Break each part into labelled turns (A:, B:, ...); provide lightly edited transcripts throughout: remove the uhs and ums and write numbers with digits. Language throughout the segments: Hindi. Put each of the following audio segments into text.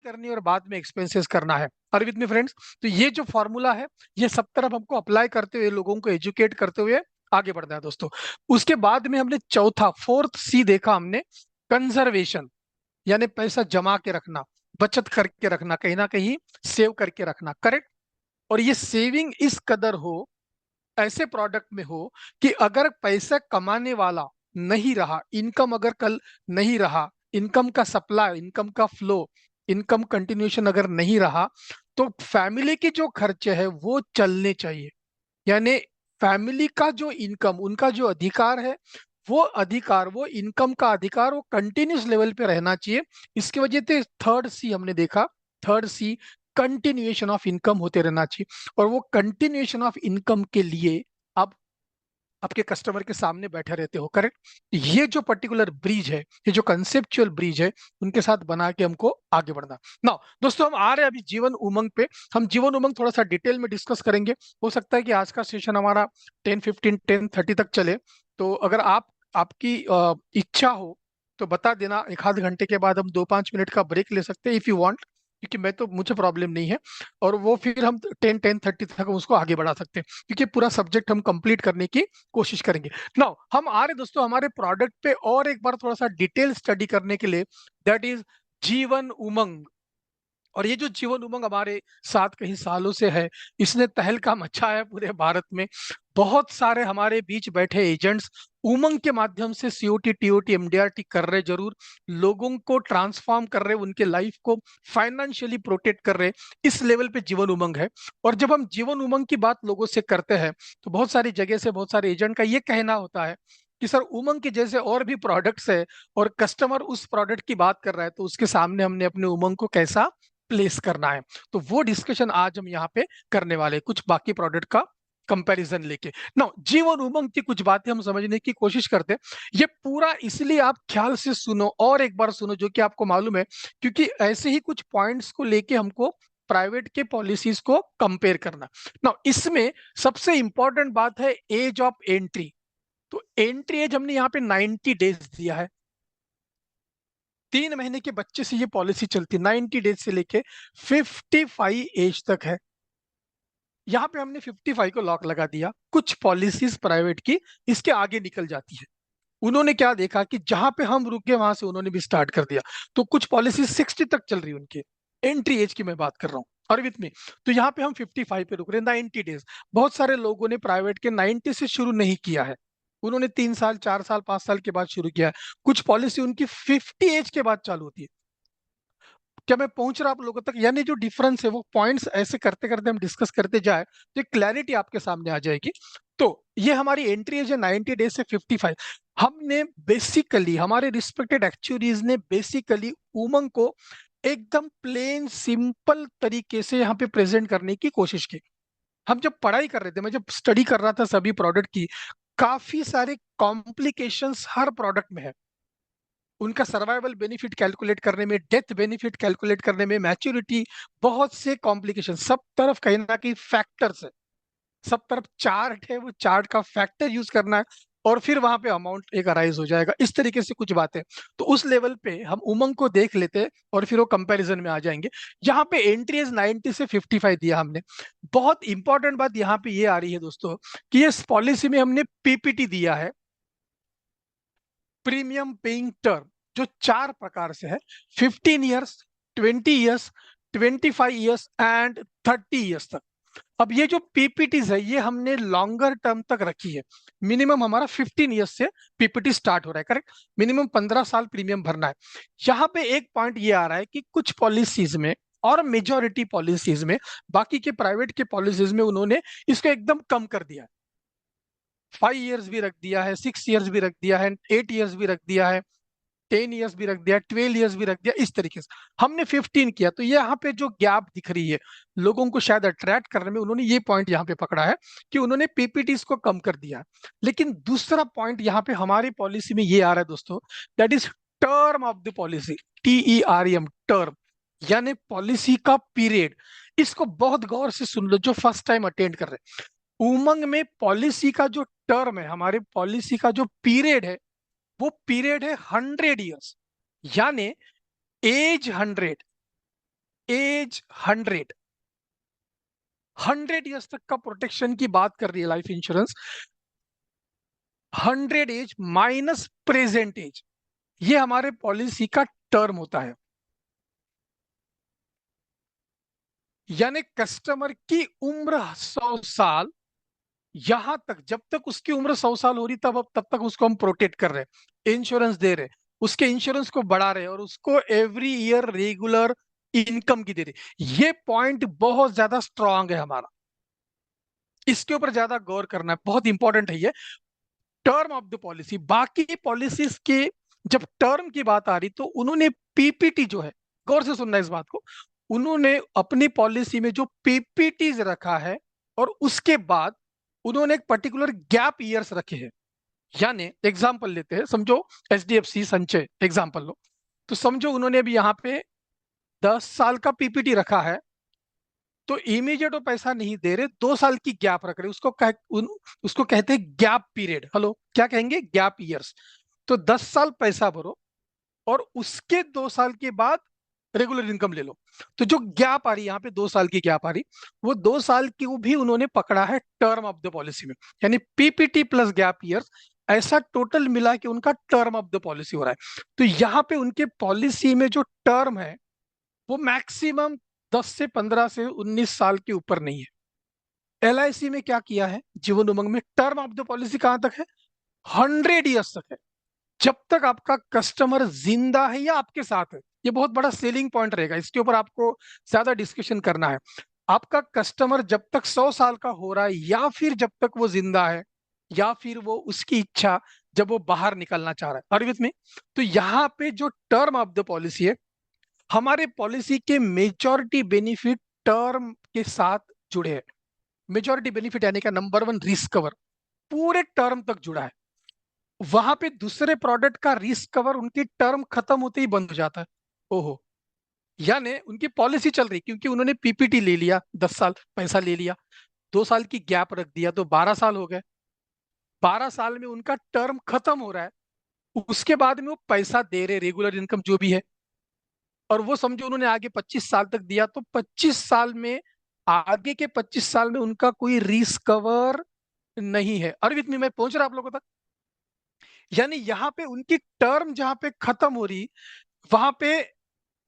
A: करनी है और बाद में एक्सपेंसेस करना है। और विद मी फ्रेंड्स, तो ये जो फॉर्मूला है, ये सब तरफ हमको अप्लाई करते हुए, लोगों को एजुकेट करते हुए आगे बढ़ना है दोस्तों। उसके बाद में हमने चौथा, फोर्थ सी देखा हमने, कंजर्वेशन, यानी पैसा जमा के रखना, बचत करके रखना, कहीं ना कहीं सेव करके रखना, करेक्ट। और ये सेविंग इस कदर हो, ऐसे प्रोडक्ट में हो कि अगर पैसा कमाने वाला नहीं रहा, इनकम अगर कल नहीं रहा, इनकम का सप्लाई, इनकम का फ्लो, इनकम कंटिन्यूशन अगर नहीं रहा, तो फैमिली के जो खर्चे है वो चलने चाहिए। यानी फैमिली का जो इनकम, उनका जो अधिकार है, वो अधिकार, वो इनकम का अधिकार, वो कंटिन्यूस लेवल पे रहना चाहिए। इसकी वजह से थर्ड सी हमने देखा, third C, continuation of income होते रहना चाहिए। और वो कंटिन्यूएशन ऑफ इनकम के लिए आप आपके कस्टमर के सामने बैठे रहते हो, करेक्ट। ये जो पर्टिकुलर ब्रिज है, ये जो कंसेप्चुअल ब्रिज है, उनके साथ बना के हमको आगे बढ़ना। ना दोस्तों, हम आ रहे हैं अभी जीवन उमंग पे। हम जीवन उमंग थोड़ा सा डिटेल में डिस्कस करेंगे। हो सकता है कि आज का सेशन हमारा 10:15 10:30 तक चले। तो अगर आपकी इच्छा हो तो बता देना, एक आध घंटे के बाद हम 2-5 मिनट का ब्रेक ले सकते हैं इफ यू वांट, क्योंकि मैं तो, मुझे प्रॉब्लम नहीं है। और वो फिर हम 10-10:30 तक हम उसको आगे बढ़ा सकते हैं, क्योंकि पूरा सब्जेक्ट हम कंप्लीट करने की कोशिश करेंगे। नाउ हम आ रहे दोस्तों हमारे प्रोडक्ट पे और एक बार थोड़ा सा डिटेल स्टडी करने के लिए, दैट इज जीवन उमंग। और ये जो जीवन उमंग हमारे साथ कई सालों से है, इसने तहलका मचाया है पूरे भारत में। बहुत सारे हमारे बीच बैठे एजेंट्स उमंग के माध्यम से सीओटी, टीओटी, एमडीआरटी कर रहे, जरूर लोगों को ट्रांसफॉर्म कर रहे, उनके लाइफ को फाइनेंशियली प्रोटेक्ट कर रहे। इस लेवल पे जीवन उमंग है। और जब हम जीवन उमंग की बात लोगों से करते हैं, तो बहुत सारी जगह से बहुत सारे एजेंट का ये कहना होता है कि सर, उमंग के जैसे और भी प्रोडक्ट्स है, और कस्टमर उस प्रोडक्ट की बात कर रहा है, तो उसके सामने हमने अपने उमंग को कैसा प्लेस करना है। तो वो डिस्कशन आज हम यहाँ पे करने वाले हैं, कुछ बाकी प्रोडक्ट का कंपैरिजन लेके। ना जीवन उमंग की कुछ बातें हम समझने की कोशिश करते हैं। ये पूरा इसलिए आप ख्याल से सुनो और एक बार सुनो, जो कि आपको मालूम है, क्योंकि ऐसे ही कुछ पॉइंट्स को लेके हमको प्राइवेट के पॉलिसीज को कंपेयर करना। ना इसमें सबसे इंपॉर्टेंट बात है एज ऑफ एंट्री। तो एंट्री एज हमने यहाँ पे 90 डेज दिया है। 3 महीने के बच्चे से ये पॉलिसी चलती है, 90 डेज से लेके 55 एज तक है। यहाँ पे हमने 55 को लॉक लगा दिया। कुछ पॉलिसीज प्राइवेट की इसके आगे निकल जाती है। उन्होंने क्या देखा कि जहां पे हम रुक गए वहां से उन्होंने भी स्टार्ट कर दिया। तो कुछ पॉलिसी 60 तक चल रही है उनकी, एंट्री एज की मैं बात कर रहा हूँ। और विथ में, तो यहाँ पे हम 55 पे रुक रहे हैं, 90 डेज। बहुत सारे लोगों ने प्राइवेट के 90 से शुरू नहीं किया है, उन्होंने 3 साल, 4 साल, 5 साल के बाद शुरू किया है। कुछ पॉलिसी उनकी 50 एज के बाद चालू होती है। क्या मैं पहुंच रहा आप लोगों तक? यानी जो डिफरेंस है, वो पॉइंट्स ऐसे करते करते हम डिस्कस करते जाए तो क्लैरिटी आपके सामने आ जाएगी। तो ये हमारी एंट्री एज है 90 डेज से 55। हमने बेसिकली, हमारे रिस्पेक्टेड एक्चुअरीज ने बेसिकली उमंग को एकदम प्लेन सिंपल तरीके से यहाँ पे प्रेजेंट करने की कोशिश की। हम जब पढ़ाई कर रहे थे, मैं जब स्टडी कर रहा था सभी प्रोडक्ट की, काफी सारे कॉम्प्लिकेशंस हर प्रोडक्ट में है। उनका सर्वाइवल बेनिफिट कैलकुलेट करने में, डेथ बेनिफिट कैलकुलेट करने में, मैच्योरिटी, बहुत से कॉम्प्लिकेशन, सब तरफ कहीं ना कहीं फैक्टर्स है, सब तरफ चार्ट है, वो चार्ट का फैक्टर यूज करना है, और फिर वहां पे अमाउंट एक अराइज हो जाएगा। इस तरीके से कुछ बातें, तो उस लेवल पे हम उमंग को देख लेते हैं और फिर वो कंपैरिजन में आ जाएंगे। यहाँ पे एंट्री इज 90 से 55 दिया हमने। बहुत इंपॉर्टेंट बात यहाँ पे ये आ रही है दोस्तों, कि इस पॉलिसी में हमने पीपीटी दिया है, प्रीमियम पेइंग टर्म, जो 4 प्रकार से है: 15 years, 20 years, 25 years and 30 years तक। अब ये जो पीपीटीज है, ये हमने लॉन्गर टर्म तक रखी है। मिनिमम हमारा 15 ईयर्स से पीपीटी स्टार्ट हो रहा है, करेक्ट। मिनिमम 15 साल प्रीमियम भरना है। यहाँ पे एक पॉइंट ये आ रहा है कि कुछ पॉलिसीज में, और मेजोरिटी पॉलिसीज में, बाकी के प्राइवेट के पॉलिसीज में उन्होंने इसको एकदम कम कर दिया है। 5 ईयर्स भी रख दिया है, 6 ईयर्स भी रख दिया है, 8 ईयर्स भी रख दिया है, 10 ईयर्स भी रख दिया, 12 ईयर्स भी रख दिया, इस तरीके से। हमने 15 किया। तो ये यहाँ पे जो गैप दिख रही है, लोगों को शायद अट्रैक्ट करने में, उन्होंने ये पॉइंट यहाँ पे पकड़ा है कि उन्होंने पीपीटीज को कम कर दिया। लेकिन दूसरा पॉइंट यहाँ पे हमारी पॉलिसी में ये आ रहा है दोस्तों, that is term of the policy, TERM, term, यानी पॉलिसी का पीरियड। इसको बहुत गौर से सुन लो जो फर्स्ट टाइम अटेंड कर रहे हैं। उमंग में पॉलिसी का जो टर्म है, हमारे पॉलिसी का जो पीरियड है, वो पीरियड है 100 ईयर्स, यानी एज 100। एज 100 तक का प्रोटेक्शन की बात कर रही है life insurance. 100 age minus present age, ये हमारे पॉलिसी का टर्म होता है। यानी कस्टमर की उम्र 100 साल, यहां तक जब तक उसकी उम्र 100 साल हो रही तब तक उसको हम प्रोटेक्ट कर रहे हैं, इंश्योरेंस दे रहे हैं, उसके इंश्योरेंस को बढ़ा रहे हैं और उसको एवरी ईयर रेगुलर इनकम की दे रहे। ये पॉइंट बहुत ज्यादा स्ट्रांग है हमारा, इसके ऊपर ज्यादा गौर करना है, बहुत इंपॉर्टेंट है ये टर्म ऑफ द पॉलिसी। बाकी पॉलिसीज के जब टर्म की बात आ रही तो उन्होंने पीपीटी जो है, गौर से सुनना इस बात को, उन्होंने अपनी पॉलिसी में जो पीपीटीज रखा है और उसके बाद उन्होंने एक पर्टिकुलर गैप ईयर्स रखे हैं। यानी एग्जांपल लेते हैं, समझो एचडीएफसी संचय एग्जांपल लो, तो समझो उन्होंने अभी यहाँ पे 10 साल का पीपीटी रखा है, तो इमीडिएट वो पैसा नहीं दे रहे, 2 साल की गैप रख रहे, उसको कहते हैं गैप पीरियड। हेलो, क्या कहेंगे? Gap years. तो 10 साल पैसा भरो और उसके 2 साल के बाद रेगुलर इनकम ले लो। तो जो गैप आ रही है यहाँ पे, 2 साल की गैप आ रही, वो 2 साल की वो भी उन्होंने पकड़ा है टर्म ऑफ द पॉलिसी में, यानी पीपीटी प्लस गैप ईयर्स, ऐसा टोटल मिला के उनका टर्म ऑफ द पॉलिसी हो रहा है। तो यहाँ पे उनके पॉलिसी में जो टर्म है वो मैक्सिमम 10 से 15 से 19 साल के ऊपर नहीं है। एलआईसी में क्या किया है, जीवन उमंग में टर्म ऑफ द पॉलिसी कहां तक है? 100 ईयर्स तक है। जब तक आपका कस्टमर जिंदा है या आपके साथ है, ये बहुत बड़ा सेलिंग पॉइंट रहेगा, इसके ऊपर आपको ज्यादा डिस्कशन करना है। आपका कस्टमर जब तक 100 साल का हो रहा है या फिर जब तक वो जिंदा है या फिर वो उसकी इच्छा जब वो बाहर निकलना चाह रहा है, और विथ में, तो यहाँ पे जो टर्म ऑफ द पॉलिसी है, हमारे पॉलिसी के मेजॉरिटी बेनिफिट टर्म के साथ जुड़े हैं। मेजॉरिटी बेनिफिट यानी का नंबर 1 रिस्क कवर पूरे टर्म तक जुड़ा है। वहां पे दूसरे प्रोडक्ट का रिस्क कवर उनकी टर्म खत्म होते ही बंद हो जाता है। ओहो, यानी उनकी पॉलिसी चल रही, क्योंकि उन्होंने पीपीटी ले लिया, 10 साल पैसा ले लिया, 2 साल की गैप रख दिया, तो 12 साल हो गए। 12 साल में उनका टर्म खत्म हो रहा है, उसके बाद में वो पैसा दे रहे रेगुलर इनकम जो भी है, और वो समझो उन्होंने आगे 25 साल तक दिया, तो 25 साल में, आगे के 25 साल में उनका कोई रिस्क कवर नहीं है। और विथ में मैं पहुंच रहा आप लोगों तक, यानी यहाँ पे उनकी टर्म जहां पे खत्म हो रही, वहां पे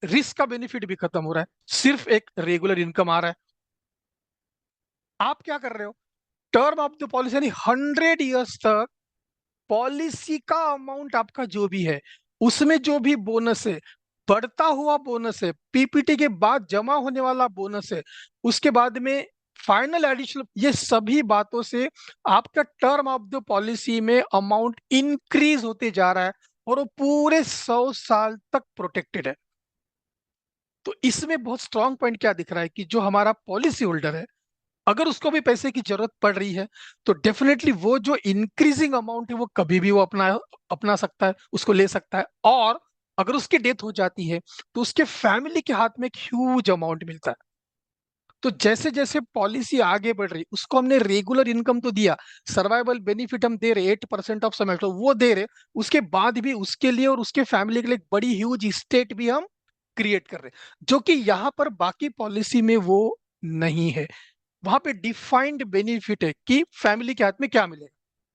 A: रिस्क का बेनिफिट भी खत्म हो रहा है, सिर्फ एक रेगुलर इनकम आ रहा है। आप क्या कर रहे हो? टर्म ऑफ द पॉलिसी यानी 100 ईयर्स तक पॉलिसी का अमाउंट आपका जो भी है, उसमें जो भी बोनस है, बढ़ता हुआ बोनस है, पीपीटी के बाद जमा होने वाला बोनस है, उसके बाद में फाइनल एडिशनल, ये सभी बातों से आपका टर्म ऑफ द पॉलिसी में अमाउंट इंक्रीज होते जा रहा है और वो पूरे 100 साल तक प्रोटेक्टेड है। तो इसमें बहुत स्ट्रांग पॉइंट क्या दिख रहा है कि जो हमारा पॉलिसी होल्डर है, अगर उसको भी पैसे की जरूरत पड़ रही है, तो डेफिनेटली वो जो इंक्रीजिंग अमाउंट है वो कभी भी वो अपना अपना सकता है, उसको ले सकता है। और अगर उसकी डेथ हो जाती है तो उसके फैमिली के हाथ में एक ह्यूज अमाउंट मिलता है। तो जैसे जैसे पॉलिसी आगे बढ़ रही, उसको हमने रेगुलर इनकम तो दिया, सर्वाइवल बेनिफिट हम दे रहे, 8% ऑफ समय तो वो दे रहे, उसके बाद भी उसके लिए और उसके फैमिली के लिए एक बड़ी ह्यूज स्टेट भी हम क्रिएट कर रहे हैं, जो कि यहाँ पर बाकी पॉलिसी में वो नहीं है। वहां पे डिफाइंड बेनिफिट है कि फैमिली के हाथ में क्या मिलेगा,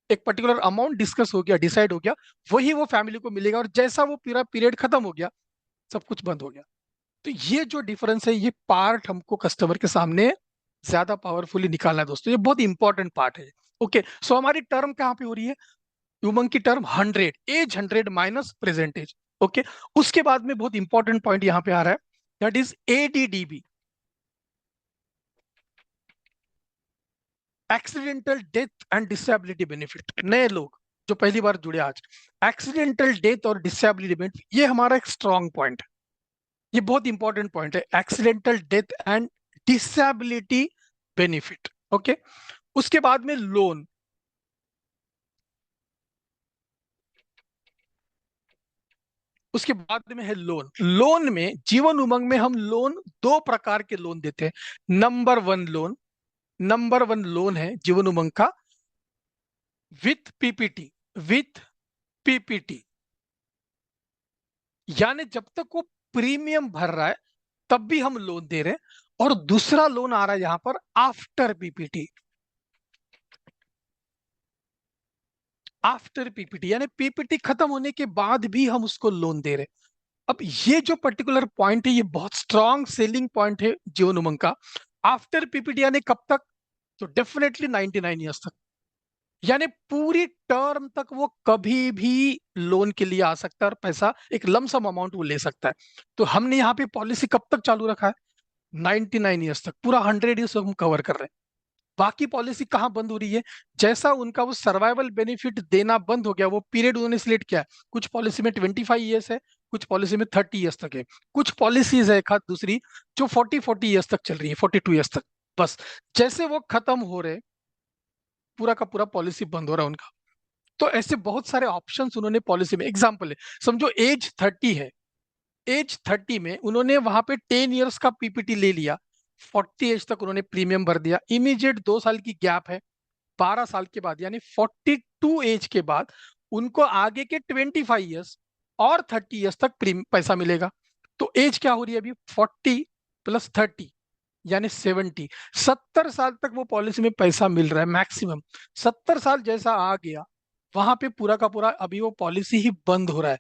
A: एक पर्टिकुलर अमाउंट डिस्कस हो गया, डिसाइड हो गया, वही वो फैमिली को मिलेगा, और जैसा वो पूरा पीरियड खत्म हो गया, सब कुछ बंद हो गया। तो ये जो डिफरेंस है, ये पार्ट हमको कस्टमर के सामने ज्यादा पावरफुली निकालना है दोस्तों, ये बहुत इंपॉर्टेंट पार्ट है। ओके, सो हमारी टर्म कहाँ पे हो रही है? उमंग की term 100, age 100 minus present age. Okay, उसके बाद में बहुत इंपॉर्टेंट पॉइंट यहाँ पे आ रहा है, that is ADDB, accidental death and disability benefit. नए लोग जो पहली बार जुड़े आज, एक्सीडेंटल डेथ और डिसेबिलिटी बेनिफिट, ये हमारा एक स्ट्रॉन्ग पॉइंट है, ये बहुत इंपॉर्टेंट पॉइंट है, accidental death and disability benefit. Okay, उसके बाद में लोन, उसके बाद में है लोन। लोन में, जीवन उमंग में हम लोन, 2 प्रकार के लोन देते हैं। नंबर वन लोन है जीवन उमंग का विथ पीपीटी, विथ पीपीटी, यानी जब तक वो प्रीमियम भर रहा है, तब भी हम लोन दे रहे हैं। और दूसरा लोन आ रहा है यहाँ पर आफ्टर पीपीटी। आफ्टर पीपीटी यानी पीपीटी खत्म होने के बाद भी हम उसको लोन दे रहे हैं। अब ये जो पर्टिकुलर पॉइंट है, ये बहुत स्ट्रांग सेलिंग पॉइंट है जीवन उमंग का। आफ्टर पीपीटी यानी कब तक? तो डेफिनेटली 99 ईयर्स तक, यानी पूरी टर्म तक वो कभी भी लोन के लिए आ सकता है और पैसा एक लमसम अमाउंट वो ले सकता है। तो हमने यहाँ पे पॉलिसी कब तक चालू रखा है? 99 ईयर्स तक, पूरा 100 ईयर्स हम कवर कर रहे हैं। बाकी पॉलिसी कहाँ बंद हो रही है? जैसा उनका वो सर्वाइवल बेनिफिट देना बंद हो गया, वो पीरियड उन्होंने सिलेक्ट किया है। कुछ पॉलिसी में 25 ईयर्स है, कुछ पॉलिसी में 30 ईयर्स तक है, कुछ पॉलिसीज है खाद दूसरी जो 40 ईयर्स तक चल रही है, 42 ईयर्स तक। बस जैसे वो खत्म हो रहे, पूरा का पूरा पॉलिसी बंद हो रहा है उनका। तो ऐसे बहुत सारे ऑप्शंस उन्होंने पॉलिसी में, एग्जाम्पल है, समझो एज 30 है, एज 30 में उन्होंने वहां पे 10 ईयर्स का पीपीटी ले लिया, 40 एज तक उन्होंने प्रीमियम भर दिया, इमीडिएट 2 साल की गैप है, 12 साल के बाद यानी 42 एज के बाद उनको आगे के 25 ईयर्स और 30 ईयर्स तक पैसा मिलेगा। तो एज क्या हो रही है अभी? 40 + 30 यानी 70। 70 साल तक वो पॉलिसी में पैसा मिल रहा है मैक्सिमम। 70 साल जैसा आ गया, वहां पे पूरा का पूरा अभी वो पॉलिसी ही बंद हो रहा है।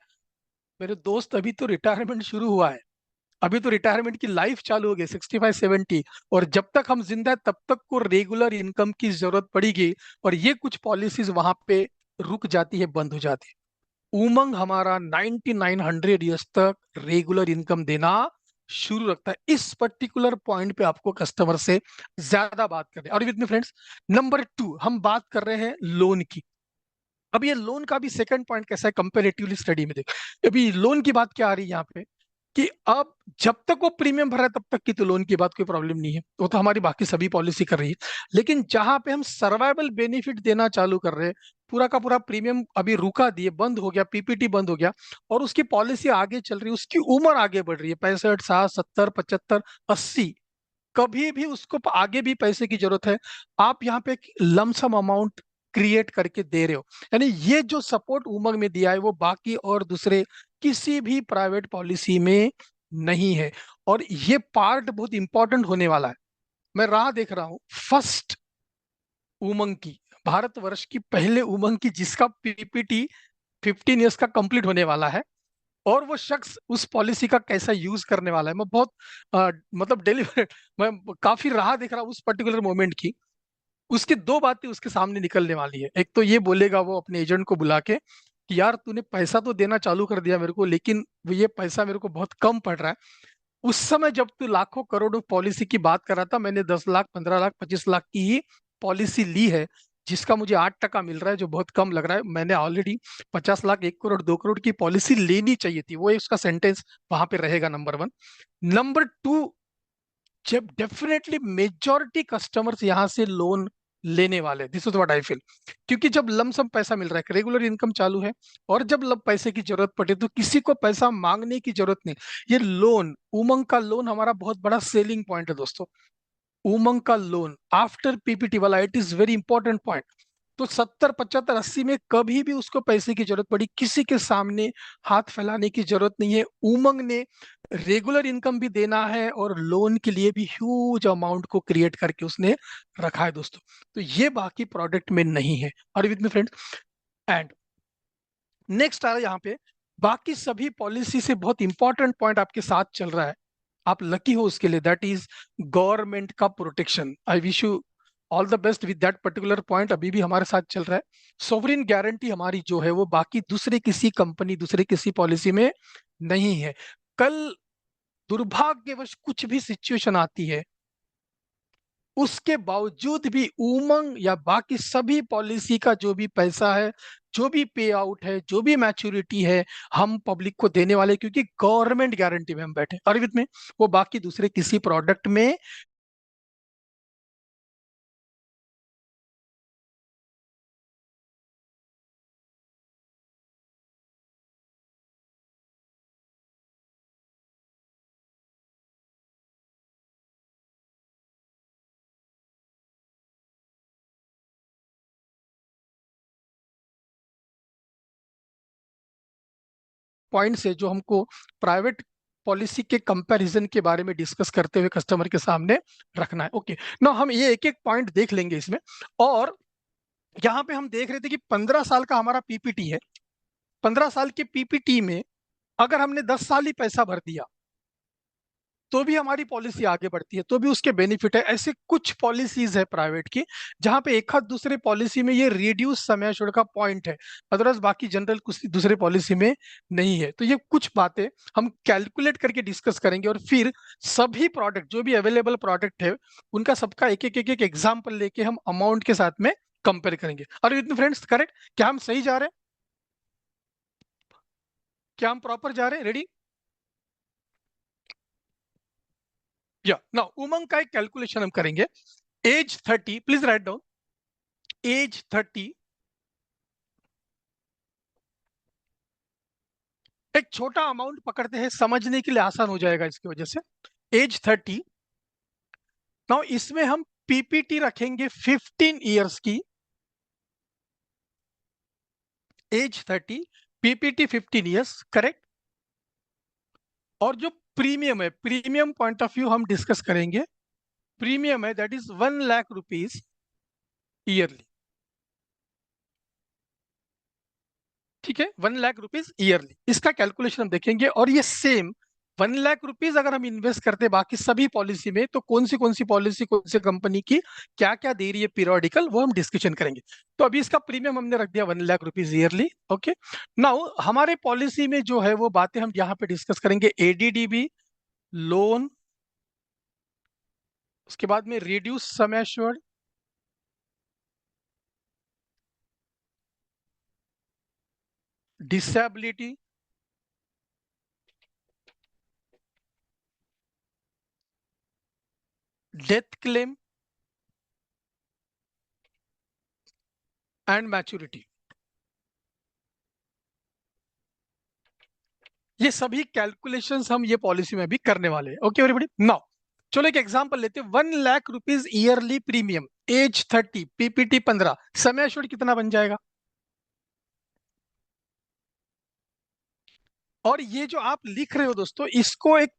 A: मेरे दोस्त अभी तो रिटायरमेंट शुरू हुआ है, अभी तो रिटायरमेंट की लाइफ चालू हो गई 65-70। और जब तक हम जिंदा है तब तक को रेगुलर इनकम की जरूरत पड़ेगी। और ये कुछ पॉलिसीज वहां पे रुक जाती है, बंद हो जाती है। उमंग हमारा 9900 ईयर्स तक रेगुलर इनकम देना शुरू रखता है। इस पर्टिकुलर पॉइंट पे आपको कस्टमर से ज्यादा बात करनी है। और विद मी फ्रेंड्स, नंबर 2 हम बात कर रहे हैं लोन की। अब ये लोन का भी सेकंड पॉइंट कैसा है कंपेरेटिवली स्टडी में देख। अभी लोन की बात क्या आ रही है यहाँ पे कि अब जब तक वो प्रीमियम भर रहा है तब तक की तो लोन की बात कोई प्रॉब्लम नहीं है, वो तो हमारी बाकी सभी पॉलिसी कर रही है। लेकिन जहां पे हम सर्वाइवल बेनिफिट देना चालू कर रहे हैं, पूरा का पूरा प्रीमियम अभी रुका दिए, बंद हो गया, पीपीटी बंद हो गया, और उसकी पॉलिसी आगे चल रही है, उसकी उम्र आगे बढ़ रही है, 65, 60, 70, 75, 80, कभी भी उसको आगे भी पैसे की जरूरत है, आप यहाँ पे एक लमसम अमाउंट क्रिएट करके दे रहे हो। यानी ये जो सपोर्ट उमंग में दिया है वो बाकी और दूसरे किसी भी प्राइवेट पॉलिसी में नहीं है। और ये पार्ट बहुत इंपॉर्टेंट होने वाला है। मैं राह देख रहा हूं फर्स्ट उमंग की, भारतवर्ष की पहले उमंग की, जिसका पीपीटी 15 ईयर्स का कंप्लीट होने वाला है। और वो शख्स उस पॉलिसी का कैसा यूज करने वाला है, मैं बहुत मतलब डेलिबरेट, मैं काफी राह देख रहा हूँ उस पर्टिकुलर मोमेंट की। उसकी दो बातें उसके सामने निकलने वाली है। एक तो ये बोलेगा वो अपने एजेंट को बुला के कि यार तूने पैसा तो देना चालू कर दिया मेरे को, लेकिन ये पैसा मेरे को बहुत कम पड़ रहा है। उस समय जब तू लाखों करोड़ों पॉलिसी की बात कर रहा था, मैंने 10 लाख, 15 लाख, 25 लाख की ही पॉलिसी ली है, जिसका मुझे 8% मिल रहा है, जो बहुत कम लग रहा है। मैंने ऑलरेडी 50 लाख, 1 करोड़, 2 करोड़ की पॉलिसी लेनी चाहिए थी। वो उसका सेंटेंस वहां पे रहेगा, नंबर 1। नंबर 2, जब डेफिनेटली मेजॉरिटी कस्टमर्स यहाँ से लोन लेने वाले, this is what I feel. क्योंकि जब लमसम पैसा मिल रहा है, रेगुलर इनकम चालू है, और जब पैसे की जरूरत पड़े तो किसी को पैसा मांगने की जरूरत नहीं। ये लोन, उमंग का लोन हमारा बहुत बड़ा सेलिंग पॉइंट है दोस्तों। उमंग का लोन आफ्टर पीपीटी वाला, it is very important point. तो 70, 75, 80 में कभी भी उसको पैसे की जरूरत पड़ी, किसी के सामने हाथ फैलाने की जरूरत नहीं है। उमंग ने रेगुलर इनकम भी देना है और लोन के लिए भी ह्यूज अमाउंट को क्रिएट करके उसने रखा है दोस्तों। तो ये बाकी प्रोडक्ट में नहीं है। और with me friends, and next आ रहा है यहाँ पे, बाकी सभी पॉलिसी से बहुत इंपॉर्टेंट पॉइंट आपके साथ चल रहा है, आप लकी हो उसके लिए, दैट इज गवर्नमेंट का protection. I wish you all the best with that particular point, अभी भी हमारे साथ चल रहा है। सोवरिन गारंटी हमारी जो है वो बाकी दूसरे किसी कंपनी, दूसरे किसी पॉलिसी में नहीं है। कल दुर्भाग्यवश कुछ भी सिचुएशन आती है, उसके बावजूद भी उमंग या बाकी सभी पॉलिसी का जो भी पैसा है, जो भी पे आउट है, जो भी मैच्योरिटी है, हम पब्लिक को देने वाले, क्योंकि गवर्नमेंट गारंटी में हम बैठे। और विद में वो बाकी दूसरे किसी प्रोडक्ट में पॉइंट्स है जो हमको प्राइवेट पॉलिसी के कंपैरिजन के बारे में डिस्कस करते हुए कस्टमर के सामने रखना है। ओके, ना हम ये एक एक पॉइंट देख लेंगे इसमें। और यहाँ पे हम देख रहे थे कि 15 साल का हमारा पीपीटी है। 15 साल के पीपीटी में अगर हमने 10 साल ही पैसा भर दिया तो भी हमारी पॉलिसी आगे बढ़ती है, तो भी उसके बेनिफिट है। ऐसे कुछ पॉलिसीज है प्राइवेट की जहां पे एक हाथ दूसरे पॉलिसी में ये रिड्यूस समय शुल्क का पॉइंट है, अदरवाइज बाकी जनरल कुछ दूसरे पॉलिसी में नहीं है। तो ये कुछ बातें हम कैलकुलेट करके डिस्कस करेंगे और फिर सभी प्रोडक्ट जो भी अवेलेबल प्रोडक्ट है उनका सबका एक एक एग्जाम्पल लेके हम अमाउंट के साथ में कंपेयर करेंगे। और विद फ्रेंड्स, करेक्ट? क्या हम सही जा रहे हैं? क्या हम प्रॉपर जा रहे हैं? रेडी? या नाउ उमंग का एक कैलकुलेशन हम करेंगे। Age 30, please write down. Age 30, एक छोटा अमाउंट पकड़ते हैं, समझने के लिए आसान हो जाएगा इसकी वजह से। एज 30, नाउ इसमें हम पीपीटी रखेंगे 15 इयर्स की। Age 30, PPT 15 years, correct. और जो प्रीमियम है, प्रीमियम पॉइंट ऑफ व्यू हम डिस्कस करेंगे। प्रीमियम है that is 1 lakh rupees yearly. ठीक है, 1 लाख रुपीज ईयरली, इसका कैलकुलेशन हम देखेंगे। और ये सेम 1 लाख रुपीज अगर हम इन्वेस्ट करते हैं बाकी सभी पॉलिसी में, तो कौन सी पॉलिसी कौन सी कंपनी की क्या क्या दे रही है पीरियोडिकल, वो हम डिस्कशन करेंगे। तो अभी इसका प्रीमियम हमने रख दिया 1 lakh rupees yearly. Okay, now हमारे पॉलिसी में जो है वो बातें हम यहाँ पे डिस्कस करेंगे। एडीडीबी, लोन, उसके बाद में reduce sum assured, disability, death claim and maturity. ये सभी कैलकुलेशंस हम ये पॉलिसी में भी करने वाले हैं। ओके एवरीबॉडी, नाउ चलो एक एग्जांपल लेते हैं। 1 lakh rupees yearly premium, age 30, PPT 15, sum assured कितना बन जाएगा? और ये जो आप लिख रहे हो दोस्तों, इसको एक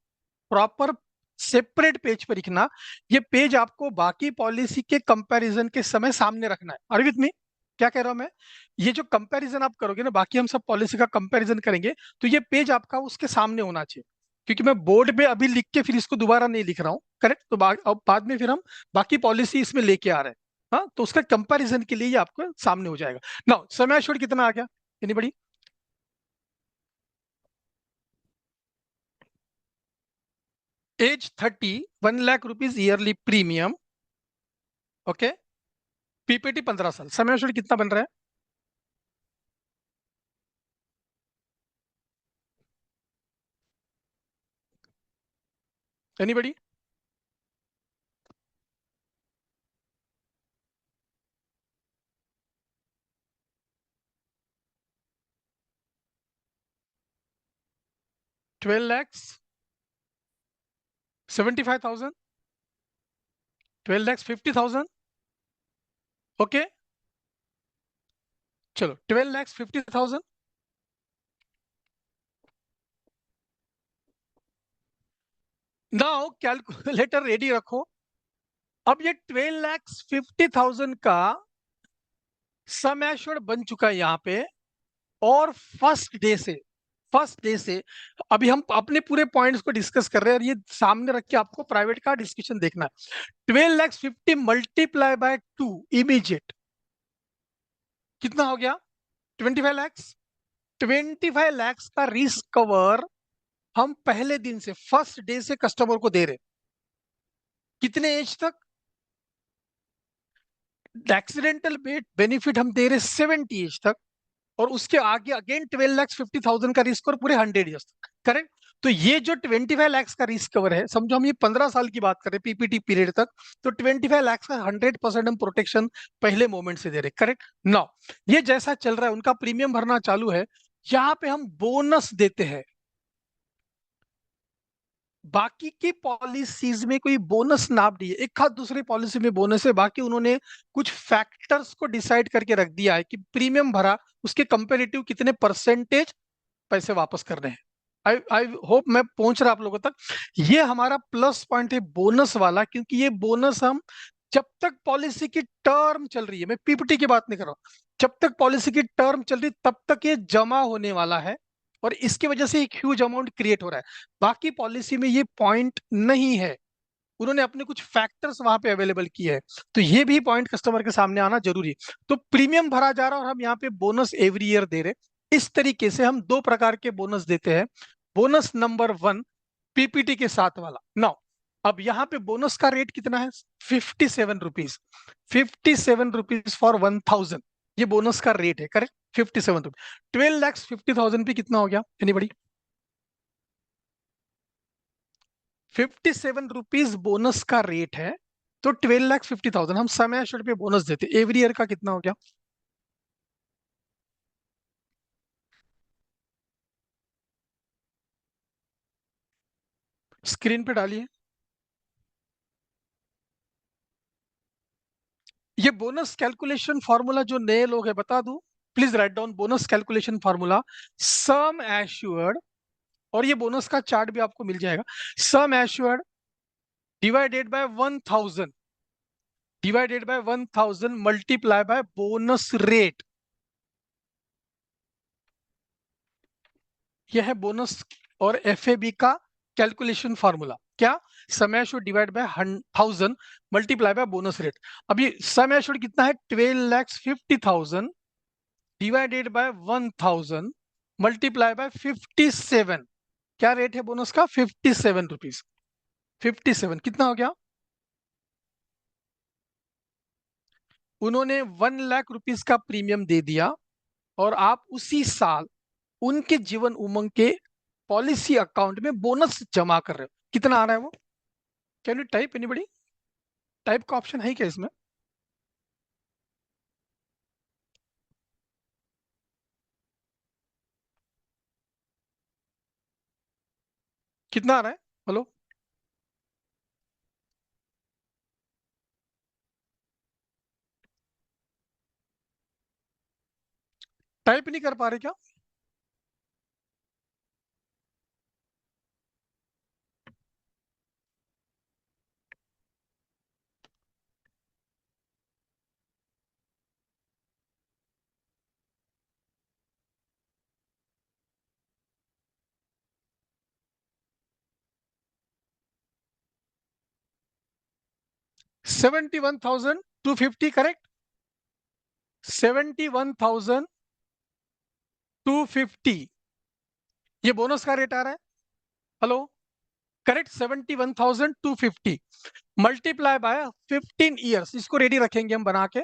A: प्रॉपर सेपरेट पेज पर लिखना। ये पेज आपको बाकी पॉलिसी के कंपैरिजन के समय सामने रखना है। Are with me? क्या कह रहा हूं मैं? ये जो कंपैरिजन आप करोगे ना, बाकी हम सब पॉलिसी का कंपैरिजन करेंगे, तो ये पेज आपका उसके सामने होना चाहिए। क्योंकि मैं बोर्ड पे अभी लिख के फिर इसको दोबारा नहीं लिख रहा हूँ, करेक्ट? तो अब बाद में फिर हम बाकी पॉलिसी इसमें लेके आ रहे हैं। हाँ, तो उसका कंपैरिजन के लिए ये आपको सामने हो जाएगा। नाउ समय छोड़ कितना आ गया? Anybody? Age 30, 1 lakh rupees yearly premium. Okay, PPT 15 साल, समय शुल्क कितना बन रहा है? एनीबडी? 12 lakhs 75,000, 12 lakhs 50,000। ओके, चलो 12 lakhs 50,000। नाउ कैलकुलेटर रेडी रखो। अब ये 12 lakhs 50,000 का सम एश्योर्ड बन चुका है यहाँ पे। और फर्स्ट डे से अभी हम अपने पूरे पॉइंट्स को डिस्कस कर रहे हैं, और ये सामने रख के आपको प्राइवेट का डिस्कशन देखना है। 12 lakhs 50 मल्टीप्लाई बाय 2 इमीडिएट कितना हो गया? 25 lakhs। 25 lakhs का रिस्क कवर हम पहले दिन से, फर्स्ट डे से कस्टमर को दे रहे। कितने एज तक? एक्सीडेंटल बेनिफिट हम दे रहे 70 एज तक। और उसके आगे अगेन 12 lakhs 50,000 का रिस्क और पूरे 100 ईयर्स तक, करेक्ट? तो ये जो 25 lakhs का रिस्क कवर है, समझो हम ये 15 साल की बात करें पीपीटी पीरियड तक, तो 25 lakhs का 100% हम प्रोटेक्शन पहले मोमेंट से दे रहे, करेक्ट? नाउ ये जैसा चल रहा है, उनका प्रीमियम भरना चालू है, यहाँ पे हम बोनस देते हैं। बाकी की पॉलिसीज में कोई बोनस ना नहीं है, एक हाथ दूसरी पॉलिसी में बोनस है। बाकी उन्होंने कुछ फैक्टर्स को डिसाइड करके रख दिया है कि प्रीमियम भरा उसके कंपेरेटिव कितने परसेंटेज पैसे वापस करने हैं। आई होप मैं पहुंच रहा आप लोगों तक। ये हमारा प्लस पॉइंट है बोनस वाला, क्योंकि ये बोनस हम जब तक पॉलिसी की टर्म चल रही है, मैं पीपीटी की बात नहीं कर रहा हूं, जब तक पॉलिसी की टर्म चल रही तब तक ये जमा होने वाला है, और इसकी वजह से एक ह्यूज अमाउंट क्रिएट हो रहा है। बाकी पॉलिसी में ये पॉइंट नहीं है, उन्होंने अपने कुछ फैक्टर्स वहां पे अवेलेबल किए हैं, तो ये भी पॉइंट कस्टमर के सामने आना जरूरी है। तो प्रीमियम भरा जा रहा है और हम यहाँ पे बोनस एवरी ईयर दे रहे हैं। इस तरीके से हम दो प्रकार के बोनस देते हैं। बोनस नंबर 1 पीपीटी के साथ वाला। नाउ अब यहाँ पे बोनस का रेट कितना है? 57 रुपीज। 57 रुपीज फॉर 1000, ये बोनस का रेट है, करेक्ट? 57 रुपीज। 12,50,000 पे कितना हो गया एनीबडी? 57 रुपीज बोनस का रेट है, तो 12,50,000 हम समय एश्योर्ड पे बोनस देते, एवरी ईयर का कितना हो गया? स्क्रीन पे डालिए। ये बोनस कैलकुलेशन फॉर्मूला जो नए लोग हैं बता दूं, please write down bonus calculation formula. Sum assured, और ये बोनस का चार्ट भी आपको मिल जाएगा। Sum assured divided by 1000, divided by 1000 multiply by bonus rate, यह है बोनस और एफएबी का कैलकुलेशन फार्मूला। क्या? समय should divide by 1000 multiply by bonus rate. अभी समय शुड कितना है? 12,50,000 डिवाइडेड बाय 1000 मल्टीप्लाई बाय 57। क्या रेट है बोनस का? 57 रुपीज। 57 कितना हो गया? उन्होंने 1 लाख रुपीज का प्रीमियम दे दिया, और आप उसी साल उनके जीवन उमंग के पॉलिसी अकाउंट में बोनस जमा कर रहे हो। कितना आ रहा है वो? Can you type? Anybody? Type का ऑप्शन है क्या इसमें? कितना आ रहा है? हेलो? टाइप नहीं कर पा रहे क्या? $71,250, करेक्ट? 71,250 ये बोनस का रेट आ रहा है। Hello? Correct, 71,250 multiply by 15 years, इसको रेडी रखेंगे हम बना के।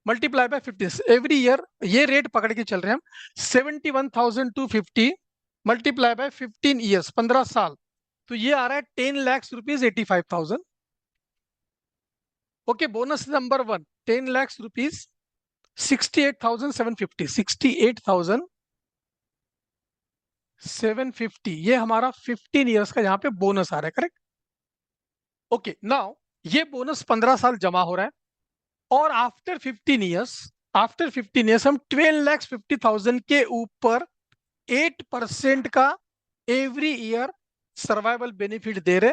A: मल्टीप्लाई बाय 15 एवरी ईयर, ये रेट पकड़ के चल रहे हैं हम। 71,250 मल्टीप्लाई बाय 15 ईयर्स, 15 साल, तो ये आ रहा है 10 lakh rupees 85,000। Okay, bonus number 1 10 lakh rupees 68,750, 68,750, ये हमारा 15 ईयर्स का यहाँ पे बोनस आ रहा है, करेक्ट? ओके, नाउ ये बोनस 15 साल जमा हो रहा है, और आफ्टर 15 ईयर्स हम 12,50,000 के ऊपर 8% का एवरी ईयर सर्वाइवल बेनिफिट दे रहे।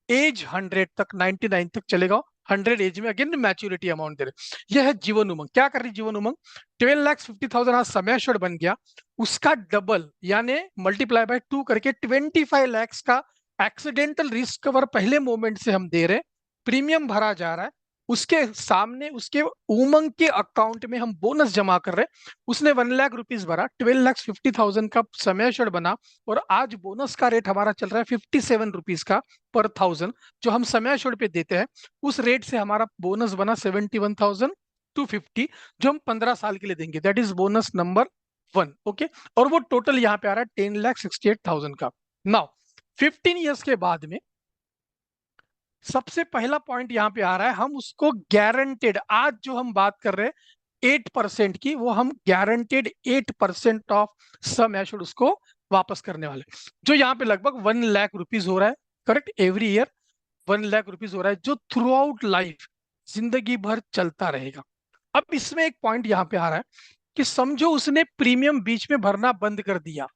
A: एज 100 तक, 99 तक चलेगा। 100 एज में अगेन मैच्योरिटी अमाउंट दे रहे। यह है जीवन उमंग। क्या कर रही जीवन उमंग? 12,50,000 आज समय एश्योर्ड बन गया, उसका डबल यानी मल्टीप्लाई बाय 2 करके 25 लाख का एक्सीडेंटल रिस्क कवर पहले मोमेंट से हम दे रहे। प्रीमियम भरा जा रहा है, उसके सामने उसके उमंग के अकाउंट में हम बोनस जमा कर रहे। उसने 1 लाख रुपीज भरा, 12,50,000 का समय एश्योर्ड बना, और आज बोनस का रेट हमारा चल रहा है 57 रुपीज का पर 1000, जो हम समय एश्योर्ड पे देते हैं। उस रेट से हमारा बोनस बना 71,250, जो हम 15 साल के लिए देंगे। That is bonus number 1। Okay, और वो टोटल यहाँ पे आ रहा है 10,68,000 का। नाउ 15 ईयर्स के बाद में सबसे पहला पॉइंट यहाँ पे आ रहा है, हम उसको गारंटेड, आज जो हम बात कर रहे हैं 8% की, वो हम गारंटेड 8% ऑफ सम एश्योर्ड उसको वापस करने वाले, जो यहाँ पे लगभग 1 लाख रुपीज हो रहा है, correct? Every year 1 lakh rupees हो रहा है, जो थ्रू आउट लाइफ, जिंदगी भर चलता रहेगा। अब इसमें एक पॉइंट यहाँ पे आ रहा है कि समझो उसने प्रीमियम बीच में भरना बंद कर दिया,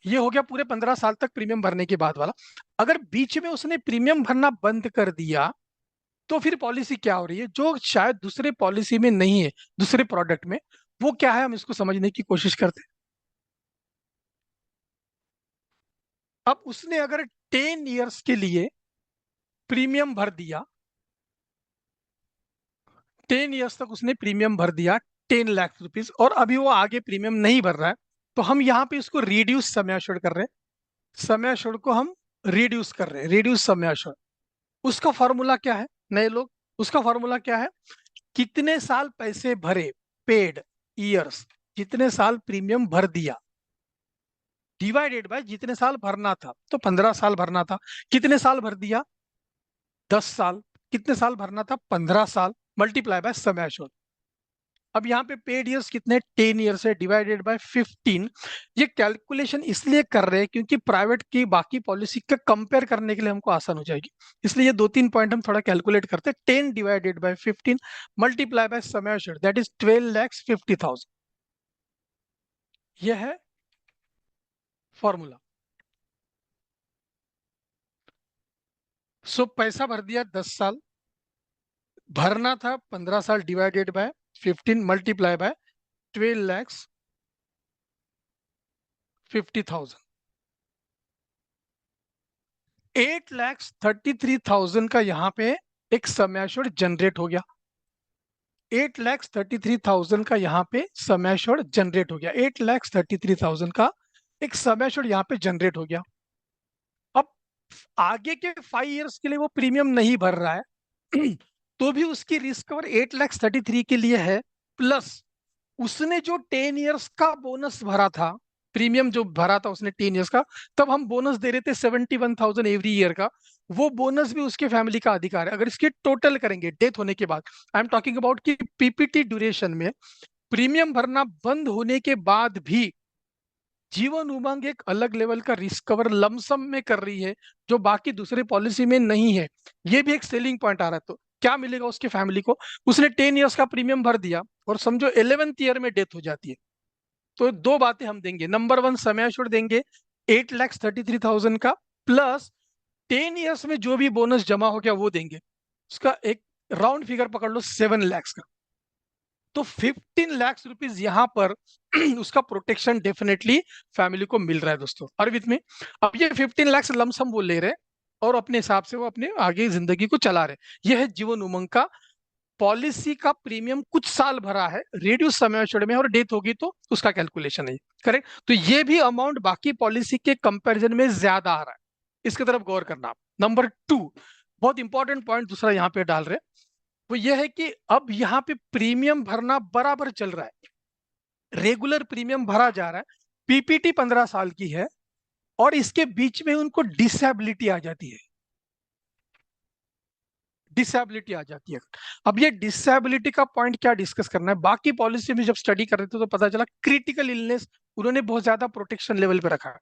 A: ये हो गया पूरे 15 साल तक प्रीमियम भरने के बाद वाला। अगर बीच में उसने प्रीमियम भरना बंद कर दिया तो फिर पॉलिसी क्या हो रही है, जो शायद दूसरे पॉलिसी में नहीं है, दूसरे प्रोडक्ट में, वो क्या है, हम इसको समझने की कोशिश करते हैं। अब उसने अगर 10 इयर्स के लिए प्रीमियम भर दिया, 10 इयर्स तक उसने प्रीमियम भर दिया, 10 लाख रुपीज, और अभी वो आगे प्रीमियम नहीं भर रहा है, तो हम यहाँ पे इसको रिड्यूस समय assured कर रहे हैं। समय assured को हम रिड्यूस कर रहे हैं, रिड्यूस समय assured। उसका फॉर्मूला क्या है नए लोग, उसका फॉर्मूला क्या है, कितने साल पैसे भरे, पेड ईयर्स, जितने साल प्रीमियम भर दिया, डिवाइडेड बाय जितने साल भरना था, तो 15 साल भरना था, कितने साल भर दिया, 10 साल, कितने साल भरना था, 15 साल, मल्टीप्लाई बाय समय assured। अब यहाँ पे पेड ईयर्स कितने, 10 ईयर्स है, डिवाइडेड बाय 15। ये कैलकुलेशन इसलिए कर रहे हैं क्योंकि प्राइवेट की बाकी पॉलिसी का कंपेयर करने के लिए हमको आसान हो जाएगी, इसलिए ये 2-3 पॉइंट हम थोड़ा कैलकुलेट करते हैं। 10 डिवाइडेड बाय 15 मल्टीप्लाई बाय समय assured, दैट इज 12,50,000। यह है फॉर्मूला। सो पैसा भर दिया 10 साल, भरना था 15 साल, डिवाइडेड बाय 15 मल्टीप्लाई बाय 12,50,000। 8,33,000 का यहाँ पे एक समय assured जनरेट हो गया। 8,33,000 का यहाँ पे समय assured जनरेट हो गया। 8,33,000 का एक समय assured यहाँ पे जनरेट हो गया। अब आगे के 5 इयर्स के लिए वो प्रीमियम नहीं भर रहा है तो भी उसकी रिस्क कवर 8,33 के लिए है, प्लस उसने जो 10 इयर्स का बोनस भरा था, प्रीमियम जो भरा था उसने 10 इयर्स का, तब हम बोनस दे रहे थे 71,000 एवरी ईयर का, वो बोनस भी उसके फैमिली का अधिकार है। अगर इसके टोटल करेंगे डेथ होने के बाद, आई एम टॉकिंग अबाउट कि पीपीटी ड्यूरेशन में प्रीमियम भरना बंद होने के बाद भी जीवन उमंग एक अलग लेवल का रिस्क कवर लमसम में कर रही है, जो बाकी दूसरे पॉलिसी में नहीं है। ये भी एक सेलिंग पॉइंट आ रहा है। तो क्या मिलेगा उसके फैमिली को, उसने 10 इयर्स का प्रीमियम भर दिया और समझो 11th ईयर में डेथ हो जाती है, तो दो बातें हम देंगे। नंबर वन, समय assured देंगे 8,33,000 का, प्लस 10 इयर्स में जो भी बोनस जमा हो गया वो देंगे, उसका एक राउंड फिगर पकड़ लो 7 लाख का। तो 15 लाख रुपीज यहाँ पर उसका प्रोटेक्शन डेफिनेटली फैमिली को मिल रहा है दोस्तों। और विद में अब ये 15 लाख लमसम वो ले रहे हैं और अपने हिसाब से वो अपने आगे जिंदगी को चला रहे हैं। यह है जीवन उमंग का पॉलिसी का प्रीमियम, कुछ साल भरा है, रेड्यूस समय assured में, और डेथ होगी तो उसका कैलकुलेशन है, करेक्ट। तो ये भी अमाउंट बाकी पॉलिसी के कंपैरिजन में ज्यादा आ रहा है, इसकी तरफ गौर करना आप। नंबर 2, बहुत इंपॉर्टेंट पॉइंट दूसरा यहाँ पे डाल रहे हैं, वो ये है कि अब यहाँ पे प्रीमियम भरना बराबर चल रहा है, रेगुलर प्रीमियम भरा जा रहा है, पीपीटी 15 साल की है, और इसके बीच में उनको डिसेबिलिटी आ जाती है, डिसेबिलिटी आ जाती है। अब ये डिसेबिलिटी का पॉइंट क्या डिस्कस करना है, बाकी पॉलिसी में जब स्टडी कर रहे थे तो पता चला क्रिटिकल इलनेस उन्होंने बहुत ज्यादा प्रोटेक्शन लेवल पे रखा है।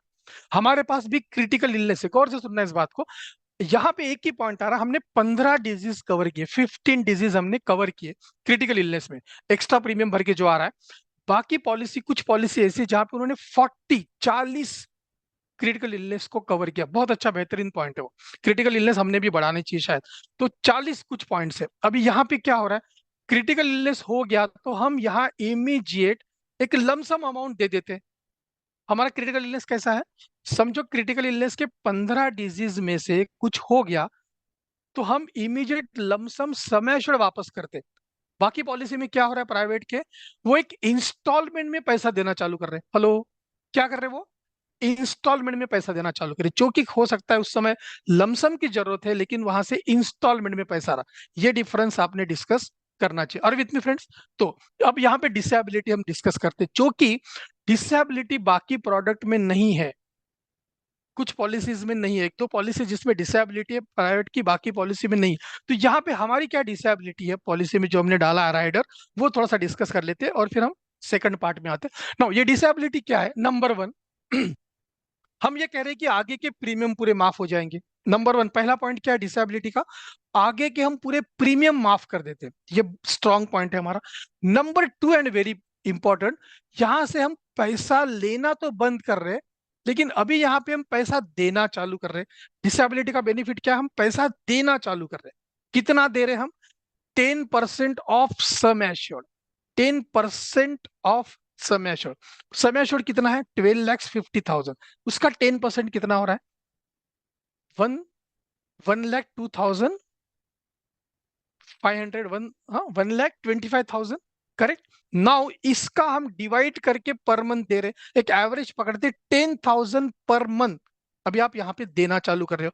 A: हमारे पास भी क्रिटिकल इलनेस है, गौर से सुनना इस बात को। यहाँ पे एक ही पॉइंट आ रहा, हमने 15 डिजीज कवर किए, 15 डिजीज हमने कवर किए क्रिटिकल इलनेस में, एक्स्ट्रा प्रीमियम भर के जो आ रहा है। बाकी पॉलिसी, कुछ पॉलिसी ऐसी जहां पे उन्होंने 40 क्रिटिकल इलनेस को कवर किया। बहुत अच्छा बेहतरीन पॉइंट है वो, क्रिटिकल इलनेस हमने भी बढ़ानी चाहिए शायद। तो 40 कुछ पॉइंट्स है। अभी यहाँ पे क्या हो रहा है, क्रिटिकल इलनेस हो गया तो हम यहाँ इमीजिएट एक लमसम अमाउंट दे देते हैं। हमारा क्रिटिकल इलनेस कैसा है, समझो क्रिटिकल इलनेस के 15 डिजीज में से कुछ हो गया तो हम इमीडिएट लमसम समय assured वापस करते। बाकी पॉलिसी में क्या हो रहा है प्राइवेट के, वो एक इंस्टॉलमेंट में पैसा देना चालू कर रहे हैं। हेलो, क्या कर रहे हैं वो, इंस्टॉलमेंट में पैसा देना चालू करे, जो कि हो सकता है उस समय लमसम की जरूरत है लेकिन वहां से इंस्टॉलमेंट में पैसा रहा। ये डिफरेंस आपने डिस्कस करना चाहिए। और विथ मी फ्रेंड्स, तो अब यहाँ पे डिसेबिलिटी हम डिस्कस करते हैं, जो कि डिसेबिलिटी बाकी प्रोडक्ट में नहीं है, कुछ पॉलिसीज में नहीं है। एक दो पॉलिसी जिसमें डिसेबिलिटी है प्राइवेट की, बाकी पॉलिसी में नहीं। तो यहाँ पे हमारी क्या डिसेबिलिटी है पॉलिसी में जो हमने डाला है राइडर, वो थोड़ा सा डिस्कस कर लेते हैं और फिर हम सेकंड पार्ट में आते हैं। नाउ ये डिसेबिलिटी क्या है, नंबर वन हम ये कह रहे हैं कि आगे के प्रीमियम पूरे माफ हो जाएंगे। नंबर वन, पहला पॉइंट क्या है डिसेबिलिटी का, आगे के हम पूरे प्रीमियम माफ कर देते हैं, ये स्ट्रॉन्ग पॉइंट है हमारा। Number two and very important, यहां से हम पैसा लेना तो बंद कर रहे हैं, लेकिन अभी यहाँ पे हम पैसा देना चालू कर रहे हैं। डिसेबिलिटी का बेनिफिट क्या है? हम पैसा देना चालू कर रहे हैं। कितना दे रहे हैं हम? 10% of sum assured. 10% of sum assured. Sum assured कितना है? 12,50,000। उसका 10% कितना हो रहा है? 1,02,500। 1,25,000। करेक्ट। नाउ इसका हम डिवाइड करके पर मंथ दे रहे हैं, एक एवरेज पकड़ते 10,000 पर मंथ। अभी आप यहाँ पे देना चालू कर रहे हो।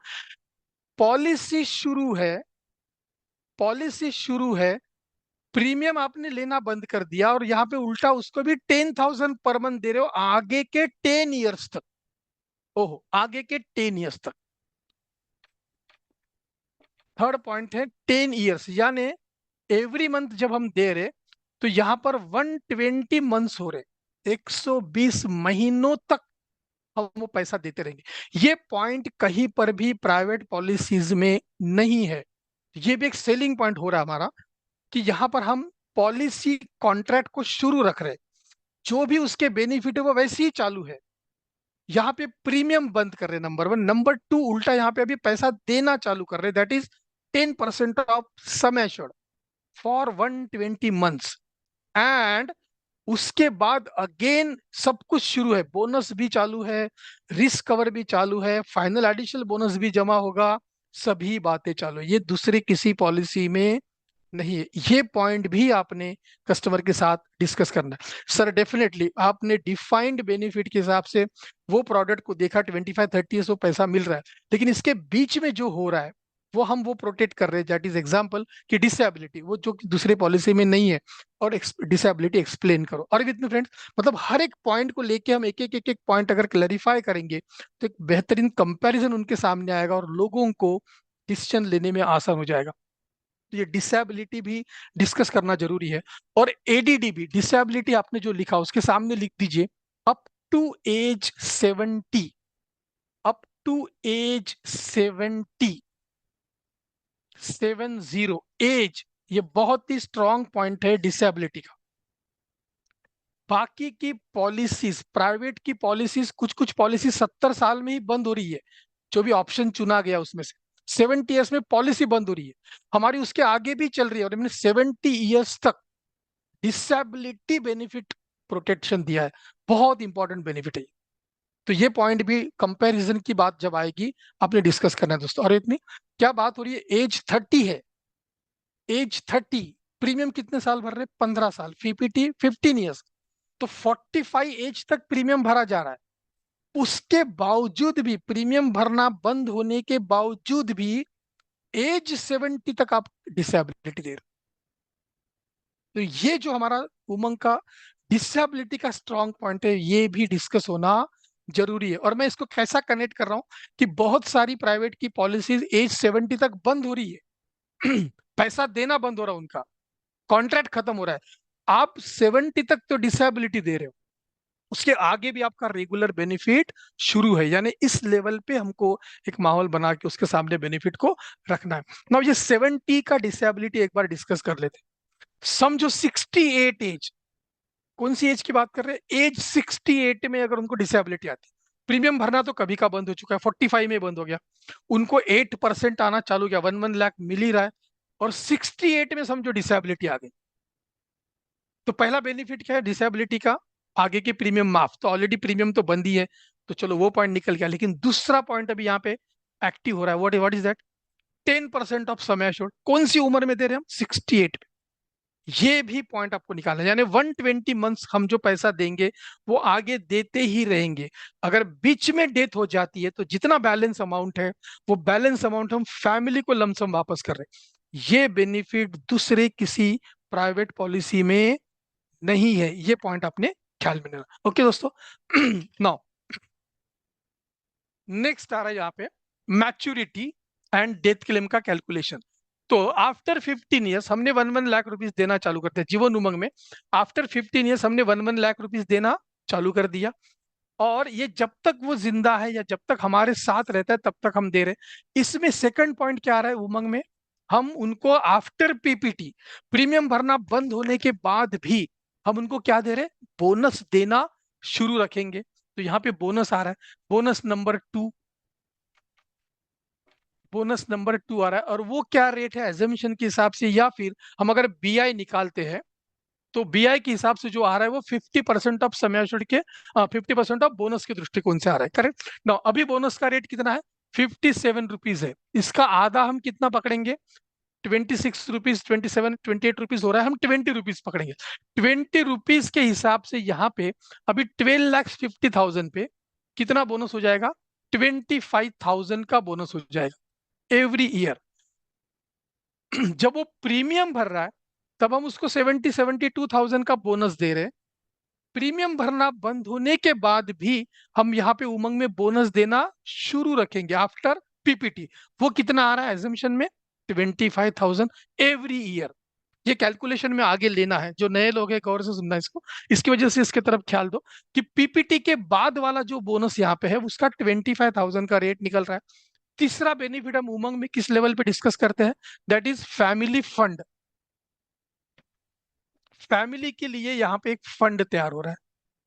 A: पॉलिसी शुरू है, पॉलिसी शुरू है, प्रीमियम आपने लेना बंद कर दिया और यहाँ पे उल्टा उसको भी 10,000 पर मंथ दे रहे हो आगे के 10 ईयर्स तक। ओहो, आगे के 10 ईयर्स तक। थर्ड पॉइंट है 10 ईयर्स, यानी एवरी मंथ जब हम दे रहे तो यहाँ पर 120 मंथ्स हो रहे, 120 महीनों तक हम वो पैसा देते रहेंगे। ये पॉइंट कहीं पर भी प्राइवेट पॉलिसीज में नहीं है। ये भी एक सेलिंग पॉइंट हो रहा है हमारा, कि यहाँ पर हम पॉलिसी कॉन्ट्रैक्ट को शुरू रख रहे हैं, जो भी उसके बेनिफिट है वो वैसे ही चालू है। यहाँ पे प्रीमियम बंद कर रहे हैं, नंबर 1। नंबर 2, उल्टा यहाँ पे अभी पैसा देना चालू कर रहे हैं, that is 10% of sum assured for 120 months. And उसके बाद अगेन सब कुछ शुरू है, बोनस भी चालू है, रिस्क कवर भी चालू है, फाइनल एडिशनल बोनस भी जमा होगा, सभी बातें चालू है। ये दूसरे किसी पॉलिसी में नहीं है। ये पॉइंट भी आपने कस्टमर के साथ डिस्कस करना है। सर डेफिनेटली आपने डिफाइंड बेनिफिट के हिसाब से वो प्रोडक्ट को देखा, 25-30 सौ पैसा मिल रहा है, लेकिन इसके बीच में जो हो रहा है वो हम वो प्रोटेक्ट कर रहे हैं। दैट इज एग्जाम्पल कि डिसेबिलिटी, वो जो कि दूसरे पॉलिसी में नहीं है, और डिसेबिलिटी एक्सप्लेन करो। और विद फ्रेंड्स, मतलब हर एक पॉइंट को लेके हम एक एक पॉइंट अगर क्लैरिफाई करेंगे तो एक बेहतरीन कंपैरिजन उनके सामने आएगा और लोगों को डिसीजन लेने में आसान हो जाएगा। तो ये डिसेबिलिटी भी डिस्कस करना जरूरी है। और एडीडी भी, डिसेबिलिटी आपने जो लिखा उसके सामने लिख दीजिए up to age 70। Up to age 70, 70 age, ये बहुत ही स्ट्रॉन्ग पॉइंट है डिसेबिलिटी का। बाकी की पॉलिसीज, प्राइवेट की पॉलिसीज, कुछ कुछ पॉलिसी 70 साल में ही बंद हो रही है, जो भी ऑप्शन चुना गया उसमें से 70 ईयर्स में पॉलिसी बंद हो रही है। हमारी उसके आगे भी चल रही है और हमने 70 ईयर्स तक डिसेबिलिटी बेनिफिट प्रोटेक्शन दिया है। बहुत इंपॉर्टेंट बेनिफिट है। तो ये पॉइंट भी कंपैरिजन की बात जब आएगी आपने डिस्कस करना है दोस्तों। और इतनी क्या बात हो रही है, एज 30 है, एज 30, प्रीमियम कितने साल भर रहे? 15 साल, पीपीटी 15 ईयर्स, तो 45 एज तक प्रीमियम भरा जा रहा है। उसके बावजूद भी, प्रीमियम भरना बंद होने के बावजूद भी एज 70 तक आप डिसेबिलिटी दे रहे हो। तो ये जो हमारा उमंग का डिसेबिलिटी का स्ट्रॉन्ग पॉइंट है, ये भी डिस्कस होना जरूरी है। और मैं इसको कैसा कनेक्ट कर रहा हूं कि बहुत सारी प्राइवेट की पॉलिसीज एज 70 तक बंद हो रही है पैसा देना बंद हो रहा है, उनका कॉन्ट्रैक्ट खत्म हो रहा है। आप 70 तक तो डिसेबिलिटी दे रहे हो, उसके आगे भी आपका रेगुलर बेनिफिट शुरू है, यानी इस लेवल पे हमको एक माहौल बना के उसके सामने बेनिफिट को रखना है। नाउ ये 70 का डिसेबिलिटी एक बार डिस्कस कर लेते हैं। समझो 68 एज, कौन सी एज की बात कर रहे हैं? एज 68 में अगर उनको डिसेबिलिटी आती है, प्रीमियम भरना तो कभी का बंद हो चुका है, 45 में बंद हो गया, उनको 8% आना चालू किया, 1 लाख मिल ही रहा है, और 68 में समझो डिसेबिलिटी आ गई। तो पहला बेनिफिट क्या है डिसेबिलिटी का? आगे के प्रीमियम माफ, तो ऑलरेडी प्रीमियम तो बंद ही है, तो चलो वो पॉइंट निकल गया। लेकिन दूसरा पॉइंट अभी यहाँ पे एक्टिव हो रहा है, what is that? 10% of sum assured. कौन सी उम्र में दे रहे हैं हम? 68 में। ये भी पॉइंट आपको निकालना है, यानी 120 मंथ्स हम जो पैसा देंगे वो आगे देते ही रहेंगे। अगर बीच में डेथ हो जाती है तो जितना बैलेंस अमाउंट है वो बैलेंस अमाउंट हम फैमिली को लमसम वापस कर रहे हैं। ये बेनिफिट दूसरे किसी प्राइवेट पॉलिसी में नहीं है, ये पॉइंट आपने ख्याल में रखना। ओके दोस्तों नाउ नेक्स्ट आ रहा है यहाँ पे मैच्योरिटी एंड डेथ क्लेम का कैलकुलेशन। तो आफ्टर 15 ईयर्स हमने 1 लाख रुपीस देना चालू करते हैं जीवन उमंग में। आफ्टर 15 ईयर्स हमने 1 लाख रुपीस देना चालू कर दिया, और ये जब तक वो जिंदा है या जब तक हमारे साथ रहता है तब तक हम दे रहे हैं। इसमें सेकंड पॉइंट क्या आ रहा है उमंग में? हम उनको आफ्टर पीपीटी, प्रीमियम भरना बंद होने के बाद भी हम उनको क्या दे रहे हैं? बोनस देना शुरू रखेंगे। तो तो यहाँ पे बोनस आ रहा है, बोनस नंबर 2, बोनस नंबर 2 आ रहा है। और वो क्या रेट है एजम्पशन के हिसाब से, या फिर हम अगर बीआई निकालते हैं तो बीआई के हिसाब से जो आ रहा है वो 50% ऑफ समय के 50% ऑफ बोनस के दृष्टिकोण से आ रहा है, करेक्ट ना। अभी बोनस का रेट कितना है, 57 रुपीज है। इसका आधा हम कितना पकड़ेंगे, 26 रुपीज, 27, 28 रुपीज हो रहा है, हम 20 रुपीज पकड़ेंगे। 20 रुपीज के हिसाब से यहाँ पे अभी 12,50,000 पे कितना बोनस हो जाएगा, 25,000 का बोनस हो जाएगा एवरी ईयर। जब वो प्रीमियम भर रहा है तब हम उसको 72,000 का बोनस दे रहे हैं। प्रीमियम भरना बंद होने के बाद भी हम यहाँ पे उमंग में बोनस देना शुरू रखेंगे आफ्टर पीपीटी। वो कितना आ रहा है एजम्पशन में, 25,000 एवरी ईयर। ये कैलकुलेशन में आगे लेना है, जो नए लोग हैं गौर से सुनना इसको, इसकी वजह से इसके तरफ ख्याल दो कि पीपीटी के बाद वाला जो बोनस यहाँ पे है उसका 25,000 का रेट निकल रहा है। तीसरा बेनिफिट हम उमंग में किस लेवल पे डिस्कस करते हैं, that is family fund. Family के लिए यहाँ पे एक फंड तैयार हो रहा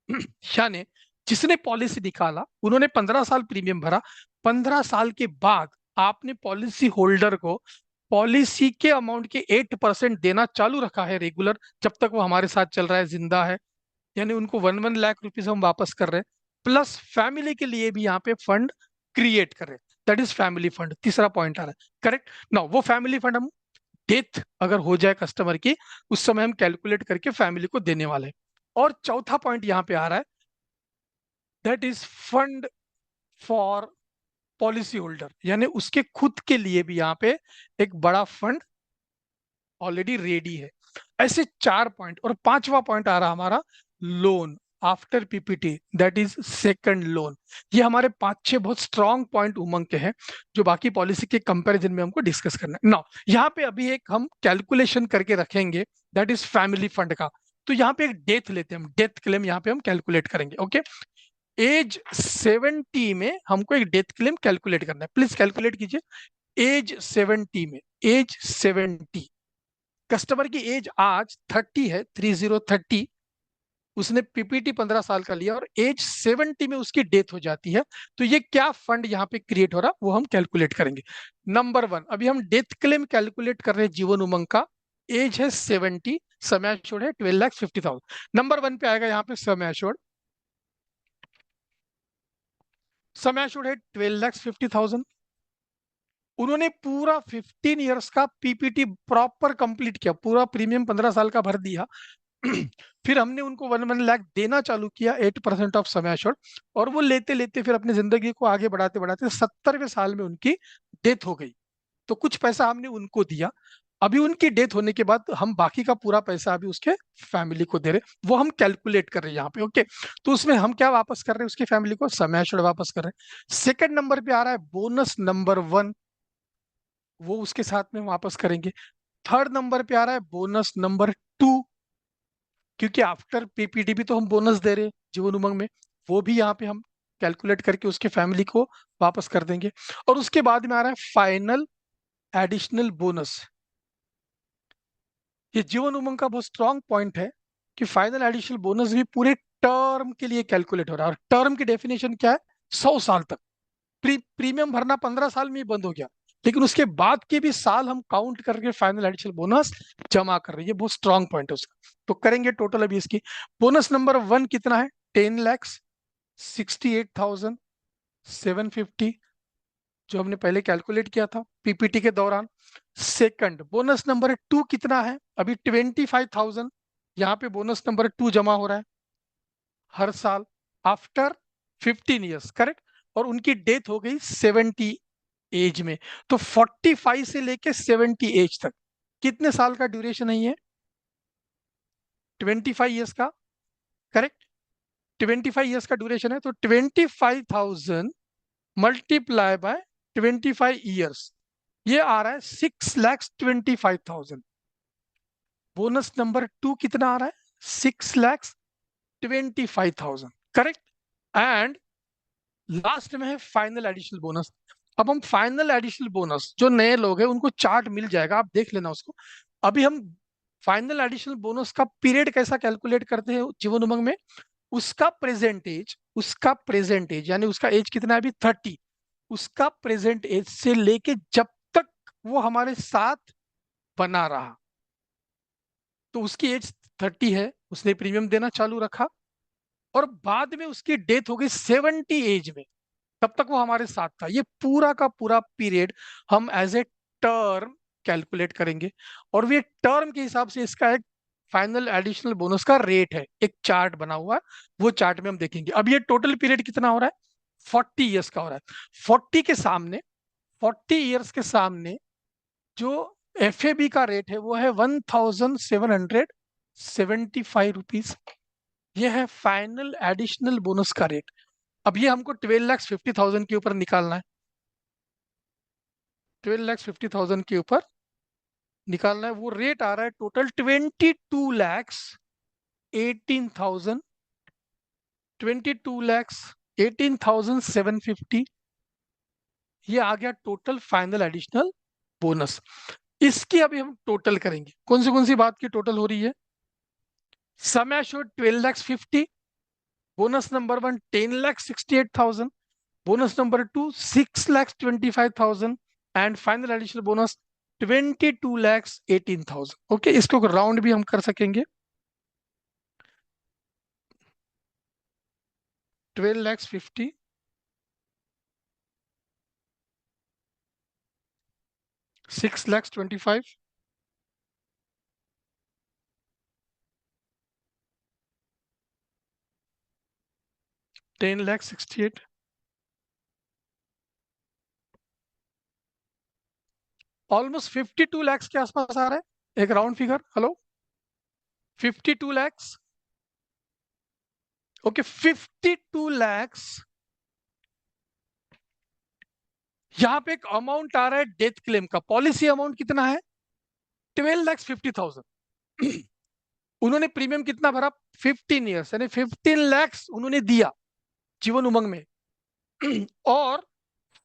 A: है। यानी जिसने पॉलिसी निकाला उन्होंने 15 साल प्रीमियम भरा, 15 साल के बाद आपने पॉलिसी होल्डर को पॉलिसी के अमाउंट के 8% देना चालू रखा है रेगुलर, जब तक वो हमारे साथ चल रहा है, जिंदा है। यानी उनको 1 1 लाख रुपीज हम वापस कर रहे हैं, प्लस फैमिली के लिए भी यहाँ पे फंड क्रिएट कर रहे हैं, दैट इज फैमिली फंड। तीसरा पॉइंट आ रहा है, करेक्ट ना। वो फैमिली फंड हम डेथ अगर हो जाए कस्टमर की, उस समय हम कैलकुलेट करके फैमिली को देने वाले हैं। और चौथा पॉइंट यहाँ पे आ रहा है, that is fund for policy holder, यानी उसके खुद के लिए भी यहाँ पे एक बड़ा फंड ऑलरेडी रेडी है। ऐसे 4 पॉइंट। और पांचवा पॉइंट आ रहा हमारा loan after PPT, that is second loan. ये हमारे 5-6 बहुत स्ट्रॉन्ग पॉइंट उमंग के हैं जो बाकी पॉलिसी के कंपैरिजन में हमको डिस्कस करना है। नाउ यहाँ पे अभी एक हम कैलकुलेशन करके रखेंगे, दैट इज फैमिली फंड का। तो यहाँ पे एक डेथ लेते हैं हम, डेथ क्लेम यहाँ पे हम कैलकुलेट करेंगे, ओके। एज 70 में हमको एक डेथ क्लेम कैलकुलेट करना है, प्लीज कैलकुलेट कीजिए। एज 70 में, एज 70, कस्टमर की एज आज 30 है, 30, उसने पीपीटी 15 साल का लिया और एज 70 में उसकी डेथ हो जाती है, तो ये क्या फंड यहाँ पे क्रिएट हो रहा वो हम कैलकुलेट करेंगे। नंबर 1, अभी हम डेथ क्लेम कैलकुलेट कर रहे हैं जीवन उमंग का। एज है 70, समय एश्योर्ड है 12,50,000। नंबर 1 पे आएगा यहाँ पे समय एश्योर्ड, समय एश्योर्ड है 12,50,000। उन्होंने पूरा 15 इयर्स का पीपीटी प्रॉपर कंप्लीट किया, पूरा प्रीमियम 15 साल का भर दिया। फिर हमने उनको 1 1 लाख देना चालू किया 8% ऑफ समय एश्योर्ड, और वो लेते लेते फिर अपनी जिंदगी को आगे बढ़ाते बढ़ाते 70वें साल में उनकी डेथ हो गई। तो कुछ पैसा हमने उनको दिया। अभी उनकी डेथ होने के बाद हम बाकी का पूरा पैसा अभी उसके फैमिली को दे रहे, वो हम कैलकुलेट कर रहे हैं यहाँ पे, ओके। तो उसमें हम क्या वापस कर रहे हैं, उसकी फैमिली को समय एश्योर्ड वापस कर रहे हैं। सेकंड नंबर पे आ रहा है बोनस नंबर 1, वो उसके साथ में वापस करेंगे। थर्ड नंबर पे आ रहा है बोनस नंबर 2, क्योंकि आफ्टर पीपीडी भी तो हम बोनस दे रहे हैं जीवन उमंग में, वो भी यहाँ पे हम कैलकुलेट करके उसके फैमिली को वापस कर देंगे। और उसके बाद में आ रहा है फाइनल एडिशनल बोनस। ये जीवन उमंग का बहुत स्ट्रांग पॉइंट है कि फाइनल एडिशनल बोनस भी पूरे टर्म के लिए कैलकुलेट हो रहा है। और टर्म की डेफिनेशन क्या है, 100 साल तक। प्रीमियम भरना 15 साल में ही बंद हो गया, लेकिन उसके बाद के भी साल हम काउंट करके फाइनल एडिशनल बोनस जमा कर रहे हैं। ये बहुत स्ट्रांग पॉइंट है उसका। तो करेंगे टोटल अभी इसकी। बोनस नंबर 1 कितना है, 10,68,750, जो हमने पहले कैलकुलेट किया था पीपीटी के दौरान। सेकंड बोनस नंबर 2 कितना है, अभी 25,000 यहाँ पे बोनस नंबर 2 जमा हो रहा है हर साल आफ्टर 15 ईयर्स, करेक्ट। और उनकी डेथ हो गई 70 एज में। तो 45 से लेके 70 एज तक कितने साल का ड्यूरेशन है ये, 25 ईयर्स का, करेक्ट। 25 ईयर्स का ड्यूरेशन है, तो 25,000 मल्टीप्लाई बाय 25 ईयर्स, ये आ रहा है 6,25,000। बोनस नंबर 2 कितना आ रहा है, 6,25,000, करेक्ट। एंड लास्ट में है फाइनल एडिशनल बोनस। अब हम फाइनल एडिशनल बोनस, जो नए लोग हैं उनको चार्ट मिल जाएगा, आप देख लेना उसको। अभी हम फाइनल एडिशनल बोनस का पीरियड कैसा कैलकुलेट करते हैं जीवन उमंग में, उसका प्रेजेंटेज उसका प्रेजेंट एज, यानी उसका एज कितना है अभी 30, उसका प्रेजेंट एज से लेके जब तक वो हमारे साथ बना रहा, तो उसकी एज 30 है, उसने प्रीमियम देना चालू रखा, और बाद में उसकी डेथ हो गई 70 एज में, तब तक वो हमारे साथ था। ये पूरा का पूरा पीरियड हम एज ए टर्म कैलकुलेट करेंगे, और ये टर्म के हिसाब से इसका एक फाइनल एडिशनल बोनस का रेट है, एक चार्ट बना हुआ है, वो चार्ट में हम देखेंगे। अब ये टोटल पीरियड कितना हो रहा है, 40 ईयर्स का हो रहा है। 40 ईयर्स के सामने जो एफ का रेट है वो है 1775 रुपीज। ये है फाइनल एडिशनल बोनस का रेट। अब ये हमको 12,50,000 के ऊपर निकालना है, 12,50,000 के ऊपर निकालना है। वो रेट आ रहा है टोटल 22,18,000, 22,18,750। ये आ गया टोटल फाइनल एडिशनल बोनस। इसकी अभी हम टोटल करेंगे, कौन सी बात की टोटल हो रही है। Sum assured 12,50,000, bonus number 1 10,68,000, bonus number 2 6,25,000, and final additional bonus 22,18,000। Okay, इसको राउंड भी हम कर सकेंगे, 12,50,000, 6,25,000, 10,68,000, ऑलमोस्ट 52 लाख के आसपास आ रहा है, एक round figure. Hello, 52 lakh. Okay, 52 lakh. यहाँ पे एक अमाउंट आ रहा है डेथ क्लेम का, पॉलिसी अमाउंट कितना है, 12,50,000। उन्होंने प्रीमियम कितना भरा, 15 ईयर्स, यानी 15 लाख उन्होंने दिया जीवन उमंग में। और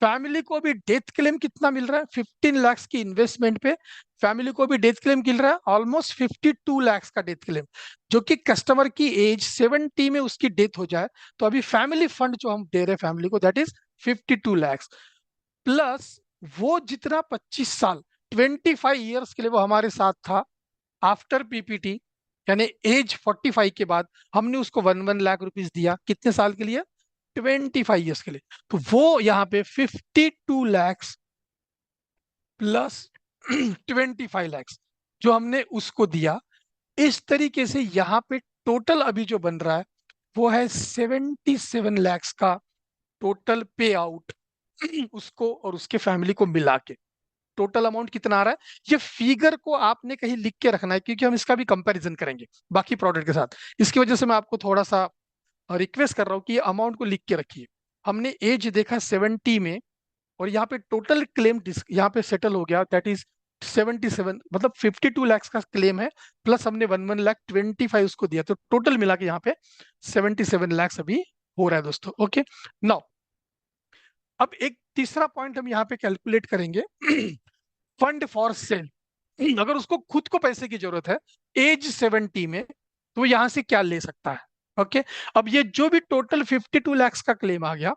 A: फैमिली को भी डेथ क्लेम कितना मिल रहा है, 15 लाख की इन्वेस्टमेंट पे फैमिली को भी डेथ क्लेम मिल रहा है ऑलमोस्ट 52 लाख का डेथ क्लेम। जो कि कस्टमर की एज 70 में उसकी डेथ हो जाए, तो अभी फैमिली फंड जो हम दे रहे हैं फैमिली को, दैट इज 52 लाख। प्लस वो जितना 25 साल, 25 ईयर्स के लिए वो हमारे साथ था, आफ्टर पीपीटी, यानी एज 45 के बाद हमने उसको 1 1 लाख रुपीज दिया, कितने साल के लिए, 25 ईयर्स के लिए। तो वो यहाँ पे 52 लाख प्लस 25 लाख जो हमने उसको दिया। इस तरीके से यहाँ पे टोटल अभी जो बन रहा है वो है 77 लाख का टोटल पे आउट, उसको और उसके फैमिली को मिला के टोटल अमाउंट कितना आ रहा है। ये फिगर को आपने कहीं लिख के रखना है, क्योंकि हम इसका भी कंपैरिजन करेंगे बाकी प्रोडक्ट के साथ। इसकी वजह से मैं आपको थोड़ा सा रिक्वेस्ट कर रहा हूँ कि ये अमाउंट को लिख के रखिए। हमने एज देखा 70 में, और यहाँ पे टोटल क्लेम यहाँ पे सेटल हो गया, दैट इज 77, मतलब 52 लाख का क्लेम है, प्लस हमने 1 1 लाख 25 उसको दिया, तो टोटल मिला के यहाँ पे 77 लाख अभी हो रहा है दोस्तों। ओके, नाउ अब एक तीसरा पॉइंट हम यहाँ पे कैलकुलेट करेंगे, फंड फॉर सेल। अगर उसको खुद को पैसे की जरूरत है एज 70 में, तो यहाँ से क्या ले सकता है। ओके, अब ये जो भी टोटल 52 लाख का क्लेम आ गया,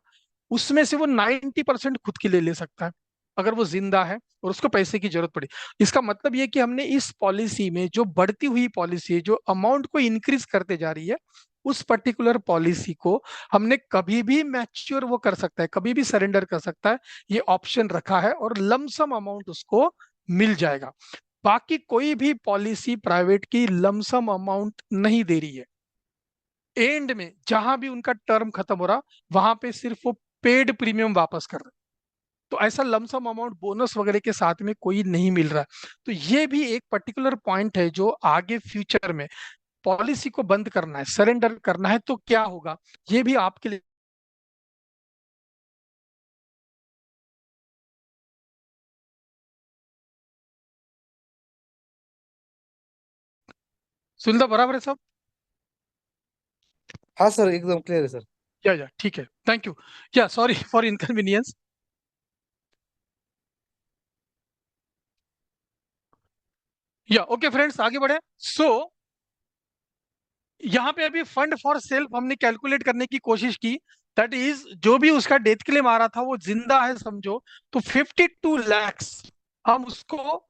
A: उसमें से वो 90% खुद के लिए ले सकता है, अगर वो जिंदा है और उसको पैसे की जरूरत पड़ी। इसका मतलब ये कि हमने इस पॉलिसी में जो बढ़ती हुई पॉलिसी है, जो अमाउंट को इंक्रीज करते जा रही है, उस पर्टिकुलर पॉलिसी को हमने कभी भी मैच्योर वो कर सकता है, कभी भी सरेंडर कर सकता है, ये ऑप्शन रखा है, और लमसम अमाउंट उसको मिल जाएगा। बाकी कोई भी पॉलिसी प्राइवेट की लमसम अमाउंट नहीं दे रही है। एंड में जहां भी उनका टर्म खत्म हो रहा, वहां पे सिर्फ वो पेड प्रीमियम वापस कर रहे। तो ऐसा लमसम अमाउंट बोनस वगैरह के साथ में कोई नहीं मिल रहा। तो ये भी एक पर्टिकुलर पॉइंट है जो आगे फ्यूचर में पॉलिसी को बंद करना है, सरेंडर करना है, तो क्या होगा, ये भी आपके लिए। सुनिंदा बराबर है सब।
B: हाँ सर, एकदम क्लियर है सर।
A: या ठीक है, थैंक यू। या सॉरी फॉर इनकन्वीनियंस। या ओके फ्रेंड्स, आगे बढ़े। सो यहाँ पे अभी फंड फॉर सेल्फ हमने कैलकुलेट करने की कोशिश की। दैट इज जो भी उसका डेथ क्लेम आ रहा था वो जिंदा है समझो, तो 52 lakhs हम उसको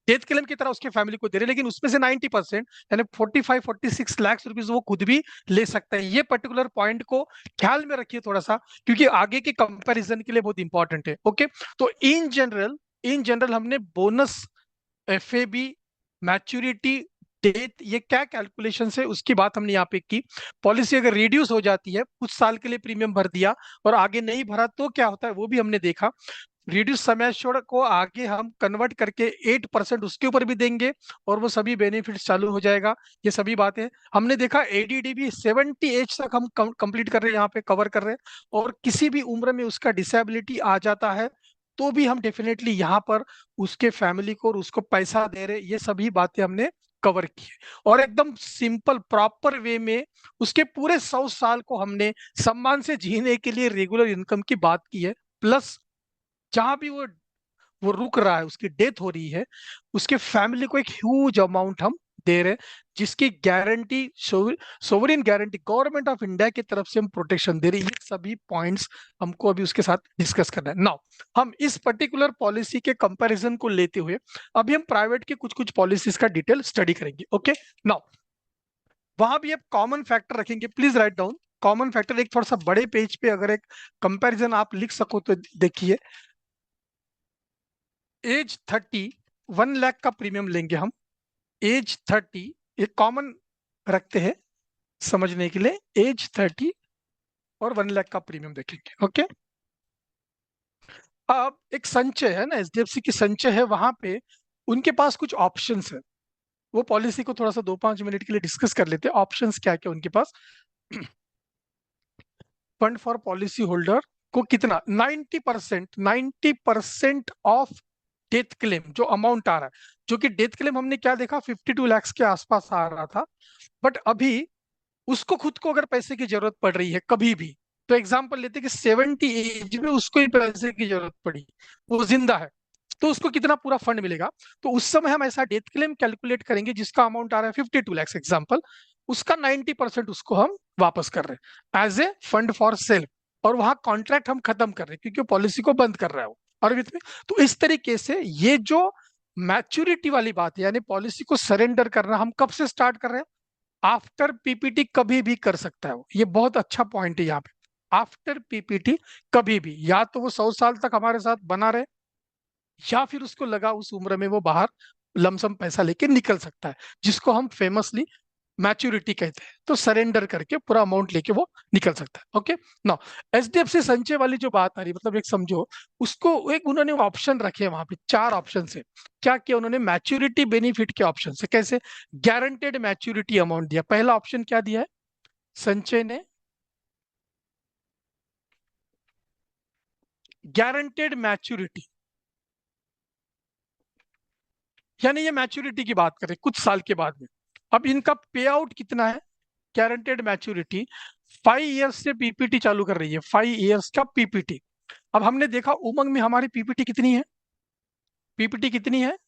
A: डेथ क्लेम की तरह उसके फैमिली को दे रहे हैं, लेकिन उसमें से 90% यानी 45-46 लाख रुपीज वो खुद भी ले सकता है। ये पर्टिकुलर पॉइंट को ख्याल में रखिए थोड़ा सा, क्योंकि आगे के कंपैरिजन के लिए बहुत इंपॉर्टेंट है। ओके, तो इन जनरल हमने बोनस, एफएबी, मैच्योरिटी, डेथ, ये क्या कैलकुलेशन है उसकी बात हमने यहाँ पे की। पॉलिसी अगर रिड्यूस हो जाती है, कुछ साल के लिए प्रीमियम भर दिया और आगे नहीं भरा तो क्या होता है वो भी हमने देखा। रिड्यूस सम एश्योर्ड को आगे हम कन्वर्ट करके 8% उसके ऊपर भी देंगे और वो सभी बेनिफिट्स चालू हो जाएगा। ये सभी बातें हमने देखा। एडीडी भी 70 एज तक हम कंप्लीट कर रहे हैं, यहाँ पे कवर कर रहे हैं, और किसी भी उम्र में उसका डिसेबिलिटी आ जाता है तो भी हम डेफिनेटली यहाँ पर उसके फैमिली को और उसको पैसा दे रहे। ये सभी बातें हमने कवर की है, और एकदम सिंपल प्रॉपर वे में उसके पूरे 100 साल को हमने सम्मान से जीने के लिए रेगुलर इनकम की बात की है। प्लस जहां भी वो रुक रहा है, उसकी डेथ हो रही है, उसके फैमिली को एक ह्यूज अमाउंट हम दे रहे हैं, जिसकी guarantee, sovereign guarantee government of India की तरफ से हम प्रोटेक्शन दे रहे हैं। ये सभी पॉइंट्स हमको अभी उसके साथ डिस्कस करना है। नाउ हम इस पर्टिकुलर पॉलिसी के कंपैरिजन को लेते हुए अभी हम प्राइवेट के कुछ कुछ पॉलिसीज का डिटेल स्टडी करेंगे। ओके, नाउ वहां भी आप कॉमन फैक्टर रखेंगे, please write down common factor. एक थोड़ा सा बड़े पेज पे अगर एक कंपैरिजन आप लिख सको तो देखिए। एज 30, 1 लाख का प्रीमियम लेंगे हम। एज 30 एक कॉमन रखते हैं समझने के लिए, एज 30 और 1 लाख का प्रीमियम देखेंगे। ओके, अब एक संचय है ना, एचडीएफसी की संचय है, वहां पे उनके पास कुछ ऑप्शंस है। वो पॉलिसी को थोड़ा सा 2-5 मिनट के लिए डिस्कस कर लेते हैं। ऑप्शंस क्या क्या उनके पास। फंड फॉर पॉलिसी होल्डर को कितना, 90% ऑफ डेथ क्लेम जो अमाउंट आ रहा है, जो कि डेथ क्लेम हमने क्या देखा 52 lakhs के आसपास आ रहा था। बट अभी उसको खुद को अगर पैसे की जरूरत पड़ रही है कभी भी, तो एग्जांपल लेते हैं कि 70 एज में उसको ही पैसे की जरूरत पड़ी, वो जिंदा है, तो उसको कितना पूरा फंड मिलेगा। तो उस समय हम ऐसा डेथ क्लेम कैलकुलेट करेंगे जिसका अमाउंट आ रहा है 52 lakhs एग्जाम्पल, उसका 90% उसको हम वापस कर रहे हैं as a fund for sale, और वहां कॉन्ट्रैक्ट हम खत्म कर रहे हैं क्योंकि पॉलिसी को बंद कर रहा है वो। और विथ में तो इस तरीके से ये जो मैच्योरिटी वाली बात है, यानी पॉलिसी को सरेंडर करना, हम कब से स्टार्ट कर रहे हैं, आफ्टर पीपीटी कभी भी कर सकता है वो। ये बहुत अच्छा पॉइंट है यहाँ पे, आफ्टर पीपीटी कभी भी, या तो वो 100 साल तक हमारे साथ बना रहे, या फिर उसको लगा उस उम्र में वो बाहर लमसम पैसा लेके निकल सकता है, जिसको हम फेमसली मैच्योरिटी कहते हैं। तो सरेंडर करके पूरा अमाउंट लेके वो निकल सकता है। ओके, नाउ एचडीएफसी संचय वाली जो बात आ रही है, मतलब एक समझो उसको, एक उन्होंने ऑप्शन रखे वहां पे, 4 ऑप्शन है। क्या किया उन्होंने, मैच्योरिटी बेनिफिट के ऑप्शन है। कैसे, गारंटेड मैच्योरिटी अमाउंट दिया। पहला ऑप्शन क्या दिया है संचय ने, गारंटेड मैच्योरिटी, यानी ये मैच्योरिटी की बात करें कुछ साल के बाद में। अब इनका पे आउट कितना है, गारंटेड मैच्योरिटी 5 इयर्स से पीपीटी चालू कर रही है, 5 इयर्स का पीपीटी। अब हमने देखा उमंग में हमारी पीपीटी कितनी है, पीपीटी कितनी है,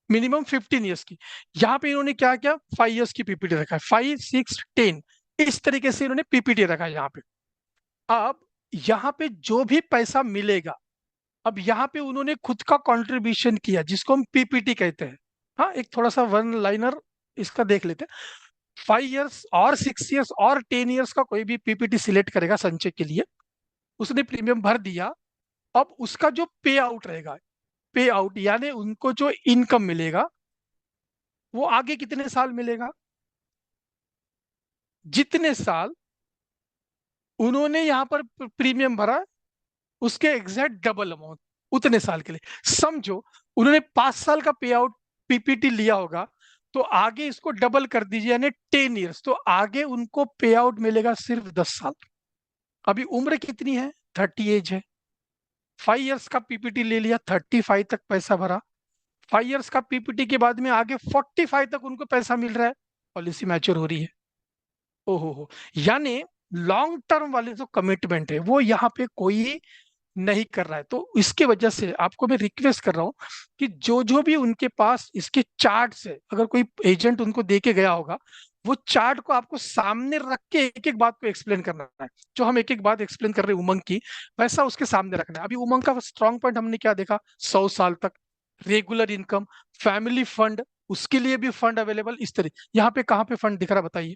A: मिनिमम 15 इयर्स की। यहाँ पे इन्होंने क्या किया, 5 इयर्स की पीपीटी रखा है, 5, 6, 10, इस तरीके से इन्होंने पीपीटी रखा है यहाँ पे। अब यहाँ पे जो भी पैसा मिलेगा, अब यहाँ पे उन्होंने खुद का कंट्रीब्यूशन किया जिसको हम पीपीटी कहते हैं। हाँ, एक थोड़ा सा वन लाइनर इसका देख लेते हैं। 5 इयर्स और 6 इयर्स और 10 इयर्स का कोई भी पीपीटी सिलेक्ट करेगा संचय के लिए, उसने प्रीमियम भर दिया। अब उसका जो पे आउट रहेगा, पे आउट यानी उनको जो इनकम मिलेगा वो आगे कितने साल मिलेगा, जितने साल उन्होंने यहाँ पर प्रीमियम भरा उसके एग्जैक्ट डबल अमाउंट, उतने साल के लिए समझो। उन्होंने 5 साल का पे आउट पीपीटी लिया होगा, तो आगे इसको डबल कर दीजिए यानी 10 इयर्स, तो आगे उनको पे आउट मिलेगा सिर्फ 10 साल। अभी उम्र कितनी है, 30 एज है, 5 इयर्स का पीपीटी ले लिया, 35 तक पैसा भरा, 5 इयर्स का पीपीटी के बाद में आगे 45 तक उनको पैसा मिल रहा है, पॉलिसी मैच्योर हो रही है। ओहो हो, यानी लॉन्ग टर्म वाले जो कमिटमेंट है वो यहाँ पे कोई नहीं कर रहा है। तो इसके वजह से आपको मैं रिक्वेस्ट कर रहा हूँ कि जो जो भी उनके पास इसके चार्ट्स है, अगर कोई एजेंट उनको दे के गया होगा, वो चार्ट को आपको सामने रख के एक एक बात को एक्सप्लेन करना है। जो हम एक एक बात एक्सप्लेन कर रहे हैं उमंग की, वैसा उसके सामने रखना है। अभी उमंग का स्ट्रॉन्ग पॉइंट हमने क्या देखा, 100 साल तक रेगुलर इनकम, फैमिली फंड, उसके लिए भी फंड अवेलेबल। इस तरह यहाँ पे कहाँ पे फंड दिख रहा है बताइए।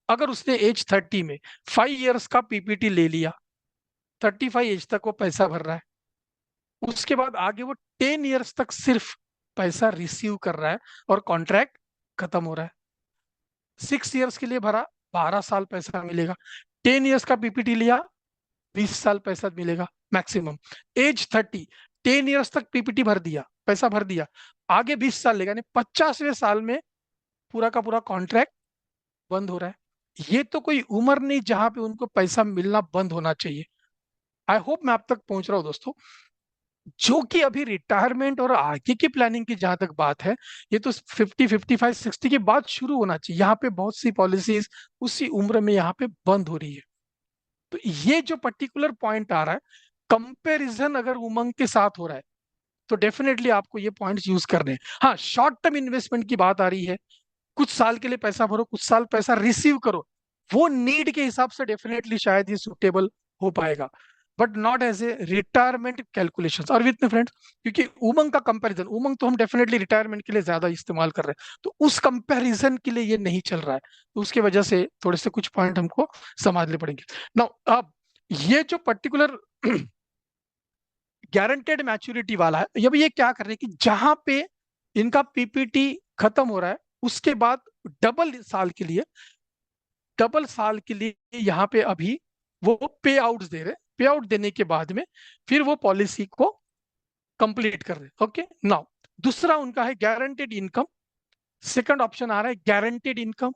A: अगर उसने एज 30 में 5 इयर्स का पीपीटी ले लिया, 35 एज तक वो पैसा भर रहा है, उसके बाद आगे वो 10 इयर्स तक सिर्फ पैसा रिसीव कर रहा है और कॉन्ट्रैक्ट खत्म हो रहा है। 6 इयर्स के लिए भरा, 12 साल पैसा मिलेगा। 10 इयर्स का पीपीटी लिया, 20 साल पैसा मिलेगा मैक्सिमम। एज 30, 10 इयर्स तक पीपीटी भर दिया, पैसा भर दिया, आगे 20 साल लेगा, यानी 50वें साल में पूरा का पूरा कॉन्ट्रैक्ट बंद हो रहा है। ये तो कोई उम्र नहीं जहां पे उनको पैसा मिलना बंद होना चाहिए। आई होप मैं आप तक पहुंच रहा हूं दोस्तों। जो कि अभी रिटायरमेंट और आगे की प्लानिंग की जहां तक बात है, ये तो 50, 55, 60 के बाद शुरू होना चाहिए। यहाँ पे बहुत सी पॉलिसीज उसी उम्र में यहाँ पे बंद हो रही है। तो ये जो पर्टिकुलर पॉइंट आ रहा है, कंपैरिजन अगर उमंग के साथ हो रहा है, तो डेफिनेटली आपको ये पॉइंट्स यूज करने हैं। हाँ, शॉर्ट टर्म इन्वेस्टमेंट की बात आ रही है, कुछ साल के लिए पैसा भरो, कुछ साल पैसा रिसीव करो, वो नीड के हिसाब से डेफिनेटली शायद ये सुटेबल हो पाएगा, but not as a retirement calculations. और विथ फ्रेंड्स, क्योंकि उमंग का कंपैरिजन, उमंग तो हम डेफिनेटली रिटायरमेंट के लिए ज्यादा इस्तेमाल कर रहे हैं, तो उस कंपैरिजन के लिए ये नहीं चल रहा है। तो उसकी वजह से थोड़े से कुछ पॉइंट हमको समझने पड़ेंगे। नाउ अब ये जो पर्टिकुलर गारंटेड मैच्योरिटी वाला है, ये क्या कर रहे हैं कि जहां पे इनका पीपीटी खत्म हो रहा है, उसके बाद डबल साल के लिए यहाँ पे अभी वो पे आउट्स दे रहे हैं। पे आउट देने के बाद में फिर वो पॉलिसी को कंप्लीट कर रहे हैं। ओके, नाउ दूसरा उनका है गारंटेड इनकम। सेकंड ऑप्शन आ रहा है गारंटेड इनकम।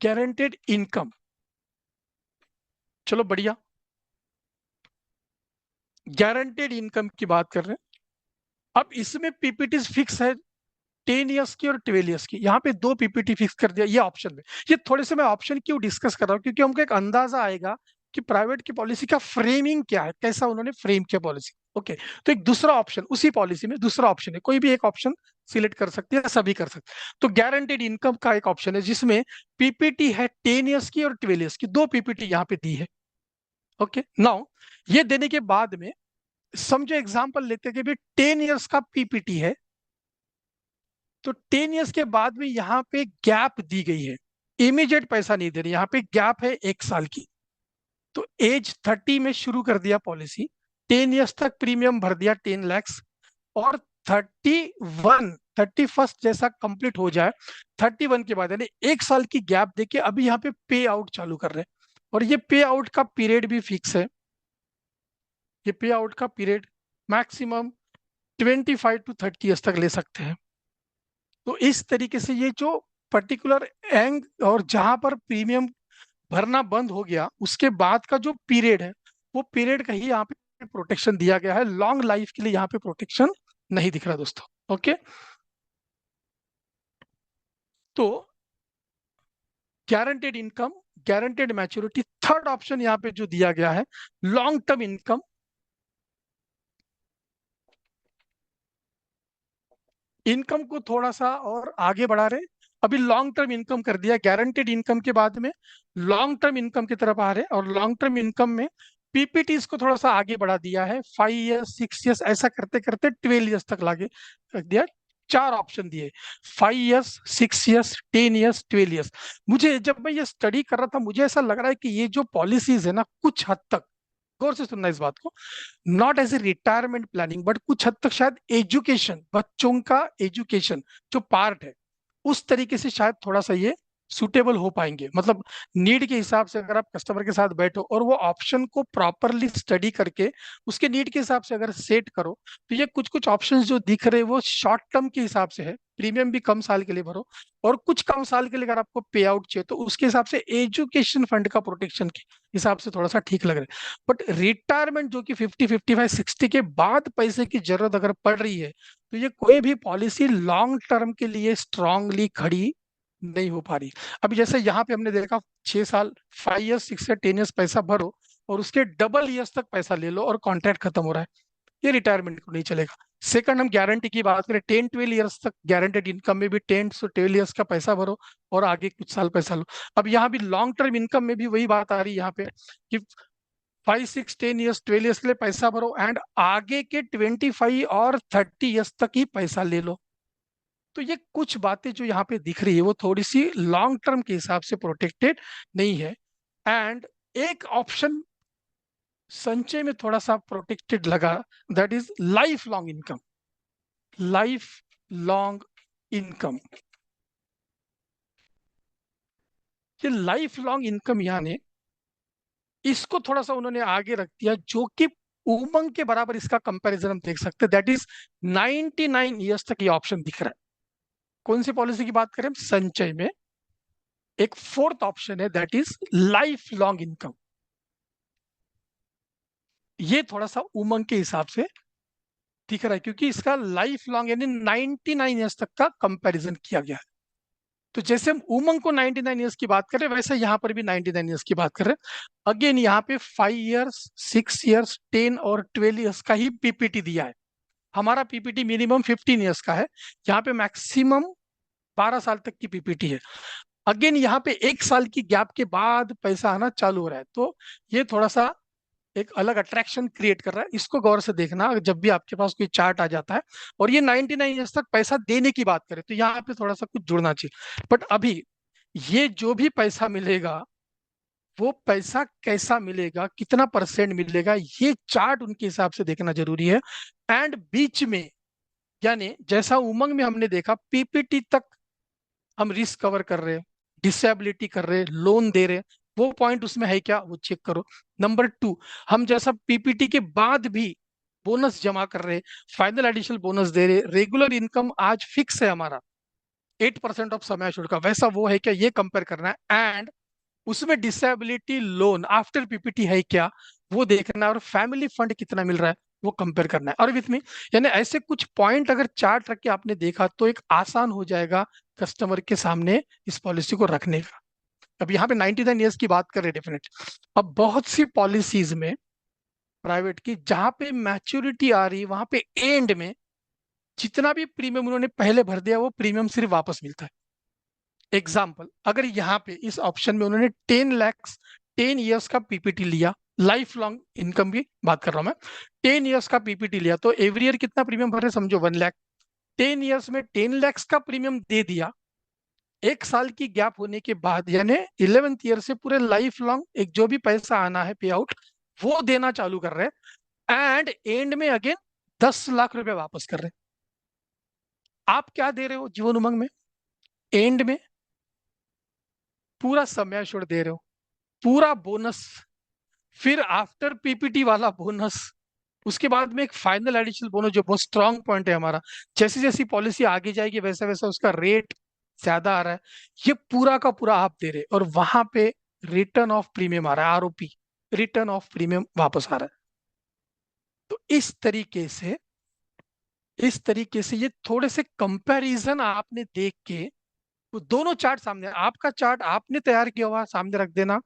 A: गारंटेड इनकम, चलो बढ़िया। गारंटेड इनकम की बात कर रहे हैं। अब इसमें पीपीटी फिक्स है, 10 इयर्स की और 12 इयर्स की। यहाँ पे दो पीपीटी फिक्स कर दिया ये ऑप्शन में। ये थोड़े से मैं ऑप्शन क्यों डिस्कस कर रहा हूँ, क्योंकि हमको एक अंदाजा आएगा कि प्राइवेट की पॉलिसी का फ्रेमिंग क्या है, कैसा उन्होंने फ्रेम किया पॉलिसी। ओके, तो एक दूसरा ऑप्शन, उसी पॉलिसी में दूसरा ऑप्शन है, कोई भी एक ऑप्शन सिलेक्ट कर सकते हैं, सभी कर सकते हैं। तो गारंटेड इनकम का एक ऑप्शन है जिसमें पीपीटी है 10 इयर्स की और 12 इयर्स की, दो पीपीटी यहाँ पे दी है। ओके, नाउ ये देने के बाद में समझो एग्जांपल लेते हैं कि भाई 10 इयर्स का पीपीटी है, तो 10 इयर्स के बाद में यहाँ पे गैप दी गई है, इमीडिएट पैसा नहीं दे रही, यहाँ पे गैप है 1 साल की। तो एज 30 में शुरू कर दिया पॉलिसी, 10 इयर्स तक प्रीमियम भर दिया 10 lakhs, और 31 जैसा कंप्लीट हो जाए, 31 के बाद यानी 1 साल की गैप देके अभी यहाँ पे पे आउट चालू कर रहे हैं। और ये पे आउट का पीरियड भी फिक्स है। ये पे आउट का पीरियड मैक्सिमम 25 to 30 years तक ले सकते हैं। तो इस तरीके से ये जो पर्टिकुलर एंग और जहां पर प्रीमियम भरना बंद हो गया, उसके बाद का जो पीरियड है, वो पीरियड का ही यहाँ पे प्रोटेक्शन दिया गया है। लॉन्ग लाइफ के लिए यहाँ पे प्रोटेक्शन नहीं दिख रहा दोस्तों। ओके, तो guaranteed income, guaranteed maturity, third option यहाँ पे जो दिया गया है लॉन्ग टर्म इनकम। इनकम को थोड़ा सा और आगे बढ़ा रहे, अभी लॉन्ग टर्म इनकम कर दिया गारंटेड इनकम के बाद में, लॉन्ग टर्म इनकम की तरफ आ रहे, और लॉन्ग टर्म इनकम में पीपीटीज को थोड़ा सा आगे बढ़ा दिया है, 5 इयर्स, 6 इयर्स, ऐसा करते करते 12 इयर्स तक लागे रख दिया। चार ऑप्शन दिए, 5 इयर्स, 6 इयर्स, 10 इयर्स, 12 इयर्स। मुझे जब मैं ये स्टडी कर रहा था, मुझे ऐसा लग रहा है कि ये जो पॉलिसीज है ना, कुछ हद तक, गौर से सुनना इस बात को, not as a retirement planning, but कुछ हद तक शायद एजुकेशन, बच्चों का एजुकेशन जो पार्ट है, उस तरीके से शायद थोड़ा सा ये सुटेबल हो पाएंगे। मतलब नीड के हिसाब से अगर आप कस्टमर के साथ बैठो और वो ऑप्शन को प्रॉपरली स्टडी करके उसके नीड के हिसाब से अगर सेट करो, तो ये कुछ कुछ ऑप्शंस जो दिख रहे हैं वो शॉर्ट टर्म के हिसाब से है, प्रीमियम भी कम साल के लिए भरो, और कुछ कम साल के लिए अगर आपको पे आउट चाहिए, तो उसके हिसाब से एजुकेशन फंड का प्रोटेक्शन के हिसाब से थोड़ा सा ठीक लग रहा है। बट रिटायरमेंट जो कि 50, 55, 60 के बाद पैसे की जरूरत अगर पड़ रही है, तो ये कोई भी पॉलिसी लॉन्ग टर्म के लिए स्ट्रांगली खड़ी नहीं हो पा रही। अभी जैसे यहाँ पे हमने देखा 6 साल, 5 इयर्स, 6 या 10 इयर्स पैसा भरो और उसके डबल इयर्स तक पैसा ले लो और कॉन्ट्रैक्ट खत्म हो रहा है, ये रिटायरमेंट को नहीं चलेगा। सेकंड, हम गारंटी की बात करें, 10-12 ईयर्स तक गारंटेड इनकम में भी 10 से 12 ईयर्स का पैसा भरो और आगे कुछ साल पैसा लो। अब यहाँ भी लॉन्ग टर्म इनकम में भी वही बात आ रही है यहाँ पे कि 5, 6, 10 ईयर्स, 12 ईयर्स के लिए पैसा भरो एंड आगे के 25 और 30 ईयर्स तक ही पैसा ले लो। तो ये कुछ बातें जो यहाँ पे दिख रही है वो थोड़ी सी लॉन्ग टर्म के हिसाब से प्रोटेक्टेड नहीं है। एंड एक ऑप्शन संचय में थोड़ा सा प्रोटेक्टेड लगा, that is life long income. Life long income, ये लाइफ लॉन्ग इनकम यानी इसको थोड़ा सा उन्होंने आगे रख दिया, जो कि उमंग के बराबर इसका कंपैरिजन हम देख सकते हैं, दैट इज 99 ईयर्स तक ये ऑप्शन दिख रहा है। कौन सी पॉलिसी की बात करें? संचय में एक फोर्थ ऑप्शन है, that is life long income. ये थोड़ा सा उमंग के हिसाब से दिख रहा है क्योंकि इसका लाइफ लॉन्ग यानी 99 ईयर्स तक का कंपैरिजन किया गया है। तो जैसे हम उमंग को 99 ईयर्स की बात करें, वैसे यहाँ पर भी 99 ईयर्स की बात कर रहे हैं। अगेन यहाँ पे 5 ईयर्स, 6 ईयर्स, 10 और 12 ईयर्स का ही पीपीटी दिया है। हमारा पीपीटी मिनिमम 15 ईयर्स का है, यहाँ पे मैक्सिमम 12 साल तक की पीपीटी है। अगेन यहाँ पे 1 साल की गैप के बाद पैसा आना चालू हो रहा है, तो ये थोड़ा सा एक अलग अट्रैक्शन क्रिएट कर रहा है। इसको गौर से देखना जब भी आपके पास कोई चार्ट आ जाता है और ये 99 ईयर्स तक पैसा देने की बात करें तो यहाँ पे थोड़ा सा कुछ जुड़ना चाहिए। बट अभी ये जो भी पैसा मिलेगा वो पैसा कैसा मिलेगा, कितना परसेंट मिलेगा, ये चार्ट उनके हिसाब से देखना जरूरी है। एंड बीच में यानी जैसा उमंग में हमने देखा पीपीटी तक हम रिस्क कवर कर रहे हैं, डिसेबिलिटी कर रहे हैं, लोन दे रहे हैं, वो पॉइंट उसमें है क्या वो चेक करो। नंबर 2, हम जैसा पीपीटी के बाद भी बोनस जमा कर रहे हैं, फाइनल एडिशनल बोनस दे रहे, रेगुलर इनकम आज फिक्स है हमारा 8% ऑफ समय शुल्क का, वैसा वो है क्या ये कंपेयर करना है। एंड उसमें डिसेबिलिटी लोन आफ्टर पीपीटी है क्या वो देखना है, और फैमिली फंड कितना मिल रहा है वो कंपेयर करना है। और विथ मी यानी ऐसे कुछ पॉइंट अगर चार्ट रख के आपने देखा तो एक आसान हो जाएगा कस्टमर के सामने इस पॉलिसी को रखने का। अब यहाँ पे 99 ईयर्स की बात कर रहे हैं डेफिनेट। अब बहुत सी पॉलिसीज में प्राइवेट की जहां पे मैच्योरिटी आ रही है वहां पे एंड में जितना भी प्रीमियम उन्होंने पहले भर दिया वो प्रीमियम सिर्फ वापस मिलता है। एग्जाम्पल, अगर यहाँ पे इस ऑप्शन में उन्होंने 10 लाख 10 ईयर्स का पीपीटी लिया, लाइफ लॉन्ग इनकम की बात कर रहा हूं मैं, 10 ईयर्स का पीपीटी लिया तो एवरी ईयर कितना प्रीमियम भर रहे समझो 1 लाख। 10 ईयर्स में 10 लाख का प्रीमियम दे दिया, 1 साल की गैप होने के बाद यानी 11th ईयर से पूरे लाइफ लॉन्ग एक जो भी पैसा आना है पे आउट वो देना चालू कर रहे हैं। एंड एंड में अगेन 10 लाख रुपए वापस कर रहे हैं। आप क्या दे रहे हो जीवन उमंग में? एंड में पूरा समय छोड़ दे रहे हो, पूरा बोनस, फिर आफ्टर पीपीटी वाला बोनस, उसके बाद में एक फाइनल एडिशनल बोनस जो बहुत स्ट्रांग पॉइंट है हमारा। जैसी जैसी पॉलिसी आगे जाएगी वैसा वैसा उसका रेट ज्यादा आ रहा है, ये पूरा का पूरा आप दे रहे और वहां पे रिटर्न ऑफ प्रीमियम आ रहा है, आरओपी, रिटर्न ऑफ प्रीमियम वापस आ रहा है। तो इस तरीके से ये थोड़े से कंपैरिजन आपने देख के वो दोनों चार्ट सामने, आपका चार्ट आपने तैयार किया हुआ सामने रख देना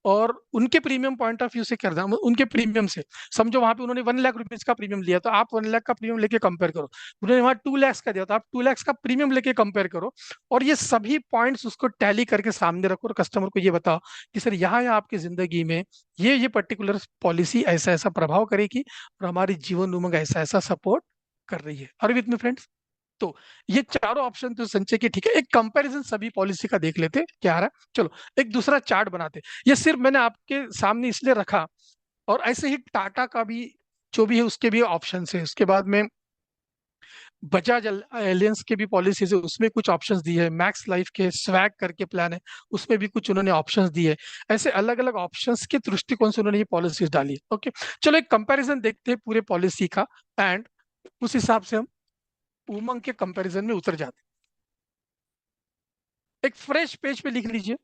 A: और उनके प्रीमियम पॉइंट ऑफ व्यू से कर देना, उनके प्रीमियम से समझो वहां पे उन्होंने 1 लाख रुपीज का प्रीमियम लिया तो आप 1 लाख का प्रीमियम लेके कंपेयर करो। उन्होंने वहां 2 लाख का दिया तो आप 2 लाख का प्रीमियम लेके कंपेयर करो और ये सभी पॉइंट्स उसको टैली करके सामने रखो और कस्टमर को ये बताओ कि सर यहाँ यहाँ आपकी जिंदगी में ये पर्टिकुलर पॉलिसी ऐसा ऐसा प्रभाव करेगी और हमारी जीवन उमंग ऐसा ऐसा सपोर्ट कर रही है। और विथ मी फ्रेंड्स, तो ये चारों ऑप्शन तो संचय के ठीक है, एक कंपैरिजन सभी पॉलिसी का देख लेते क्या आ रहा है। चलो एक दूसरा चार्ट बनाते, ये सिर्फ मैंने आपके सामने इसलिए रखा। और ऐसे ही टाटा का भी जो भी है उसके भी ऑप्शन है, उसके बाद में बजाज एलियंस के भी पॉलिसीज है उसमें कुछ ऑप्शंस दिए है, मैक्स लाइफ के स्वैग करके प्लान है उसमें भी कुछ उन्होंने ऑप्शंस दिए है। ऐसे अलग अलग ऑप्शंस के दृष्टिकोण से उन्होंने ये पॉलिसीज डाली है। ओके, चलो एक कंपैरिजन देखते हैं पूरे पॉलिसी का एंड उस हिसाब से हम उमंग के कंपैरिजन में उतर जाते हैं। एक फ्रेश पेज पे लिख लीजिए,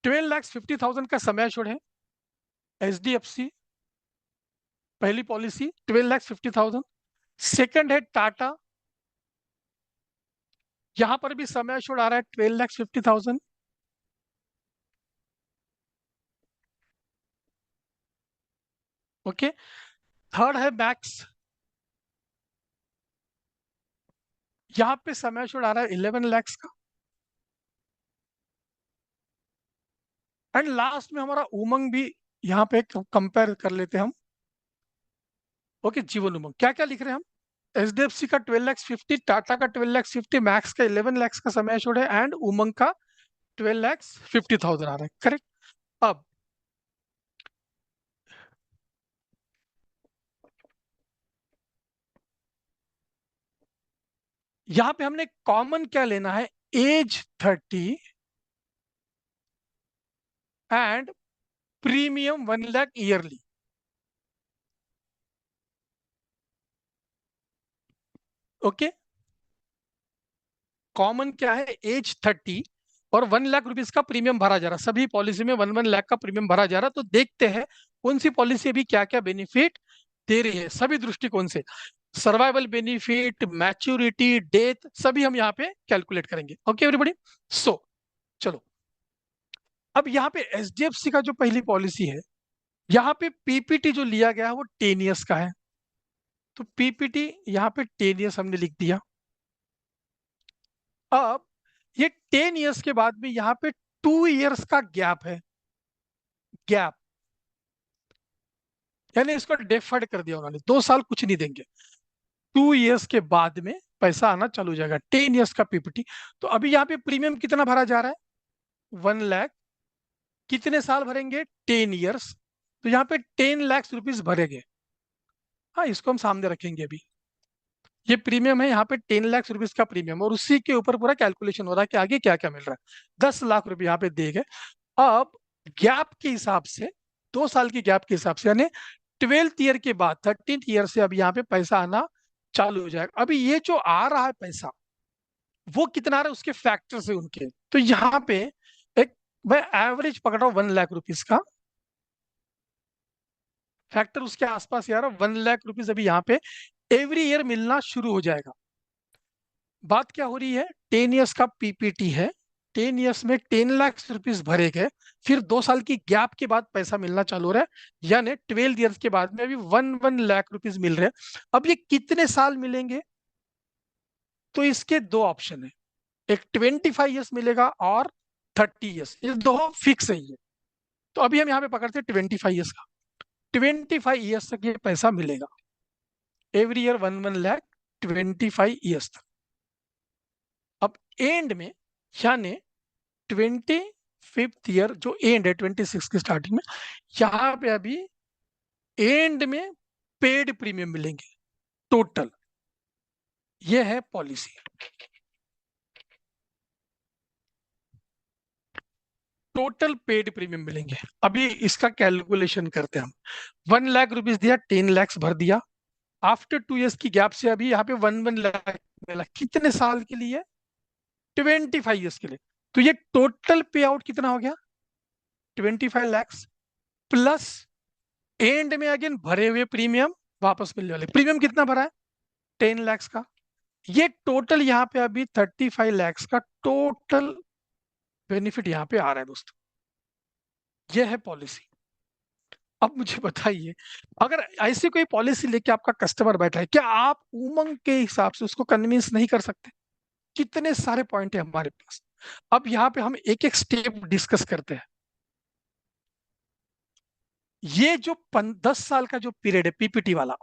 A: 12,50,000 का समय छोड़ है, एचडीएफसी पहली पॉलिसी 12,50,000। सेकंड है टाटा यहां पर भी समय छोड़ आ रहा है 12,50,000। ओके। थर्ड है मैक्स, यहाँ पे समय छोड़ आ रहा है 11 lakhs का। एंड लास्ट में हमारा उमंग भी यहाँ पे कंपेयर कर लेते हैं हम। ओके, जीवन उमंग क्या क्या लिख रहे हैं हम? एचडीएफसी का 12,50,000, टाटा का 12,50,000, मैक्स का 11 lakhs का समय छोड़ है, एंड उमंग का 12,50,000 आ रहा है। करेक्ट। अब यहाँ पे हमने कॉमन क्या लेना है? Age 30 and premium 1 lakh yearly. Okay, common क्या है? एज 30 और 1 लाख रुपीज का प्रीमियम भरा जा रहा है। सभी पॉलिसी में 1 1 लाख का प्रीमियम भरा जा रहा है। तो देखते हैं कौन सी पॉलिसी अभी क्या क्या बेनिफिट दे रही है, सभी दृष्टिकोण से। सर्वाइवल बेनिफिट, मैच्योरिटी, डेथ, सभी हम यहाँ पे कैलकुलेट करेंगे। Okay everybody. सो चलो, अब यहाँ पे एचडीएफसी का जो पहली पॉलिसी है, यहाँ पे पीपीटी जो लिया गया है वो 10 ईयर्स का है। तो पीपीटी यहाँ पे 10 ईयर्स हमने लिख दिया। अब ये 10 ईयर्स के बाद में यहाँ पे 2 ईयर्स का गैप है। गैप यानी इसको डेफर्ड कर दिया उन्होंने, 2 साल कुछ नहीं देंगे। 2 ईयर्स के बाद में पैसा आना चालू हो जाएगा। 10 ईयर्स का पीपीटी। तो अभी यहाँ पे प्रीमियम कितना भरा जा रहा है? 1 लाख। कितने साल भरेंगे? 10 ईयर्स। तो यहाँ पे 10 लाख रुपीज भरेंगे। हाँ, इसको हम सामने रखेंगे अभी। ये प्रीमियम है, यहाँ पे 10 लाख रुपीज का प्रीमियम, और उसी के ऊपर पूरा कैलकुलेशन हो रहा है कि आगे क्या क्या मिल रहा है। 10 लाख रुपए यहाँ पे देंगे। अब गैप के हिसाब से, 2 साल की गैप के हिसाब से, यानी 12th ईयर के बाद 13th ईयर से अब यहाँ पे पैसा आना चालू हो जाएगा। अभी ये जो आ रहा है पैसा, वो कितना आ रहा है उसके फैक्टर से उनके। तो यहाँ पे एक, मैं एवरेज पकड़ रहा हूँ 1 लाख रुपीज का, फैक्टर उसके आसपास यार 1 लाख रुपीज अभी यहाँ पे एवरी ईयर मिलना शुरू हो जाएगा। बात क्या हो रही है? 10 ईयर्स का पीपीटी है। 10 ईयर्स में 10 लाख रुपीज भरे गए, फिर 2 साल की गैप के बाद पैसा मिलना चालू हो रहा है, यानी 12 ईयर्स के बाद में अभी 1 1 लाख रुपीज मिल रहे हैं। अब ये कितने साल मिलेंगे? तो इसके दो ऑप्शन है, एक 25 ईयर्स मिलेगा और 30 ईयर्स, ये दो फिक्स है ये। तो अभी हम यहाँ पे पकड़ते हैं 25 ईयर्स का। 25 ईयर्स तक ये पैसा मिलेगा, एवरी ईयर 1 1 लाख, 25 ईयर्स तक। अब एंड में, यानी 25th ईयर जो एंड है 26 की स्टार्टिंग में, यहाँ पे अभी एंड में पेड प्रीमियम मिलेंगे टोटल। ये है पॉलिसी। टोटल पेड प्रीमियम मिलेंगे। अभी इसका कैलकुलेशन करते हैं हम। 1 लाख रुपीज दिया, 10 lakhs भर दिया। आफ्टर 2 ईयर्स की गैप से अभी यहाँ पे 1 1 लाख मिला। कितने साल के लिए? 25 ईयर्स के लिए। तो ये टोटल पे आउट कितना हो गया? 25 lakhs प्लस एंड में अगेन भरे हुए प्रीमियम वापस मिलने वाले। प्रीमियम कितना भरा है? 10 lakhs का। ये टोटल यहाँ पे अभी 35 lakhs का टोटल बेनिफिट यहाँ पे आ रहा है दोस्तों। ये है पॉलिसी। अब मुझे बताइए, अगर ऐसी कोई पॉलिसी लेके आपका कस्टमर बैठा है, क्या आप उमंग के हिसाब से उसको कन्विंस नहीं कर सकते? कितने सारे पॉइंट है हमारे पास। अब यहाँ पे हम एक एक स्टेप डिस्कस करते हैं। ये जो 10 साल का जो पीरियड है पीपीटी वाला,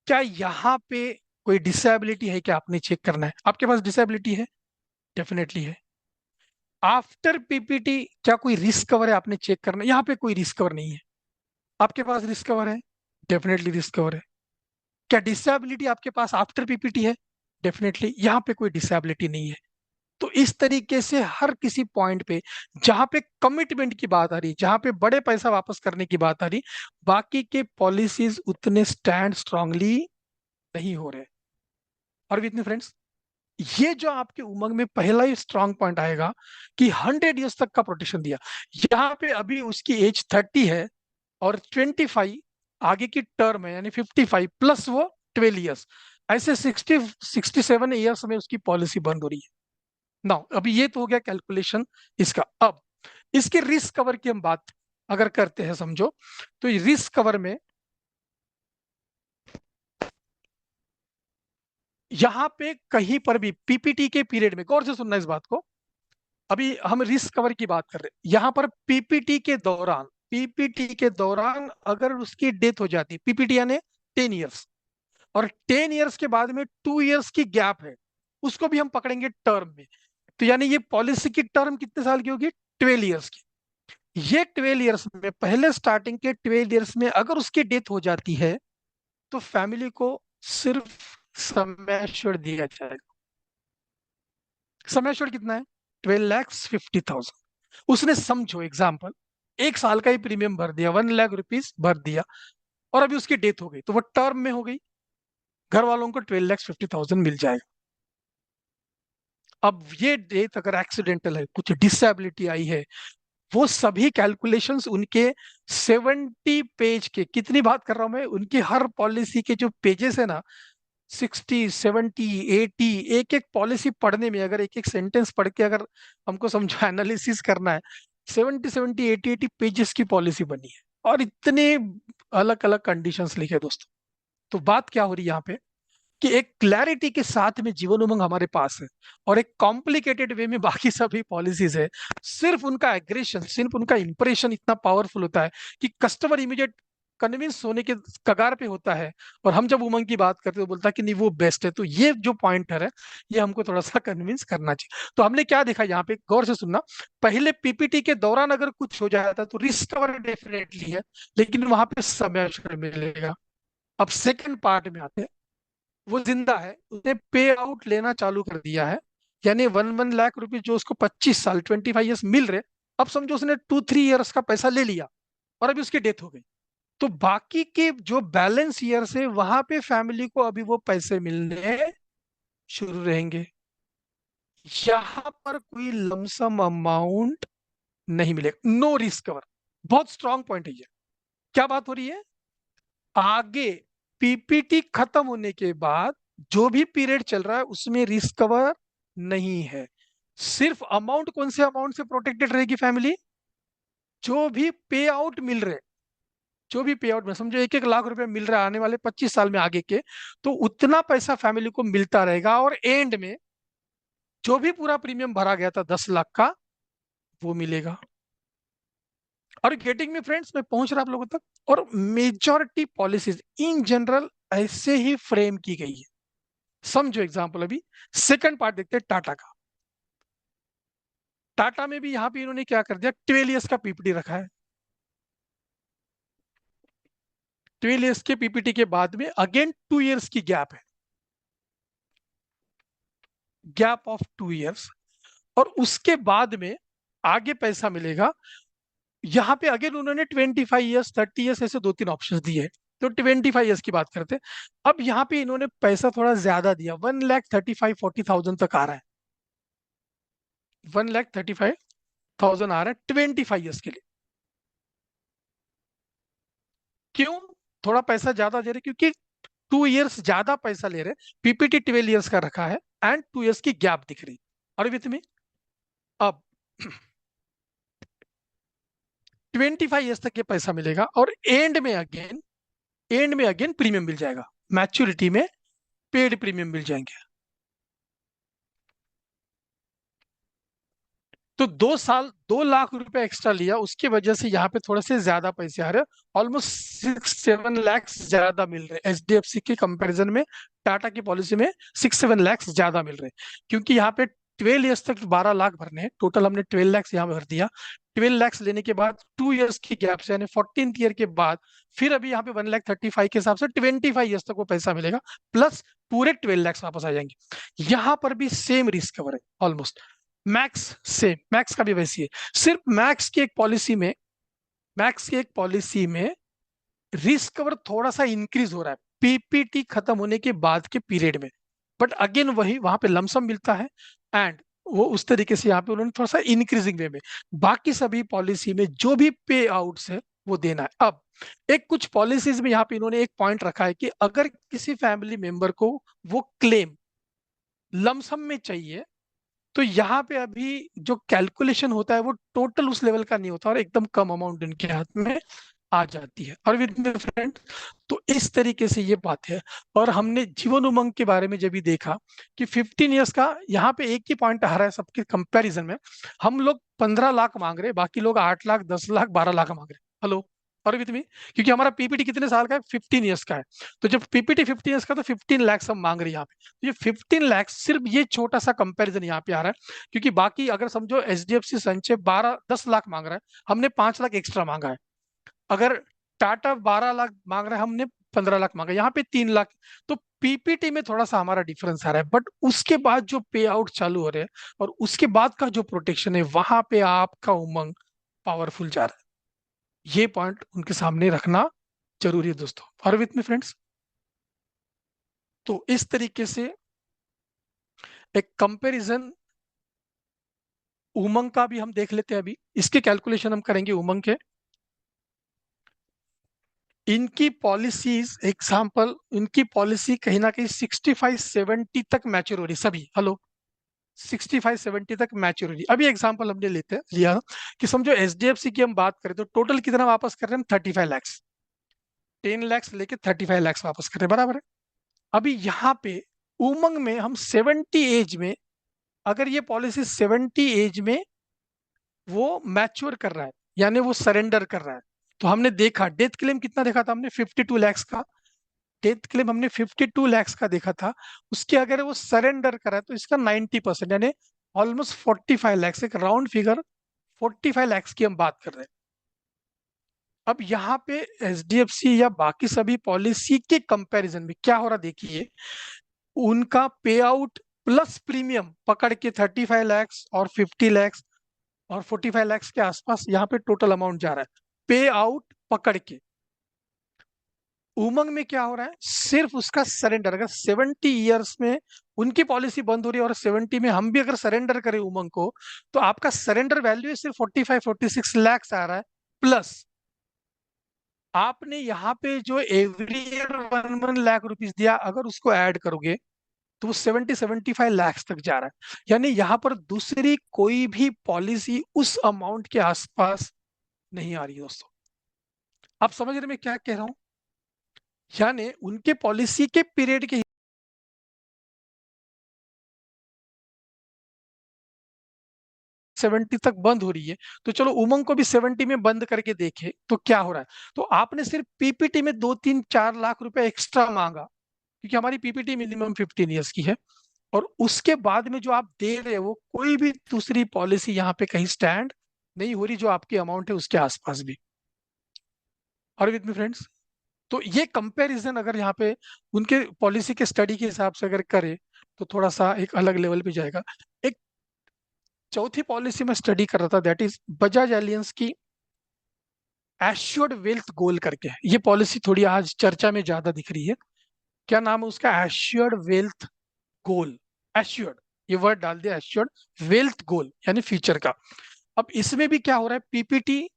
A: क्या यहाँ पे कोई डिसेबिलिटी है? क्या आपने चेक करना है? आपके पास डिसेबिलिटी है? डेफिनेटली है। आफ्टर पीपीटी क्या कोई रिस्क कवर है? आपने चेक करना है। यहाँ पे कोई रिस्क कवर नहीं है। आपके पास रिस्क कवर है? डेफिनेटली रिस्क कवर है। क्या डिसेबिलिटी आपके पास आफ्टर पीपीटी है? डेफिनेटली। यहाँ पे कोई डिसेबिलिटी नहीं है। तो इस तरीके से हर किसी पॉइंट पे जहां पे कमिटमेंट की बात आ रही, जहां पे बड़े पैसा वापस करने की बात आ रही, बाकी के पॉलिसीज उतने स्टैंड स्ट्रांगली नहीं हो रहे। और विद फ्रेंड्स, ये जो आपके उमंग में पहला ही स्ट्रांग पॉइंट आएगा कि 100 ईयर्स तक का प्रोटेक्शन दिया। यहाँ पे अभी उसकी एज 30 है और 25 आगे की टर्म है, यानी 55 प्लस वो 12 ईयर्स। ऐसे 67 ईयर्स में उसकी पॉलिसी बंद हो रही है। नाउ अभी ये तो हो गया कैलकुलेशन इसका। अब इसके रिस्क कवर की हम बात अगर करते हैं समझो, तो रिस्क कवर में यहां पे कहीं पर भी पीपीटी के पीरियड में, गौर से सुनना इस बात को, अभी हम रिस्क कवर की बात कर रहे हैं, यहां पर पीपीटी के दौरान अगर उसकी डेथ हो जाती है, पीपीटी यानी 10 ईयर्स, और 10 ईयर्स के बाद में 2 ईयर्स की गैप है, उसको भी हम पकड़ेंगे टर्म में। तो यानी ये पॉलिसी की टर्म कितने साल की होगी? 12 ईयर्स की। ये 12 ईयर्स में, पहले स्टार्टिंग के 12 ईयर्स में अगर उसकी डेथ हो जाती है, तो फैमिली को सिर्फ सम दिया जाएगा। सम कितना है? 12,50,000। उसने समझो एग्जाम्पल 1 साल का ही प्रीमियम भर दिया, 1 लाख रुपीज भर दिया, और अभी उसकी डेथ हो गई, तो वो टर्म में हो गई, घर वालों को 12,50,000 मिल जाएगा। अब ये डेथ अगर एक्सीडेंटल है, कुछ डिसेबिलिटी आई है, वो सभी कैलकुलेशंस उनके 70 पेज के, कितनी बात कर रहा हूं मैं, उनकी हर पॉलिसी के जो पेजेस है ना, 60, 70, 80, एक एक पॉलिसी पढ़ने में, अगर एक एक सेंटेंस पढ़ के अगर हमको समझो एनालिसिस करना है, 70, 70, 80, 80 पेजेस की पॉलिसी बनी है, और इतने अलग अलग कंडीशंस लिखे दोस्तों। तो बात क्या हो रही है यहाँ पे, कि एक क्लैरिटी के साथ में जीवन उमंग हमारे पास है, और एक कॉम्प्लिकेटेड वे में बाकी सभी पॉलिसीज है। सिर्फ उनका एग्रेशन, सिर्फ उनका इंप्रेशन इतना पावरफुल होता है कि कस्टमर इमीडिएट कन्विंस होने के कगार पे होता है, और हम जब उमंग की बात करते हैं तो बोलता है कि नहीं वो बेस्ट है। तो ये जो पॉइंटर है, ये हमको थोड़ा सा कन्विंस करना चाहिए। तो हमने क्या देखा यहाँ पे, गौर से सुनना, पहले पीपीटी के दौरान अगर कुछ हो जाता तो रिस्क कवर डेफिनेटली है, लेकिन वहां पे समय मिलेगा। अब सेकंड पार्ट में आते हैं, वो जिंदा है, उसने पे आउट लेना चालू कर दिया है, यानी 1 1 लाख रुपए जो उसको 25 साल 25 ईयर्स मिल रहे, अब समझो उसने 2 3 ईयर्स का पैसा ले लिया, और अभी उसकी डेथ हो गई, तो बाकी के जो बैलेंस ईयर्स है वहां पे फैमिली को अभी वो पैसे मिलने शुरू रहेंगे। यहां पर कोई लमसम अमाउंट नहीं मिलेगा, नो रिस्क कवर। बहुत स्ट्रांग पॉइंट है ये। क्या बात हो रही है, आगे पीपीटी खत्म होने के बाद जो भी पीरियड चल रहा है उसमें रिस्क कवर नहीं है। सिर्फ अमाउंट, कौन से अमाउंट से प्रोटेक्टेड रहेगी फैमिली? जो भी पे आउट मिल रहे, जो भी पे आउट में समझो 1 1 लाख रुपए मिल रहा है आने वाले 25 साल में आगे के, तो उतना पैसा फैमिली को मिलता रहेगा, और एंड में जो भी पूरा प्रीमियम भरा गया था 10 लाख का, वो मिलेगा। और गेटिंग में फ्रेंड्स, मैं पहुंच रहा आप लोगों तक। और मेजॉरिटी पॉलिसीज इन जनरल ऐसे ही फ्रेम की गई है। समझो एग्जांपल, अभी सेकंड पार्ट देखते हैं टाटा का। टाटा में भी यहां पे इन्होंने क्या कर दिया, 12 ईयर्स का पीपीटी रखा है। 12 ईयर्स के पीपीटी के बाद में अगेन 2 ईयर्स की गैप है, गैप ऑफ 2 ईयर्स, और उसके बाद में आगे पैसा मिलेगा। यहाँ पे अगेन उन्होंने 25 ईयर्स 30 ईयर्स ऐसे 2 3 ऑप्शन दिए, तो 25 ईयर्स की बात करते हैं। अब यहाँ पे इन्होंने पैसा थोड़ा ज्यादा दिया, 1,35,40,000 तक आ रहा है, 1,35,000 आ रहा है 25 ईयर्स के लिए। क्यों थोड़ा पैसा ज्यादा दे रहे? क्योंकि 2 ईयर्स ज्यादा पैसा ले रहे, पीपीटी 12 ईयर्स का रखा है, एंड 2 ईयर्स की गैप दिख रही। और विथ में अब 25 ईयर्स तक ये पैसा मिलेगा, और एंड में अगेन प्रीमियम मिल जाएगा, मैच्योरिटी में पेड प्रीमियम मिल जाएंगे। तो 2 साल 2 लाख रुपए एक्स्ट्रा लिया, उसकी वजह से यहाँ पे थोड़े से ज्यादा पैसे आ रहे हैं, ऑलमोस्ट 6 7 लैक्स ज्यादा मिल रहे हैं एचडीएफसी के कंपैरिजन में। टाटा की पॉलिसी में 6 7 लैक्स ज्यादा मिल रहे हैं, क्योंकि यहाँ पे 12 ईयर्स तक 12 लाख भरने हैं, टोटल हमने 12 लैक्स यहाँ भर दिया। 12 लैक्स लेने के बाद 2 ईयर्स की गैप से, यानी 14th ईयर के बाद फिर अभी यहाँ पे 1,35,000 के हिसाब से 25 ईयर्स तक वो पैसा मिलेगा, प्लस पूरे 12 लैक्स वापस आ जाएंगे। यहाँ पर भी सेम रिस्क कवर है ऑलमोस्ट, मैक्स से, मैक्स का भी वैसी है। सिर्फ मैक्स की एक पॉलिसी में रिस्क कवर थोड़ा सा इंक्रीज हो रहा है पीपीटी खत्म होने के बाद के पीरियड में, बट अगेन वही वहां पे लमसम मिलता है, एंड वो उस तरीके से यहाँ पे उन्होंने थोड़ा सा इंक्रीजिंग वे में, बाकी सभी पॉलिसी में जो भी पे आउट्स है वो देना है। अब एक कुछ पॉलिसीज में यहाँ पे इन्होंने एक पॉइंट रखा है कि अगर किसी फैमिली मेंबर को वो क्लेम लमसम में चाहिए, तो यहाँ पे अभी जो कैलकुलेशन होता है वो टोटल उस लेवल का नहीं होता और एकदम कम अमाउंट इनके हाथ में आ जाती है। और विद माय फ्रेंड, तो इस तरीके से ये बात है। और हमने जीवन उमंग के बारे में जब भी देखा कि 15 इयर्स का, यहाँ पे एक ही पॉइंट आ रहा है सबके कंपैरिजन में। हम लोग 15 लाख मांग रहे, बाकी लोग 8 लाख, 10 लाख, 12 लाख मांग रहे। हेलो, और विद मी, क्योंकि हमारा पीपीटी कितने साल का है? 15 इयर्स का है। तो जब पीपीटी 15 इयर्स का, तो 15 लाख हम मांग रहे हैं यहाँ पे। तो ये 15 लाख सिर्फ ये छोटा सा कंपैरिजन यहाँ पे आ रहा है, क्योंकि बाकी अगर समझो एचडीएफसी संचय 12-10 लाख मांग रहा है, हमने 5 लाख एक्स्ट्रा मांगा है। अगर टाटा 12 लाख मांग रहा है, हमने 15 लाख मांगा, यहाँ पे 3 लाख। तो पीपीटी में थोड़ा सा हमारा डिफरेंस आ रहा है, बट उसके बाद जो पे आउट चालू हो रहे हैं और उसके बाद का जो प्रोटेक्शन है, वहां पे आपका उमंग पावरफुल जा रहा है। ये पॉइंट उनके सामने रखना जरूरी है दोस्तों। और विथ मी फ्रेंड्स, तो इस तरीके से एक कंपैरिजन उमंग का भी हम देख लेते हैं। अभी इसके कैलकुलेशन हम करेंगे उमंग के। इनकी पॉलिसीज एग्जाम्पल, इनकी पॉलिसी कहीं ना कहीं 65-70 तक मैच्योर हो रही सभी। हेलो, 65-70 तक मैच्योर हो रही। अभी एग्जाम्पल हमने लेते हैं लिया कि समझो एचडीएफसी की हम बात करें तो टोटल कितना वापस कर रहे हैं हम? 35 लैक्स। 10 लैक्स लेके 35 लैक्स वापस कर रहे हैं, बराबर है। अभी यहाँ पे उमंग में हम 70 एज में, अगर ये पॉलिसी 70 एज में वो मैच्योर कर रहा है, यानी वो सरेंडर कर रहा है, तो हमने देखा डेथ क्लेम कितना देखा था हमने? 52 लैक्स का डेथ क्लेम हमने 52 लैक्स का देखा था। उसके अगर वो सरेंडर करा है तो इसका 90%, यानी ऑलमोस्ट 45 लैक्स, एक राउंड फिगर 45 लैक्स की हम बात कर रहे हैं। अब यहाँ पे एचडीएफसी या बाकी सभी पॉलिसी के कंपैरिजन में क्या हो रहा देखिए, उनका पे आउट प्लस प्रीमियम पकड़ के 35 लैक्स और 50 लैक्स और 45 लैक्स के आसपास यहाँ पे टोटल अमाउंट जा रहा है पे आउट पकड़ के। उमंग में क्या हो रहा है? सिर्फ उसका सरेंडर, अगर 70 ईयर्स में उनकी पॉलिसी बंद हो रही है और 70 में हम भी अगर सरेंडर करें उमंग को, तो आपका सरेंडर वैल्यू सिर्फ 45-46 लैक्स आ रहा है। प्लस आपने यहाँ पे जो एवरी ईयर 1-1 लाख रुपीज दिया, अगर उसको ऐड करोगे तो वो 70-75 लैक्स तक जा रहा है। यानी यहाँ पर दूसरी कोई भी पॉलिसी उस अमाउंट के आसपास नहीं आ रही है दोस्तों। आप समझ रहे मैं क्या कह रहा हूं? यानी उनके पॉलिसी के पीरियड के 70 तक बंद हो रही है, तो चलो उमंग को भी 70 में बंद करके देखे तो क्या हो रहा है। तो आपने सिर्फ पीपीटी में 2-3-4 लाख रुपए एक्स्ट्रा मांगा, क्योंकि हमारी पीपीटी मिनिमम 15 ईयर्स की है। और उसके बाद में जो आप दे रहे हो, कोई भी दूसरी पॉलिसी यहाँ पे कहीं स्टैंड नहीं हो रही जो आपकी अमाउंट है उसके आसपास भी। और विद मी फ्रेंड्स, तो ये कंपैरिजन अगर यहाँ पे उनके पॉलिसी के स्टडी के हिसाब से अगर करे तो थोड़ा सा एक अलग लेवल पे जाएगा। एक चौथी पॉलिसी में स्टडी कर रहा था, दैट इज बजाज एलियंस की एश्योर्ड वेल्थ गोल करके। ये पॉलिसी थोड़ी आज चर्चा में ज्यादा दिख रही है। क्या नाम है उसका? एश्योर्ड वेल्थ गोल। एश्योर्ड, ये वर्ड डाल दिया, एश्योर्ड वेल्थ गोल यानी फ्यूचर का। अब इसमें भी क्या हो रहा है, पीपीटी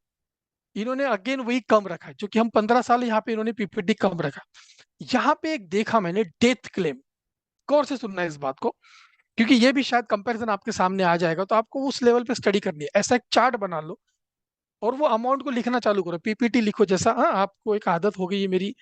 A: इन्होंने अगेन वही कम रखा है, जो कि हम 15 साल यहाँ पे इन्होंने पीपीटी कम रखा। यहाँ पे एक देखा मैंने डेथ क्लेम, गौर से सुनना है इस बात को, क्योंकि ये भी शायद कंपैरिजन आपके सामने आ जाएगा, तो आपको उस लेवल पे स्टडी करनी है। ऐसा एक चार्ट बना लो और वो अमाउंट को लिखना चालू करो, पीपीटी लिखो जैसा। हाँ, आपको एक आदत हो गई है मेरी।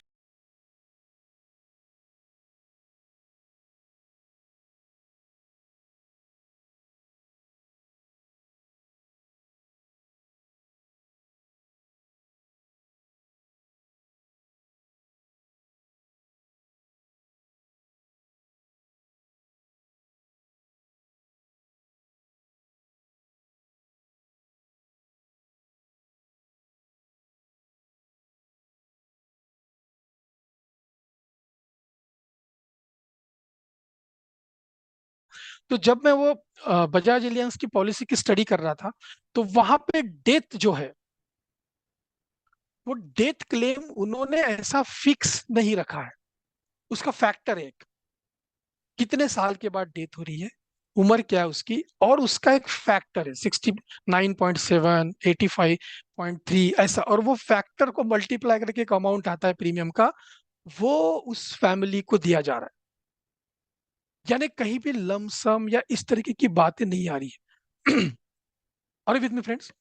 A: तो जब मैं वो बजाज एलियंस की पॉलिसी की स्टडी कर रहा था, तो वहां पे डेथ जो है, वो डेथ क्लेम उन्होंने ऐसा फिक्स नहीं रखा है। उसका फैक्टर है एक, कितने साल के बाद डेथ हो रही है, उम्र क्या है उसकी, और उसका एक फैक्टर है 69.7, 85.3 ऐसा, और वो फैक्टर को मल्टीप्लाई करके एक अमाउंट आता है प्रीमियम का, वो उस फैमिली को दिया जा रहा है। यानी कहीं भी लमसम या इस तरीके की बातें नहीं आ रही है। और with me friends,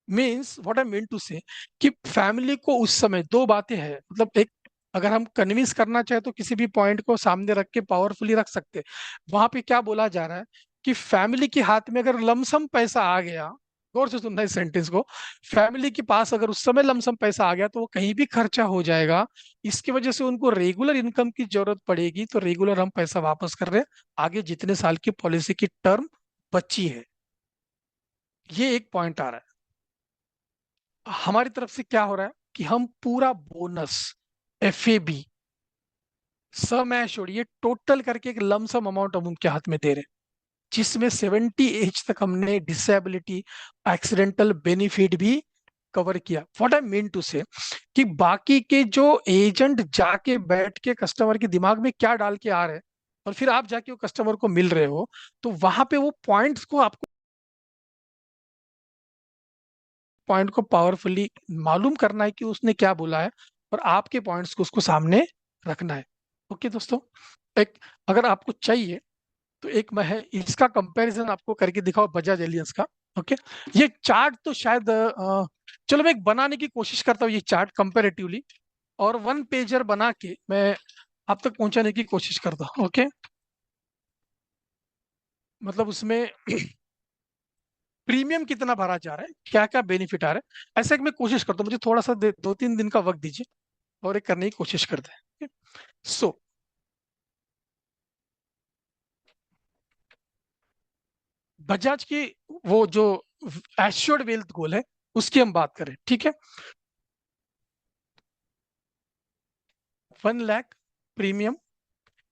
A: means what I mean to say कि फैमिली को उस समय दो बातें हैं, मतलब एक, अगर हम कन्विंस करना चाहे तो किसी भी पॉइंट को सामने रख के पावरफुली रख सकते हैं। वहां पे क्या बोला जा रहा है कि फैमिली के हाथ में अगर लमसम पैसा आ गया, गौर से सुनना इस सेंटेंस को, फैमिली के पास अगर उस समय लमसम पैसा आ गया तो वो कहीं भी खर्चा हो जाएगा। इसकी वजह से उनको रेगुलर इनकम की जरूरत पड़ेगी, तो रेगुलर हम पैसा वापस कर रहे हैं आगे जितने साल की पॉलिसी की टर्म बची है। ये एक पॉइंट आ रहा है। हमारी तरफ से क्या हो रहा है कि हम पूरा बोनस, एफएबी, सम एश्योर्ड, ये टोटल करके एक लमसम अमाउंट हम उनके हाथ में दे रहे हैं, जिसमें 70 एज तक हमने डिसेबिलिटी, एक्सीडेंटल बेनिफिट भी कवर किया। What I mean to say कि बाकी के जो एजेंट जाके बैठ के कस्टमर के दिमाग में क्या डाल के आ रहे हैं, और फिर आप जाके वो कस्टमर को मिल रहे हो, तो वहां पे वो पॉइंट्स को, आपको पॉइंट को पावरफुली मालूम करना है कि उसने क्या बोला है, और आपके पॉइंट्स को उसको सामने रखना है। ओके दोस्तों, एक, अगर आपको चाहिए तो एक मैं है इसका कंपैरिजन आपको करके दिखाओ बजाज एलियंस का। ओके, ये चार्ट तो शायद चलो मैं एक बनाने की कोशिश करता हूँ ये चार्ट कंपैरेटिवली, और वन पेजर बना के मैं आप तक पहुंचाने की कोशिश करता हूँ। ओके, मतलब उसमें प्रीमियम कितना भरा जा रहा है, क्या क्या बेनिफिट आ रहा है, ऐसा कि मैं कोशिश करता हूँ, मुझे थोड़ा सा 2-3 दिन का वक्त दीजिए और एक करने की कोशिश करते हैं। सो बजाज की वो जो एश्योर्ड वेल्थ गोल है उसकी हम बात करें, ठीक है। 1 लाख प्रीमियम,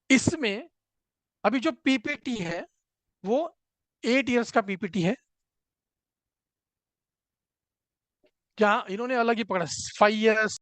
A: इसमें अभी जो पीपीटी है वो 8 इयर्स का पीपीटी है, क्या इन्होंने अलग ही पकड़ा 5 इयर्स।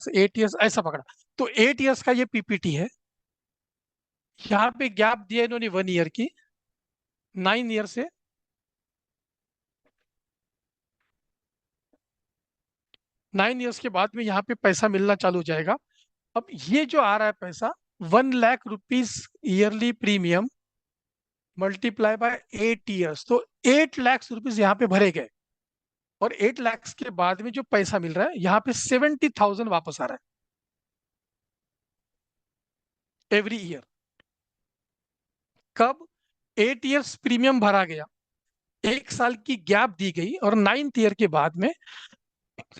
A: एट ईयर्स ऐसा पकड़ा, तो 8 इयर्स का ये पीपीटी है। यहाँ पे गैप दिया इन्होंने 1 ईयर की, 9 ईयर से, 9 इयर्स के बाद में यहाँ पे पैसा मिलना चालू हो जाएगा। अब ये जो आ रहा है पैसा, 1 lakh rupees yearly premium multiply by 8 years, तो 8 लाख रुपीज यहाँ पे भरे गए, और 8 लाख के बाद में जो पैसा मिल रहा है यहाँ पे 70,000 वापस आ रहा है एवरी ईयर। कब? 8 इयर्स प्रीमियम भरा गया, 1 साल की गैप दी गई, और 9th ईयर के बाद में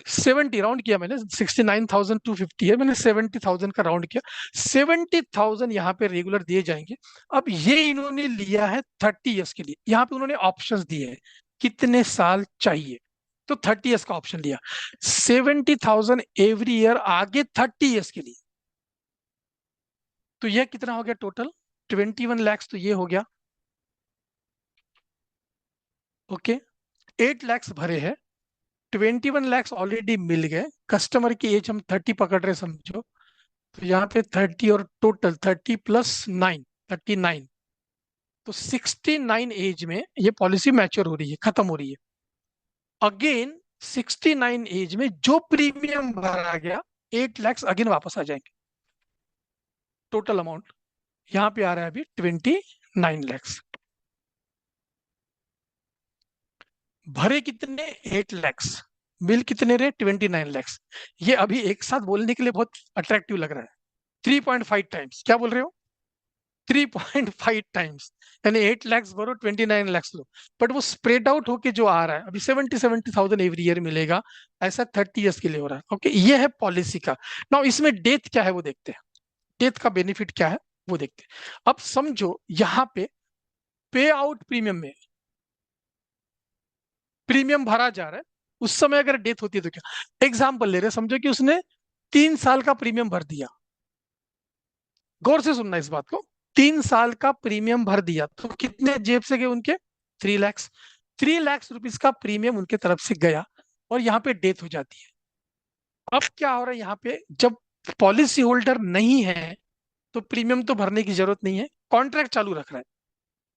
A: 70 राउंड किया मैंने, 69,250 है, मैंने 70,000 का राउंड किया, 70,000 यहाँ पे रेगुलर दिए जाएंगे। अब ये इन्होंने लिया है 30 इयर्स के लिए, यहाँ पे उन्होंने ऑप्शंस दिए हैं कितने साल चाहिए, तो 30 इयर्स का ऑप्शन लिया, 70,000 एवरी ईयर आगे 30 इयर्स के लिए। तो यह कितना हो गया टोटल? 21 लैक्स, तो ये हो गया। ओके, 8 लैक्स भरे हैं, 21 लैक्स ऑलरेडी मिल गए, कस्टमर की एज हम 30 पकड़ रहे समझो, तो यहाँ पे 30 और टोटल 30 + 9, 39, तो 69 एज में ये पॉलिसी मैच्योर हो रही है, खत्म हो रही है। अगेन 69 एज में जो प्रीमियम भरा गया 8 लैक्स अगेन वापस आ जाएंगे। टोटल अमाउंट यहाँ पे आ रहा है अभी 29 लैक्स। भरे कितने? 8 लैक्स, बिल कितने रहे? 29 लैक्स। ये अभी एक साथ बोलने के लिए बहुत अट्रैक्टिव लग रहा है, 3.5 टाइम्स, क्या बोल रहे हो? 3.5 टाइम्स, यानी 8 लैक्स भरो, 29 लैक्स लो, बट वो स्प्रेड आउट होके जो आ रहा है अभी 70,000 एवरी ईयर मिलेगा, ऐसा 30 इयर्स के लिए हो रहा है। ओके, ये है पॉलिसी का। नाउ इसमें डेथ क्या है वो देखते हैं। डेथ का बेनिफिट क्या है वो देखते हैं। अब समझो यहाँ पे पे आउट प्रीमियम में प्रीमियम भरा जा रहा है, उस समय अगर डेथ होती है तो क्या। एग्जाम्पल ले रहे हैं, समझो कि उसने 3 साल का प्रीमियम भर दिया। गौर से सुनना इस बात को। 3 साल का प्रीमियम भर दिया तो कितने जेब से गए उनके? 3 लाख। 3 लाख रुपीज का प्रीमियम उनके तरफ से गया और यहाँ पे डेथ हो जाती है। अब क्या हो रहा है यहाँ पे, जब पॉलिसी होल्डर नहीं है तो प्रीमियम तो भरने की जरूरत नहीं है, कॉन्ट्रैक्ट चालू रख रहा है।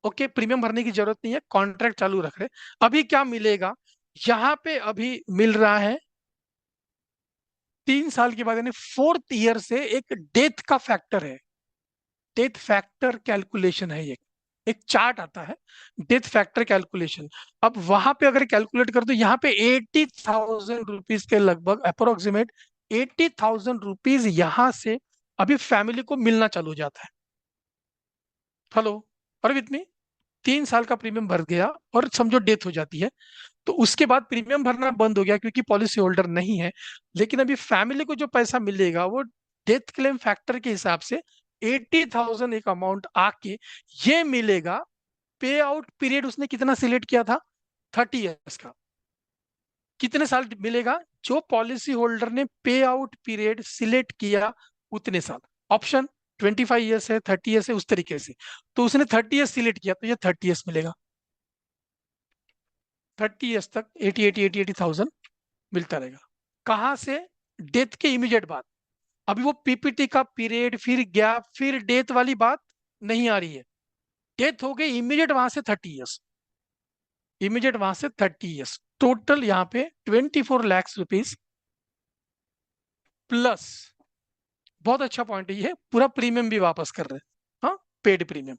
A: ओके, प्रीमियम भरने की जरूरत नहीं है, कॉन्ट्रैक्ट चालू रख रहे हैं। अभी क्या मिलेगा यहाँ पे? अभी मिल रहा है 3 साल के बाद, यानी 4th ईयर से एक डेथ का फैक्टर है। डेथ फैक्टर कैलकुलेशन है ये, एक चार्ट आता है डेथ फैक्टर कैलकुलेशन। अब वहां पे अगर कैलकुलेट कर दो, यहाँ पे 80,000 रुपीज के लगभग अप्रोक्सीमेट 80,000 रुपीज यहाँ से अभी फैमिली को मिलना चालू हो जाता है। हेलो, और विथ मी, 3 साल का प्रीमियम भर गया और समझो डेथ हो जाती है, तो उसके बाद प्रीमियम भरना बंद हो गया क्योंकि पॉलिसी होल्डर नहीं है। लेकिन अभी फैमिली को जो पैसा मिलेगा वो डेथ क्लेम फैक्टर के हिसाब से 80,000 एक अमाउंट आके ये मिलेगा। पे आउट पीरियड उसने कितना सिलेक्ट किया था? 30 ईयर्स का। कितने साल मिलेगा? जो पॉलिसी होल्डर ने पे आउट पीरियड सिलेक्ट किया उतने साल। ऑप्शन 25 ईयर्स है, 30 ईयर्स है, उस तरीके से। तो उसने 30 ईयर्स सिलेक्ट किया तो ये 30 ईयर्स मिलेगा। 30 ईयर्स तक 80,000 मिलता रहेगा। कहां से? डेथ के इमीडिएट बाद। अभी वो पीपीटी का पीरियड, फिर गैप, फिर डेथ वाली बात नहीं आ रही है। डेथ हो गई इमीडिएट वहां से 30 ईयर्स, इमीडिएट वहां से 30 ईयर्स। टोटल यहाँ पे 24 लाख रुपीज प्लस, बहुत अच्छा पॉइंट है ये, पूरा प्रीमियम भी वापस कर रहे हैं। हाँ, पेड प्रीमियम।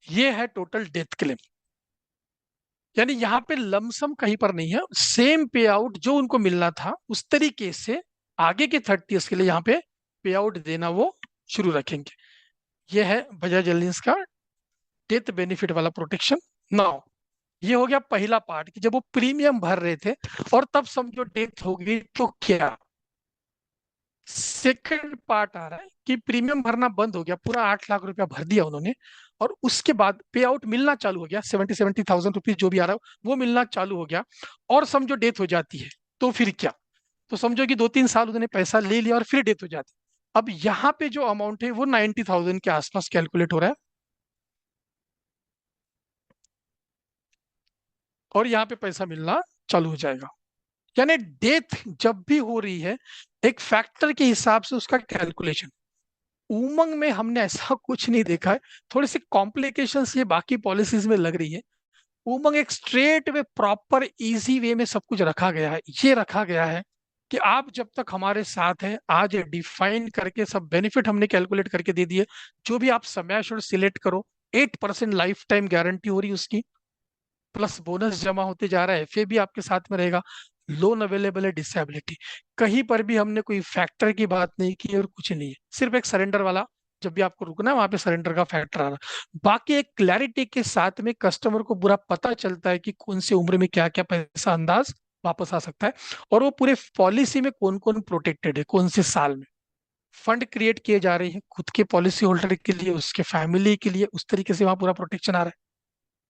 A: ये है टोटल डेथ क्लेम। यानी यहाँ पे लमसम कहीं पर नहीं है, सेम पे आउट जो उनको मिलना था उस तरीके से आगे के 30 ईयर्स के लिए यहाँ पे पे आउट देना वो शुरू रखेंगे। ये है बजाज एलियंस का डेथ बेनिफिट वाला प्रोटेक्शन। नाउ ये हो गया पहला पार्ट कि जब वो प्रीमियम भर रहे थे और तब समझो डेथ हो गई तो क्या। सेकंड पार्ट आ रहा है कि प्रीमियम भरना बंद हो गया, पूरा 8 लाख रुपया भर दिया उन्होंने और उसके बाद पे आउट मिलना चालू हो गया, 70,000 रुपीज जो भी आ रहा है वो मिलना चालू हो गया, और समझो डेथ हो जाती है तो फिर क्या। तो समझो कि 2-3 साल उन्होंने पैसा ले लिया और फिर डेथ हो जाती है। अब यहाँ पे जो अमाउंट है वो 90,000 के आसपास कैलकुलेट हो रहा है और यहाँ पे पैसा मिलना चालू हो जाएगा। यानी डेथ जब भी हो रही है एक फैक्टर के हिसाब से उसका कैलकुलेशन। उमंग में हमने ऐसा कुछ नहीं देखा है, थोड़ी सी कॉम्प्लिकेशंस ये बाकी पॉलिसीज में लग रही है। उमंग एक straight way, proper easy way में सब कुछ रखा गया है। ये रखा गया है कि आप जब तक हमारे साथ हैं, आज डिफाइन करके सब बेनिफिट हमने कैलकुलेट करके दे दिए। जो भी आप समय और सिलेक्ट करो, 8% लाइफ टाइम गारंटी हो रही है उसकी, प्लस बोनस जमा होते जा रहा है, फिर भी आपके साथ में रहेगा। लोन अवेलेबल है, डिसेबिलिटी, कहीं पर भी हमने कोई फैक्टर की बात नहीं की और कुछ नहीं है, सिर्फ एक सरेंडर वाला, जब भी आपको रुकना है वहां पे सरेंडर का फैक्टर आ रहा। बाकी एक क्लैरिटी के साथ में कस्टमर को पूरा पता चलता है कि कौन सी उम्र में क्या क्या पैसा अंदाज वापस आ सकता है, और वो पूरे पॉलिसी में कौन कौन प्रोटेक्टेड है, कौन से साल में फंड क्रिएट किए जा रहे हैं खुद के पॉलिसी होल्डर के लिए, उसके फैमिली के लिए, उस तरीके से वहां पूरा प्रोटेक्शन आ रहा है।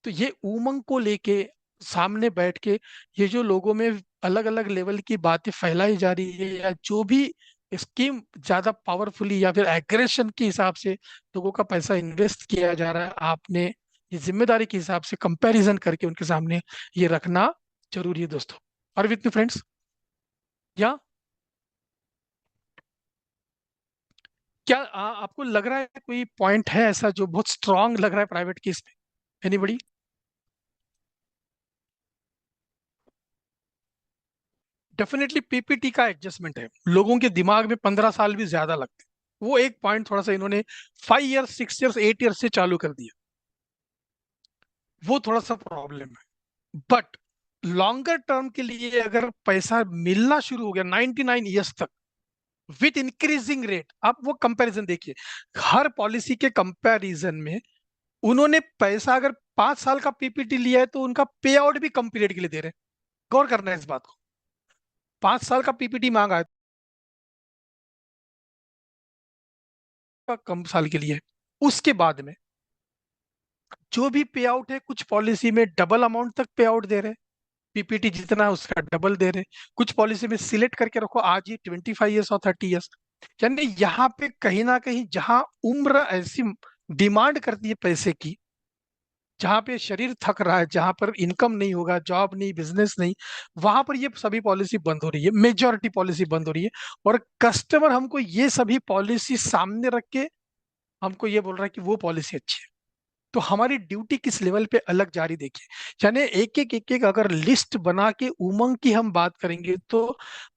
A: तो ये उमंग को लेके सामने बैठ के ये जो लोगों में अलग अलग लेवल की बातें फैलाई जा रही है, या जो भी स्कीम ज्यादा पावरफुली या फिर एग्रेशन के हिसाब से लोगों का पैसा इन्वेस्ट किया जा रहा है, आपने ये जिम्मेदारी के हिसाब से कंपैरिजन करके उनके सामने ये रखना जरूरी है दोस्तों। और विथ फ्रेंड्स, या क्या आपको लग रहा है कोई पॉइंट है ऐसा जो बहुत स्ट्रांग लग रहा है प्राइवेट केस में? एनीबडी? डेफिनेटली पीपीटी का एडजस्टमेंट है, लोगों के दिमाग में 15 साल भी ज्यादा लगते हैं, वो एक पॉइंट थोड़ा सा इन्होंने 5 ईयर्स, 6 ईयर्स, 8 ईयर्स से चालू कर दिया, वो थोड़ा सा प्रॉब्लम है। बट लॉन्गर टर्म के लिए अगर पैसा मिलना शुरू हो गया 99 ईयर्स तक विथ इंक्रीजिंग रेट, आप वो कंपैरिजन देखिए, हर पॉलिसी के कंपैरिजन में उन्होंने पैसा अगर 5 साल का पीपीटी लिया है तो उनका पे आउट भी कम पीरियड के लिए दे रहे हैं। गौर करना है इस बात को, 5 साल का पीपीटी मांगा है का कम साल के लिए है। उसके बाद में जो भी पे आउट है, कुछ पॉलिसी में डबल अमाउंट तक पे आउट दे रहे हैं, पीपीटी जितना है उसका डबल दे रहे हैं। कुछ पॉलिसी में सिलेक्ट करके रखो आज ही 25 ईयर्स और 30 ईयर्स। यानी यहाँ पे कहीं ना कहीं जहां उम्र ऐसी डिमांड करती है पैसे की, जहां पे शरीर थक रहा है, जहां पर इनकम नहीं होगा, जॉब नहीं, बिजनेस नहीं, वहां पर ये सभी पॉलिसी बंद हो रही है, मेजॉरिटी पॉलिसी बंद हो रही है। और कस्टमर हमको ये सभी पॉलिसी सामने रख के हमको ये बोल रहा है कि वो पॉलिसी अच्छी है। तो हमारी ड्यूटी किस लेवल पे अलग जारी देखिए। यानी एक एक अगर लिस्ट बना के उमंग की हम बात करेंगे तो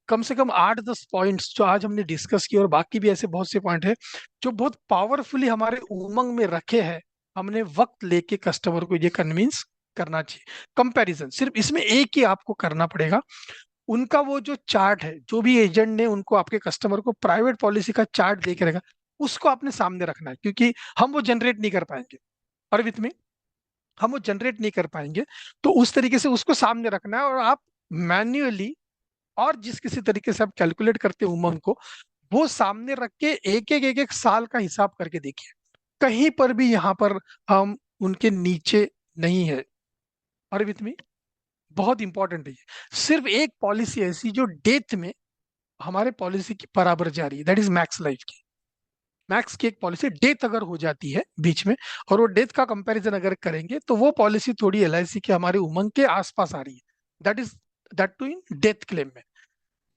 A: कम से कम 8-10 पॉइंट्स जो आज हमने डिस्कस किए, और बाकी भी ऐसे बहुत से पॉइंट है जो बहुत पावरफुली हमारे उमंग में रखे हैं। हमने वक्त लेके कस्टमर को ये कन्विंस करना चाहिए। कंपैरिजन सिर्फ इसमें एक ही आपको करना पड़ेगा, उनका वो जो चार्ट है, जो भी एजेंट ने उनको आपके कस्टमर को प्राइवेट पॉलिसी का चार्ट दे के रखा, उसको आपने सामने रखना है, क्योंकि हम वो जनरेट नहीं कर पाएंगे। और विथ में हम वो जनरेट नहीं कर पाएंगे। तो उस तरीके से उसको सामने रखना है, और आप मैन्युअली और जिस किसी तरीके से आप कैलकुलेट करते हैं उमंग को, वो सामने रख के एक एक साल का हिसाब करके देखिए, कहीं पर भी यहाँ पर हम उनके नीचे नहीं है। और विथ मी बहुत इंपॉर्टेंट है ये। सिर्फ एक पॉलिसी ऐसी जो डेथ में हमारे पॉलिसी की बराबर जा रही है, दैट इज मैक्स लाइफ की। मैक्स की एक पॉलिसी डेथ अगर हो जाती है बीच में, और वो डेथ का कंपैरिजन अगर करेंगे, तो वो पॉलिसी थोड़ी एलआईसी के हमारे उमंग के आसपास आ रही है, that is that too in death claim में।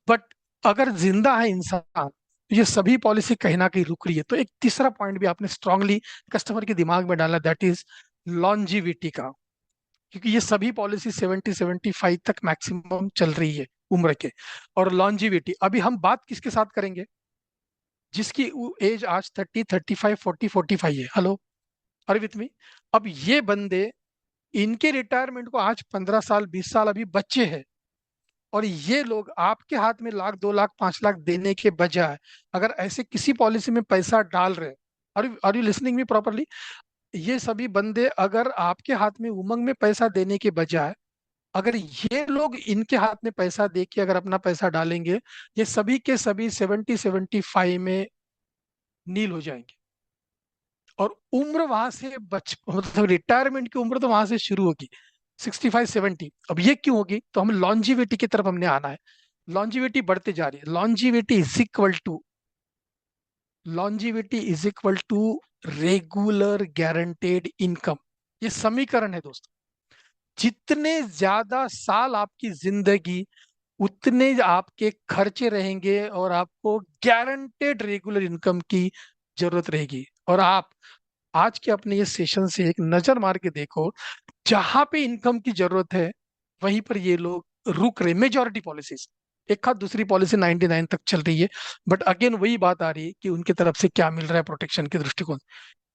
A: बट अगर जिंदा है इंसान, तो ये सभी पॉलिसी कहीं ना कहीं रुक रही है। तो एक तीसरा पॉइंट भी आपने स्ट्रांगली कस्टमर के दिमाग में डाला, दैट इज लॉन्जिविटी का। क्योंकि ये सभी पॉलिसी 70-75 तक मैक्सिमम चल रही है उम्र के। और लॉन्जिविटी अभी हम बात किसके साथ करेंगे, जिसकी एज आज 30, 35, 40, 45 है। हेलो, अरे विथ मी। अब ये बंदे, इनके रिटायरमेंट को आज 15 साल 20 साल अभी बच्चे हैं, और ये लोग आपके हाथ में लाख 2 लाख 5 लाख देने के बजाय अगर ऐसे किसी पॉलिसी में पैसा डाल रहे, are you listening me properly, ये सभी बंदे अगर आपके हाथ में उमंग में पैसा देने के बजाय, अगर ये लोग इनके हाथ में पैसा दे के अगर अपना पैसा डालेंगे, ये सभी के सभी 70-75 में नील हो जाएंगे। और उम्र वहां से बच मतलब रिटायरमेंट की उम्र तो वहां से शुरू होगी, 65-70। अब ये क्यों होगी, तो हम लॉन्जिविटी की तरफ हमने आना है। लॉन्जिविटी बढ़ते जा रही है। Longevity is equal to regular guaranteed income. ये समीकरण है दोस्तों। जितने ज्यादा साल आपकी जिंदगी, उतने आपके खर्चे रहेंगे, और आपको गारंटेड रेगुलर इनकम की जरूरत रहेगी। और आप आज के अपने ये सेशन से एक नजर मार के देखो, जहां पे इनकम की जरूरत है वहीं पर ये लोग रुक रहे। मेजॉरिटी पॉलिसीज, एक हाथ दूसरी पॉलिसी 99 तक चल रही है, बट अगेन वही बात आ रही है कि उनकी तरफ से क्या मिल रहा है प्रोटेक्शन के दृष्टिकोण,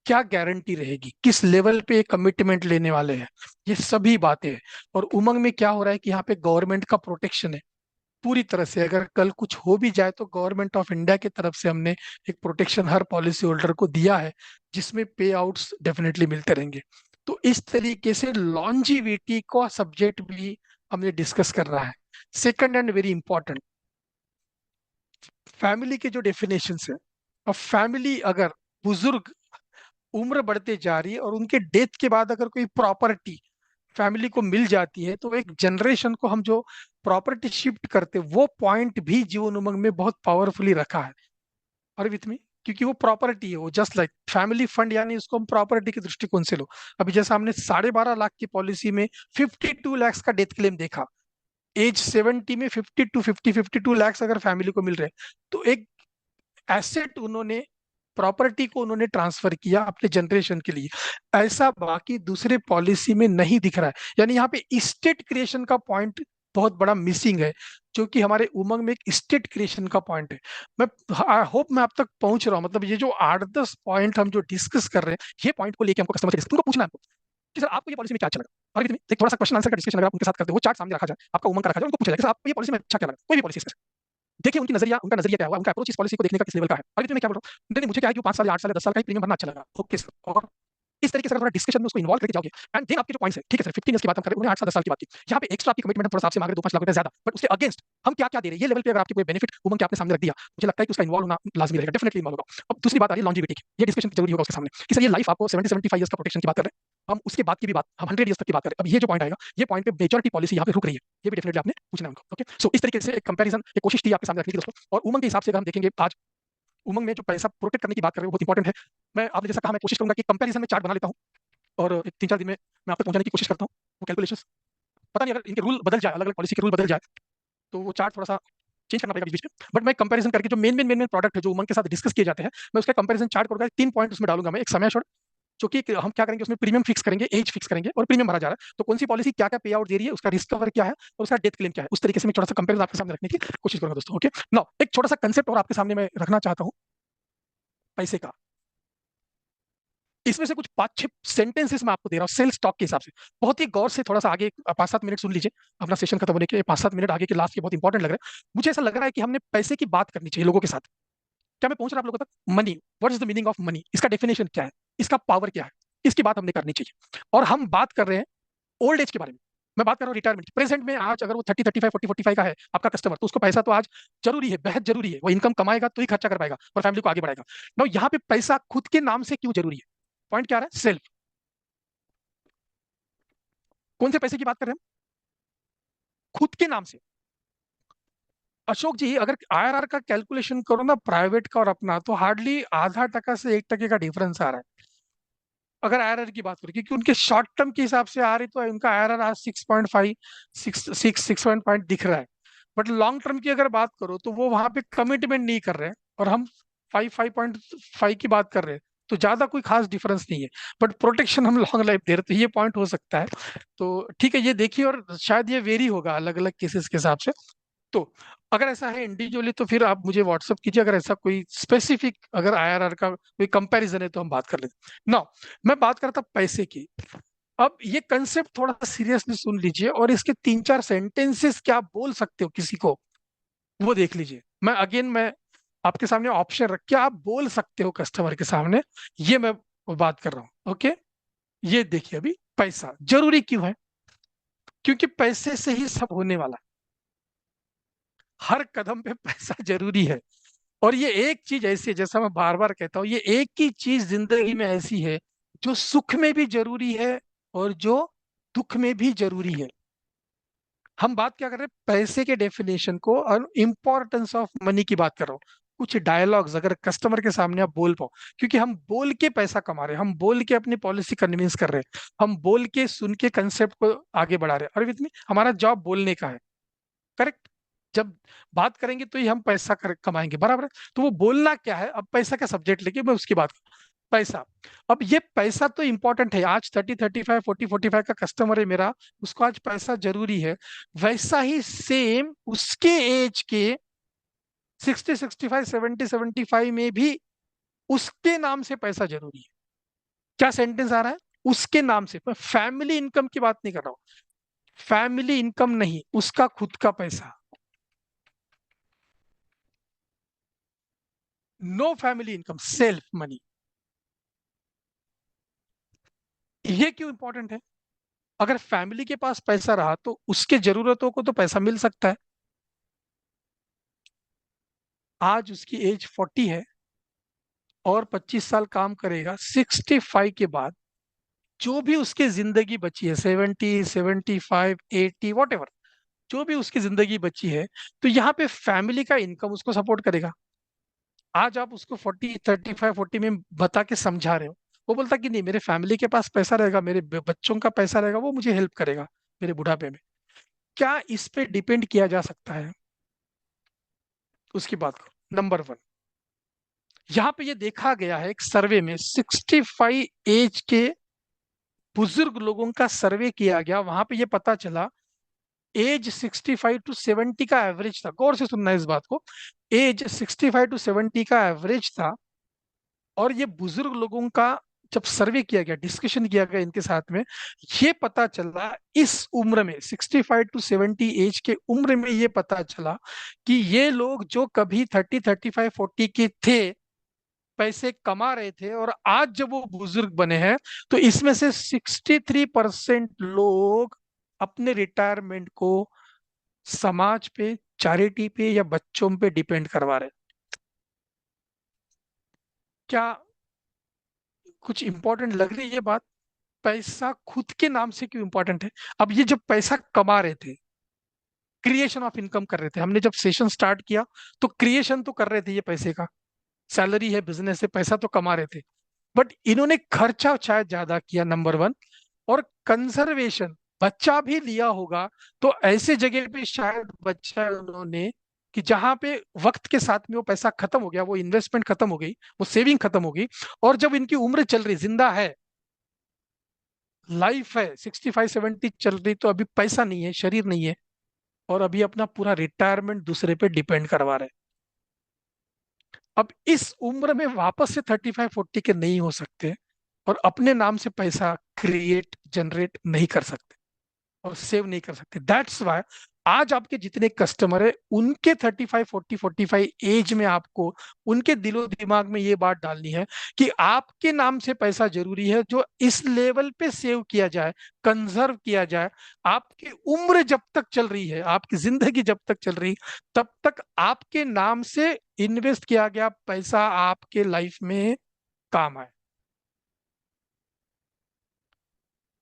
A: क्या गारंटी रहेगी, किस लेवल पे कमिटमेंट लेने वाले हैं, ये सभी बातें हैं। और उमंग में क्या हो रहा है कि यहाँ पे गवर्नमेंट का प्रोटेक्शन है पूरी तरह से। अगर कल कुछ हो भी जाए तो गवर्नमेंट ऑफ इंडिया की तरफ से हमने एक प्रोटेक्शन हर पॉलिसी होल्डर को दिया है, जिसमें पे आउट्स डेफिनेटली मिलते रहेंगे। तो इस तरीके से लॉन्जिविटी का सब्जेक्ट भी हमने डिस्कस करना है। Second and very important, family के जो डेफिनेशन है। अब फैमिली अगर बुजुर्ग उम्र बढ़ते जा रही है और उनके डेथ के बाद अगर कोई प्रॉपर्टी फैमिली को मिल जाती है, तो एक जनरेशन को हम जो प्रॉपर्टी शिफ्ट करते, वो पॉइंट भी जीवन उमंग में बहुत पावरफुली रखा है। और विथ मी, क्योंकि वो प्रॉपर्टी है, वो जस्ट लाइक फैमिली फंड, यानी उसको हम प्रॉपर्टी के दृष्टिकोण से लो। अभी जैसा हमने 12.5 लाख की पॉलिसी में 52 लाख का डेथ क्लेम देखा, एज 70 में 52 अगर फैमिली को मिल रहे हैं, तो एक एसेट उन्होंने, प्रॉपर्टी को उन्होंने ट्रांसफर किया अपने जनरेशन के लिए। ऐसा बाकी दूसरे पॉलिसी में नहीं दिख रहा है। यानी यहाँ पे स्टेट क्रिएशन का पॉइंट बहुत बड़ा मिसिंग है, जो कि हमारे उमंग में एक स्टेट क्रिएशन का पॉइंट है। मैं आई होप मैं आप तक पहुंच रहा हूँ। मतलब ये जो 8-10 पॉइंट हम जो डिस्कस कर रहे हैं, ये पॉइंट को लेकर हमको कस्टमर से उनको पूछना है हमको कि सर आपको ये पॉलिसी में क्या अच्छा लगा। और एक थोड़ा सा क्वेश्चन आंसर का डिस्कशन अगर आप उनके साथ करते हो, वो चार्ट सामने रखा जाए, आपका उमंग का रखा जाए, उनको पूछा जाए कि सर आपको ये पॉलिसी में अच्छा क्या लगा, कोई भी पॉलिसी। देखिए उनकी नजरिया, उनका नजरिया क्या हुआ, उनका अप्रोच इस पॉलिसी को देखने का किस लेवल का है। और मैं क्या बोल रहा हूँ, नहीं मुझे क्या है कि 5 साल या 8 साल या 10 साल का ही प्रीमियम भरना अच्छा लगा, ओके सर। और इस तरीके से अगर थोड़ा डिस्कशन में उसको इन्वॉल्व करके जाओगे एंड देन आपके जो पॉइंट्स है, ठीक है सर 15 इयर्स की बात हम कर रहे हैं, उन्होंने 8 साल 10 साल की बात की, यहाँ पे एक्स्ट्रा आपकी कमिटमेंट हम थोड़ा सा आपसे मांग रहे 2-5 लाख रुपए ज्यादा, बट उसके अगेंस्ट हम क्या क्या दे रहे हैं, ये लेवल पे अगर आपके कोई बेनिफिट उमंग के आपने सामने रख दिया, मुझे लगता है कि उसका इन्वॉल्व होना लाजमी रहेगा, डेफिनेटली इन्वॉल्व होगा। अब दूसरी बात आ रही है लॉन्जिविटी की, ये डिस्कशन जरूरी होगा उसके सामने कि सर ये लाइफ आपको 70-75 इयर्स का प्रोटेक्शन की बात कर रहे हैं, हम उसके बाद की भी बात, हम 100 इयर्स तक की बात करें, अब ये जो पॉइंट आएगा, ये पॉइंट पे मेजॉरिटी पॉलिसी यहाँ पे रुक रही है, ये भी डेफिनेटली आपने पूछना है उनको। ओके, सो इस तरीके से एक कंपैरिजन, एक कोशिश थी आपके सामने रखने की दोस्तों, और उमंग के हिसाब से अगर हम देखेंगे आज उमंग में जो पैसा प्रोटेक्ट करने की बात कर रहे हो बहुत इंपॉर्टेंट है। मैं आपने जैसा कहा, मैं कोशिश करूंगा कि कंपैरिजन में चार्ट बना लेता हूँ और एक 3-4 दिन में मैं आप तक पहुंचाने की कोशिश करता हूँ वो कैलकुलेशंस। पता नहीं अगर इनके रूल बदल जाए, अलग अलग पॉलिसी के रूल बदल जाए, तो वो चार्ट थोड़ा सा चेंज करना पड़ेगा बीच बीच में, बट मैं कंपैरिजन करके जो मेन प्रोडक्ट है जो उमंग के साथ डिस्कस किए जाते हैं, मैं उसका कंपैरिजन चार्ट करूंगा, 3 पॉइंट उसमें डालूंगा मैं, एक समय छोड़, जो कि हम क्या करेंगे उसमें प्रीमियम फिक्स करेंगे, एज फिक्स करेंगे और प्रीमियम भरा जा रहा है, तो कौन सी पॉलिसी क्या क्या पे आउट दे रही है, उसका रिस्क कवर क्या है और उसका डेथ क्लेम क्या है, उस तरीके से मैं थोड़ा सा कंपेरिजन आपके सामने रखने की कोशिश करूंगा दोस्तों। ओके, नाउ एक छोटा सा कंसेप्ट और आपके सामने मैं रखना चाहता हूँ पैसे का। इसमें से कुछ 5-6 सेंटेंसेस मैं आपको दे रहा हूँ सेल्स टॉक के हिसाब से, बहुत ही गौर से थोड़ा सा आगे 5-7 मिनट सुन लीजिए, अपना सेशन खत्म होने के 5-7 मिनट आगे के लास्ट के बहुत इंपॉर्टेंट लग रहा है। मुझे ऐसा लग रहा है कि हमने पैसे की बात करनी चाहिए लोगों के साथ। क्या मैं पहुंच रहा आप लोगों तक? Money, what is the meaning of money, इसका डेफिनेशन क्या है, इसका पावर क्या है, इसकी बात हमने करनी चाहिए। और हम बात कर रहे हैं ओल्ड एज के बारे में, मैं बात कर रहा हूँ रिटायरमेंट प्रेजेंट में। आज अगर वो 30-35 40-45 का है आपका कस्टमर, तो उसको पैसा तो आज जरूरी है, बेहद जरूरी है, वो इनकम कमाएगा तो ही खर्चा कर पाएगा और फैमिली को आगे बढ़ाएगा ना। यहाँ पे पैसा खुद के नाम से क्यों जरूरी है? पॉइंट क्या आ रहा है? सेल्फ। कौन से पैसे की बात कर रहे हैं हम? खुद के नाम से। अशोक जी, अगर आईआरआर का कैलकुलेशन करो ना प्राइवेट का और अपना, तो हार्डली आधा टका से 1 टके का डिफरेंस आ रहा है अगर आईआरआर की बात करें, क्योंकि उनके शॉर्ट टर्म के हिसाब से आ रही तो उनका आईआरआर आज 6.5 6 दिख रहा है, बट लॉन्ग टर्म की अगर बात करो तो वो वहां पे कमिटमेंट नहीं कर रहे हैं और हम 5.5 की बात कर रहे हैं, तो ज्यादा कोई खास डिफरेंस नहीं है, बट प्रोटेक्शन हम लॉन्ग लाइफ दे रहे, तो ये पॉइंट हो सकता है। तो ठीक है, ये देखिए, और शायद ये वेरी होगा अलग अलग केसेस के हिसाब से। तो अगर ऐसा है इंडिविजुअली तो फिर आप मुझे व्हाट्सअप कीजिए, अगर ऐसा कोई स्पेसिफिक अगर आईआरआर का कोई कंपैरिजन है तो हम बात कर लेते। नाउ मैं बात करता पैसे की। अब ये कंसेप्ट थोड़ा सीरियसली सुन लीजिए और इसके 3-4 सेंटेंसेस क्या आप बोल सकते हो किसी को, वो देख लीजिए। मैं आपके सामने ऑप्शन रख के आप बोल सकते हो कस्टमर के सामने, ये मैं बात कर रहा हूँ। ओके, ये देखिए, अभी पैसा जरूरी क्यों है? क्योंकि पैसे से ही सब होने वाला है, हर कदम पे पैसा जरूरी है। और ये एक चीज ऐसी है, जैसा मैं बार बार कहता हूँ, ये एक ही चीज जिंदगी में ऐसी है जो सुख में भी जरूरी है और जो दुख में भी जरूरी है। हम बात क्या कर रहे हैं? पैसे के डेफिनेशन को और इंपॉर्टेंस ऑफ मनी की बात कर रहा हूँ। कुछ डायलॉग्स अगर कस्टमर के सामने आप बोल पाओ, क्योंकि हम बोल के पैसा कमा रहे हैं, हम बोल के अपनी पॉलिसी कन्विंस कर रहे हैं, हम बोल के सुन के कंसेप्ट को आगे बढ़ा रहे हैं, और विद मी हमारा जॉब बोलने का है, करेक्ट? जब बात करेंगे तो ही हम पैसा कमाएंगे, बराबर है? तो वो बोलना क्या है, अब पैसा का सब्जेक्ट लेके मैं उसकी बात पैसा। अब ये पैसा तो इंपॉर्टेंट है, आज 30-35 40-45 का कस्टमर है मेरा, उसको आज पैसा जरूरी है। वैसा ही सेम उसके एज के 60-65 70-75 में भी उसके नाम से पैसा जरूरी है। क्या सेंटेंस आ रहा है? उसके नाम से। मैं फैमिली इनकम की बात नहीं कर रहा हूं, फैमिली इनकम नहीं, उसका खुद का पैसा। No family income, self money. ये क्यों इंपॉर्टेंट है? अगर फैमिली के पास पैसा रहा तो उसके जरूरतों को तो पैसा मिल सकता है। आज उसकी एज 40 है और 25 साल काम करेगा, 65 के बाद जो भी उसकी जिंदगी बची है, 70 75 80 वॉट एवर, जो भी उसकी जिंदगी बची है, तो यहाँ पे फैमिली का इनकम उसको सपोर्ट करेगा। आज आप उसको 35 40 में बता के समझा रहे हो, वो बोलता कि नहीं, मेरे फैमिली के पास पैसा रहेगा, मेरे बच्चों का पैसा रहेगा, वो मुझे हेल्प करेगा मेरे बुढ़ापे में। क्या इस पे डिपेंड किया जा सकता है? उसकी बात करो। नंबर वन, यहाँ पे ये देखा गया है एक सर्वे में, 65 एज के बुजुर्ग लोगों का सर्वे किया गया, वहां पे ये पता चला एज 65 to 70 का एवरेज था। गौर से सुनना इस बात को, एज 65 to 70 का एवरेज था। और ये बुजुर्ग लोगों का जब सर्वे किया गया, डिस्कशन किया गया इनके साथ में, ये पता चला इस उम्र में 65 to 70 एज के उम्र में ये पता चला कि ये लोग जो कभी 30 35 40 के थे, पैसे कमा रहे थे और आज जब वो बुजुर्ग बने हैं तो इसमें से 63% लोग अपने रिटायरमेंट को समाज पे, चैरिटी पे या बच्चों पे डिपेंड करवा रहे हैं। क्या कुछ इंपॉर्टेंट लग रही है ये बात? पैसा खुद के नाम से क्यों इंपॉर्टेंट है? अब ये जब पैसा कमा रहे थे, क्रिएशन ऑफ इनकम कर रहे थे, हमने जब सेशन स्टार्ट किया तो क्रिएशन तो कर रहे थे ये पैसे का, सैलरी है, बिजनेस है, पैसा तो कमा रहे थे। बट इन्होंने खर्चा शायद ज्यादा किया, नंबर वन। और कंजर्वेशन, बच्चा भी लिया होगा तो ऐसे जगह पे शायद बच्चा उन्होंने कि जहां पे वक्त के साथ में वो पैसा खत्म हो गया, वो इन्वेस्टमेंट खत्म हो गई, वो सेविंग खत्म हो गई। और जब इनकी उम्र चल रही, जिंदा है, लाइफ है, 65 70 चल रही, तो अभी पैसा नहीं है, शरीर नहीं है, और अभी अपना पूरा रिटायरमेंट दूसरे पे डिपेंड करवा रहे हैं। अब इस उम्र में वापस से 35 40 के नहीं हो सकते और अपने नाम से पैसा क्रिएट जनरेट नहीं कर सकते और सेव नहीं कर सकते। दैट्स वाई आज आपके जितने कस्टमर है उनके 35 40 45 एज में आपको उनके दिलो दिमाग में ये बात डालनी है कि आपके नाम से पैसा जरूरी है, जो इस लेवल पे सेव किया जाए, कंजर्व किया जाए। आपकी उम्र जब तक चल रही है, आपकी जिंदगी जब तक चल रही, तब तक आपके नाम से इन्वेस्ट किया गया पैसा आपके लाइफ में काम आए।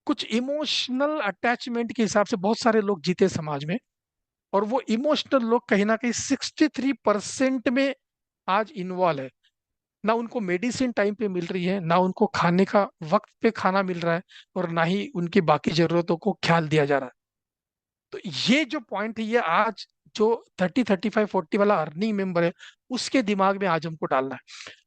A: कुछ इमोशनल अटैचमेंट के हिसाब से बहुत सारे लोग जीते समाज में, और वो इमोशनल लोग कहीं ना कहीं 63% में आज इन्वॉल्व है। ना उनको मेडिसिन टाइम पे मिल रही है, ना उनको खाने का वक्त पे खाना मिल रहा है, और ना ही उनकी बाकी जरूरतों को ख्याल दिया जा रहा है। तो ये जो पॉइंट है, ये आज जो 30 35 40 वाला अर्निंग मेंबर है उसके दिमाग में आज हमको डालना है।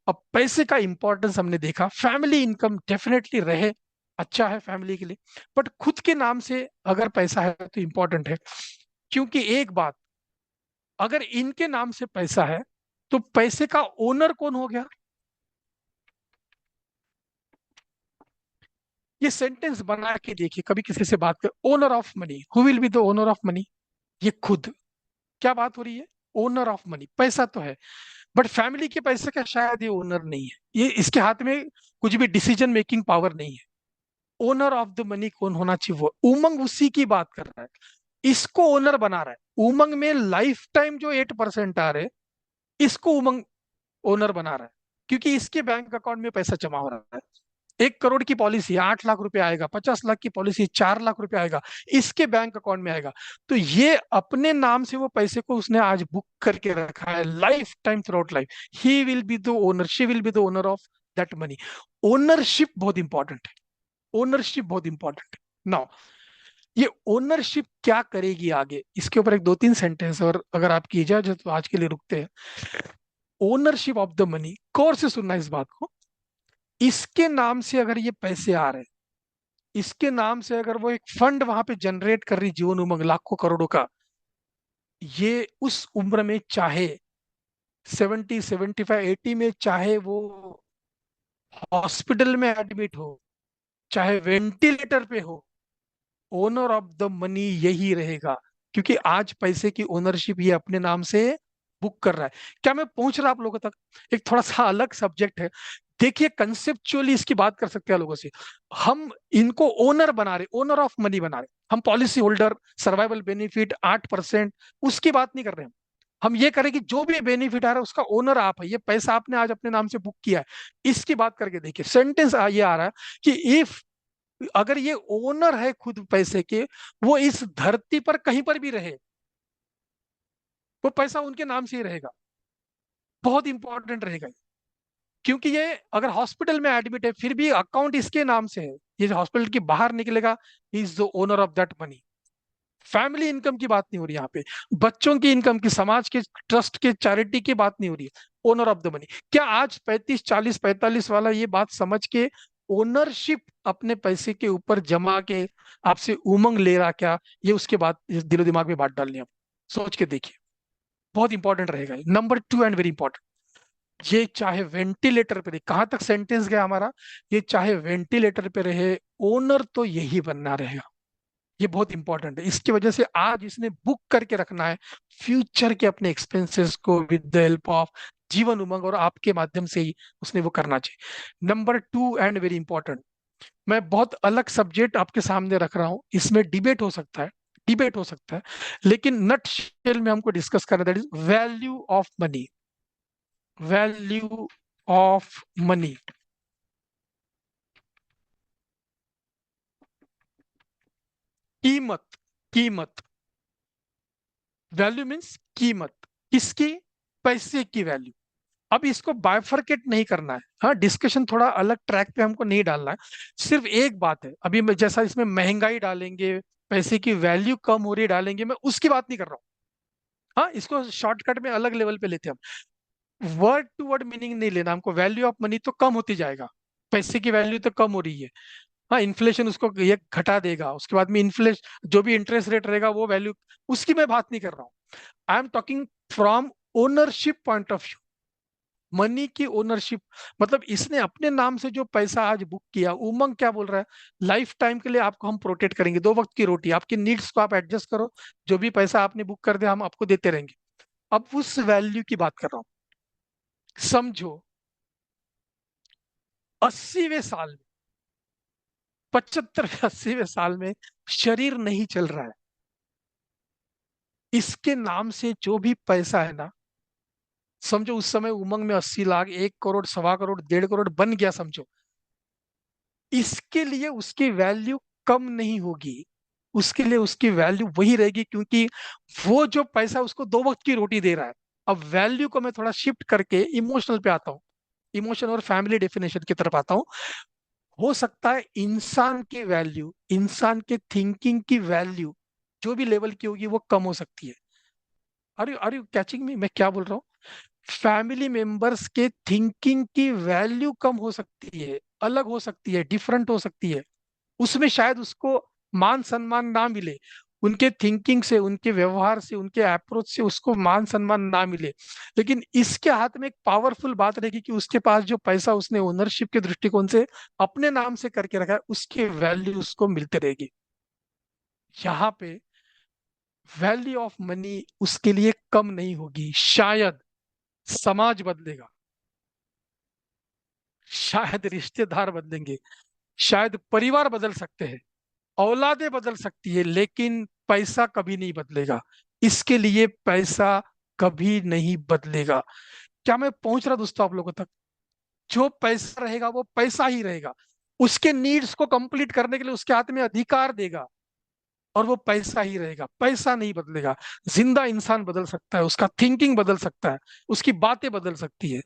A: अब पैसे का इंपॉर्टेंस हमने देखा, फैमिली इनकम डेफिनेटली रहे, अच्छा है फैमिली के लिए, बट खुद के नाम से अगर पैसा है तो इंपॉर्टेंट है। क्योंकि एक बात, अगर इनके नाम से पैसा है तो पैसे का ओनर कौन हो गया? ये सेंटेंस बना के देखिए, कभी किसी से बात कर, owner of money, who will be the owner of money? ये खुद। क्या बात हो रही है? ओनर ऑफ मनी, पैसा तो है, बट फैमिली के पैसे का शायद ये ओनर नहीं है, ये इसके हाथ में कुछ भी डिसीजन मेकिंग पावर नहीं है। ओनर ऑफ द मनी कौन होना चाहिए? वो उमंग उसी की बात कर रहा है, इसको ओनर बना रहा है। उमंग में लाइफ टाइम जो 8% आ रहे, इसको उमंग ओनर बना रहा है, क्योंकि इसके बैंक अकाउंट में पैसा जमा हो रहा है। 1 करोड़ की पॉलिसी 8 लाख रुपए आएगा, 50 लाख की पॉलिसी 4 लाख रुपए आएगा, इसके बैंक अकाउंट में आएगा। तो ये अपने नाम से वो पैसे को उसने आज बुक करके रखा है, life time, through out life he will be the owner, she will be the owner of that money. Ownership बहुत इंपॉर्टेंट है, ओनरशिप बहुत इंपॉर्टेंट है। नाउ ये ओनरशिप क्या करेगी आगे, इसके ऊपर एक दो तीन सेंटेंस, और अगर आपकी इजाजत तो आज के लिए रुकते हैं। ओनरशिप ऑफ द मनी, गौर से सुनना इस बात को। इसके नाम से अगर ये पैसे आ रहे हैं, इसके नाम से अगर वो एक फंड वहां पे जनरेट कर रही, जीवन उमंग लाखों करोड़ों का, ये उस उम्र में चाहे 70 75 80 में, चाहे वो हॉस्पिटल में एडमिट हो, चाहे वेंटिलेटर पे हो, ओनर ऑफ द मनी यही रहेगा। क्योंकि आज पैसे की ओनरशिप ये अपने नाम से बुक कर रहा है। क्या मैं पहुंच रहा आप लोगों तक? एक थोड़ा सा अलग सब्जेक्ट है, देखिए कंसेप्चुअली इसकी बात कर सकते हैं लोगों से। हम इनको ओनर बना रहे, ओनर ऑफ मनी बना रहे, हम पॉलिसी होल्डर, सर्वाइवल बेनिफिट 8%, उसकी बात नहीं कर रहे हैं। हम ये करें कि जो भी बेनिफिट आ रहा है उसका ओनर आप है, ये पैसा आपने आज अपने नाम से बुक किया है, इसकी बात करके देखिए। सेंटेंस ये आ रहा है कि इफ, अगर ये ओनर है खुद पैसे के, वो इस धरती पर कहीं पर भी रहे, वो पैसा उनके नाम से ही रहेगा। बहुत इंपॉर्टेंट रहेगा, क्योंकि ये अगर हॉस्पिटल में एडमिट है फिर भी अकाउंट इसके नाम से है, ये हॉस्पिटल के बाहर निकलेगा, is the owner of that money. Family income की बात नहीं हो रही यहाँ पे, बच्चों की इनकम की, समाज के ट्रस्ट के, चैरिटी की बात नहीं हो रही है, ओनर ऑफ द मनी। क्या आज 35 40 45 वाला ये बात समझ के ओनरशिप अपने पैसे के ऊपर जमा के आपसे उमंग ले रहा क्या? ये उसके बाद दिलो दिमाग में बात डालनी है, आप सोच के देखिए, बहुत इंपॉर्टेंट रहेगा। Number two and very important, ये चाहे वेंटिलेटर पे रहे, कहां तक सेंटेंस गया हमारा, ये चाहे वेंटिलेटर पे रहे, ओनर तो यही बनना रहेगा। ये बहुत इंपॉर्टेंट है। इसकी वजह से आज इसने बुक करके रखना है फ्यूचर के अपने एक्सपेंसेस को with the help of Jeevan Umang, और आपके माध्यम से ही उसने वो करना चाहिए। Number two and very important, मैं बहुत अलग सब्जेक्ट आपके सामने रख रहा हूं, इसमें डिबेट हो सकता है, डिबेट हो सकता है, लेकिन नट शेल में हमको डिस्कस करना, that is value of money. Value of money, कीमत, कीमत। वैल्यू मीन्स कीमत, किसकी? पैसे की वैल्यू। अब इसको बाइफरकेट नहीं करना है, हाँ, डिस्कशन थोड़ा अलग ट्रैक पे हमको नहीं डालना है। सिर्फ एक बात है, अभी मैं जैसा इसमें महंगाई डालेंगे, पैसे की वैल्यू कम हो रही डालेंगे, मैं उसकी बात नहीं कर रहा हूँ। हाँ, इसको शॉर्टकट में अलग लेवल पे लेते हैं हम। वर्ड टू वर्ड मीनिंग नहीं लेना हमको, वैल्यू ऑफ मनी तो कम होती जाएगा, पैसे की वैल्यू तो कम हो रही है। हाँ, इन्फ्लेशन उसको ये घटा देगा, उसके बाद में इन्फ्लेशन जो भी इंटरेस्ट रेट रहेगा वो वैल्यू, उसकी मैं बात नहीं कर रहा हूँ। I am talking from ownership point of view, money की ओनरशिप। मतलब इसने अपने नाम से जो पैसा आज बुक किया, उमंग क्या बोल रहा है, लाइफ टाइम के लिए आपको हम प्रोटेक्ट करेंगे, दो वक्त की रोटी, आपकी नीड्स को आप एडजस्ट करो, जो भी पैसा आपने बुक कर दिया हम आपको देते रहेंगे। अब उस वैल्यू की बात कर रहा हूं। समझो 80वें साल में, 75वें 80वें साल में शरीर नहीं चल रहा है, इसके नाम से जो भी पैसा है ना, समझो उस समय उमंग में 80 लाख, 1 करोड़, 1.25 करोड़, 1.5 करोड़ बन गया समझो, इसके लिए उसकी वैल्यू कम नहीं होगी, उसके लिए उसकी वैल्यू वही रहेगी, क्योंकि वो जो पैसा उसको दो वक्त की रोटी दे रहा है। अब वैल्यू को मैं थोड़ा शिफ्ट करके इमोशनल पे आता हूँ, इमोशन और फैमिली डेफिनेशन की तरफ आता हूँ। हो सकता है इंसान की वैल्यू, इंसान के थिंकिंग की वैल्यू जो भी लेवल की होगी वो कम हो सकती है। आर यू कैचिंग मी, मैं क्या बोल रहा हूँ? फैमिली मेंबर्स के थिंकिंग की वैल्यू कम हो सकती है, अलग हो सकती है, डिफरेंट हो सकती है, उसमें शायद उसको मान सम्मान ना मिले, उनके थिंकिंग से, उनके व्यवहार से, उनके अप्रोच से उसको मान सम्मान ना मिले, लेकिन इसके हाथ में एक पावरफुल बात रहेगी कि उसके पास जो पैसा उसने ओनरशिप के दृष्टिकोण से अपने नाम से करके रखा है, उसकी वैल्यू उसको मिलती रहेगी। यहाँ पे वैल्यू ऑफ मनी उसके लिए कम नहीं होगी। शायद समाज बदलेगा, शायद रिश्तेदार बदलेंगे, शायद परिवार बदल सकते हैं, औलादें बदल सकती है, लेकिन पैसा कभी नहीं बदलेगा। इसके लिए पैसा कभी नहीं बदलेगा। क्या मैं पहुंच रहा दोस्तों आप लोगों तक? जो पैसा रहेगा वो पैसा ही रहेगा, उसके नीड्स को कंप्लीट करने के लिए उसके हाथ में अधिकार देगा, और वो पैसा ही रहेगा, पैसा नहीं बदलेगा। जिंदा इंसान बदल सकता है, उसका थिंकिंग बदल सकता है, उसकी बातें बदल सकती है,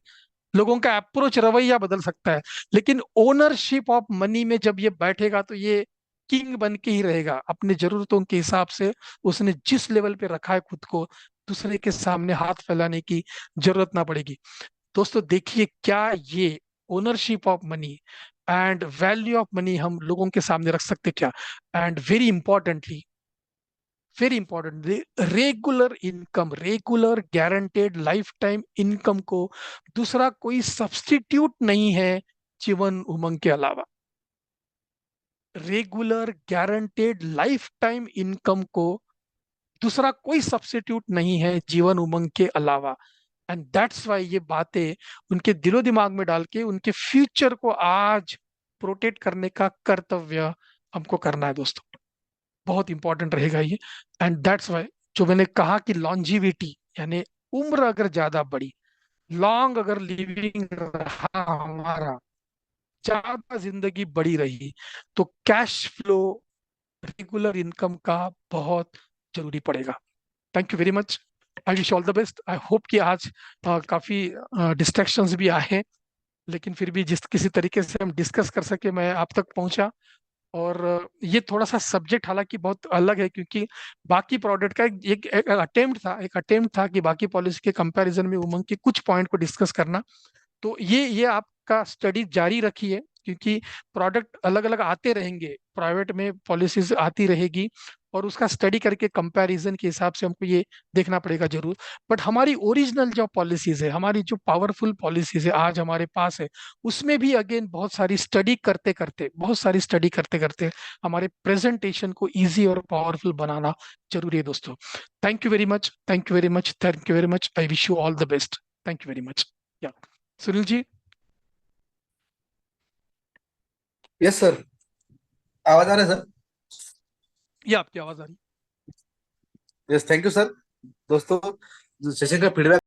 A: लोगों का अप्रोच, रवैया बदल सकता है, लेकिन ओनरशिप ऑफ मनी में जब ये बैठेगा तो ये किंग बन के ही रहेगा, अपनी जरूरतों के हिसाब से उसने जिस लेवल पे रखा है खुद को, दूसरे के सामने हाथ फैलाने की जरूरत ना पड़ेगी। दोस्तों देखिए, क्या ये ownership of money and value of money हम लोगों के सामने रख सकते क्या? And very importantly, very importantly, regular income, regular guaranteed life time income को दूसरा कोई सब्स्टिट्यूट नहीं है जीवन उमंग के अलावा। Regular guaranteed life time income को दूसरा कोई सब्स्टिट्यूट नहीं है जीवन उमंग के अलावा। एंड दैट्स वाई ये बातें उनके दिलो दिमाग में डाल के उनके फ्यूचर को आज प्रोटेक्ट करने का कर्तव्य हमको करना है दोस्तों, बहुत इंपॉर्टेंट रहेगा ये। एंड दैट्स वाई जो मैंने कहा कि लॉन्जिविटी, यानी उम्र अगर ज्यादा बढ़ी, लॉन्ग अगर लिविंग रहा हमारा, ज्यादा जिंदगी बड़ी रही, तो कैश फ्लो, रेगुलर इनकम का बहुत जरूरी पड़ेगा। Thank you very much, I wish all the best. I hope कि आज काफी डिस्ट्रैक्शंस भी आए हैं, लेकिन फिर भी जिस किसी तरीके से हम डिस्कस कर सके मैं आप तक पहुंचा। और ये थोड़ा सा सब्जेक्ट हालांकि बहुत अलग है, क्योंकि बाकी प्रोडक्ट का एक अटेम्प्ट था कि बाकी पॉलिसी के कंपैरिजन में उमंग के कुछ पॉइंट को डिस्कस करना। तो ये आपका स्टडी जारी रखिए, क्योंकि प्रोडक्ट अलग अलग आते रहेंगे, प्राइवेट में पॉलिसीज आती रहेगी, और उसका स्टडी करके कंपैरिजन के हिसाब से हमको ये देखना पड़ेगा जरूर। बट हमारी ओरिजिनल जो पॉलिसीज है, हमारी जो पावरफुल पॉलिसीज है आज हमारे पास है, उसमें भी अगेन बहुत सारी स्टडी करते करते हमारे प्रेजेंटेशन को इजी और पावरफुल बनाना जरूरी है दोस्तों। Thank you very much, thank you very much, thank you very much. I wish you all the best. Thank you very much. या सुनील जी।
B: Yes sir. आवाज आ रहा है सर?
A: ये आपकी आवाज आ रही है।
B: Yes, thank you sir. दोस्तों, सेशन का फीडबैक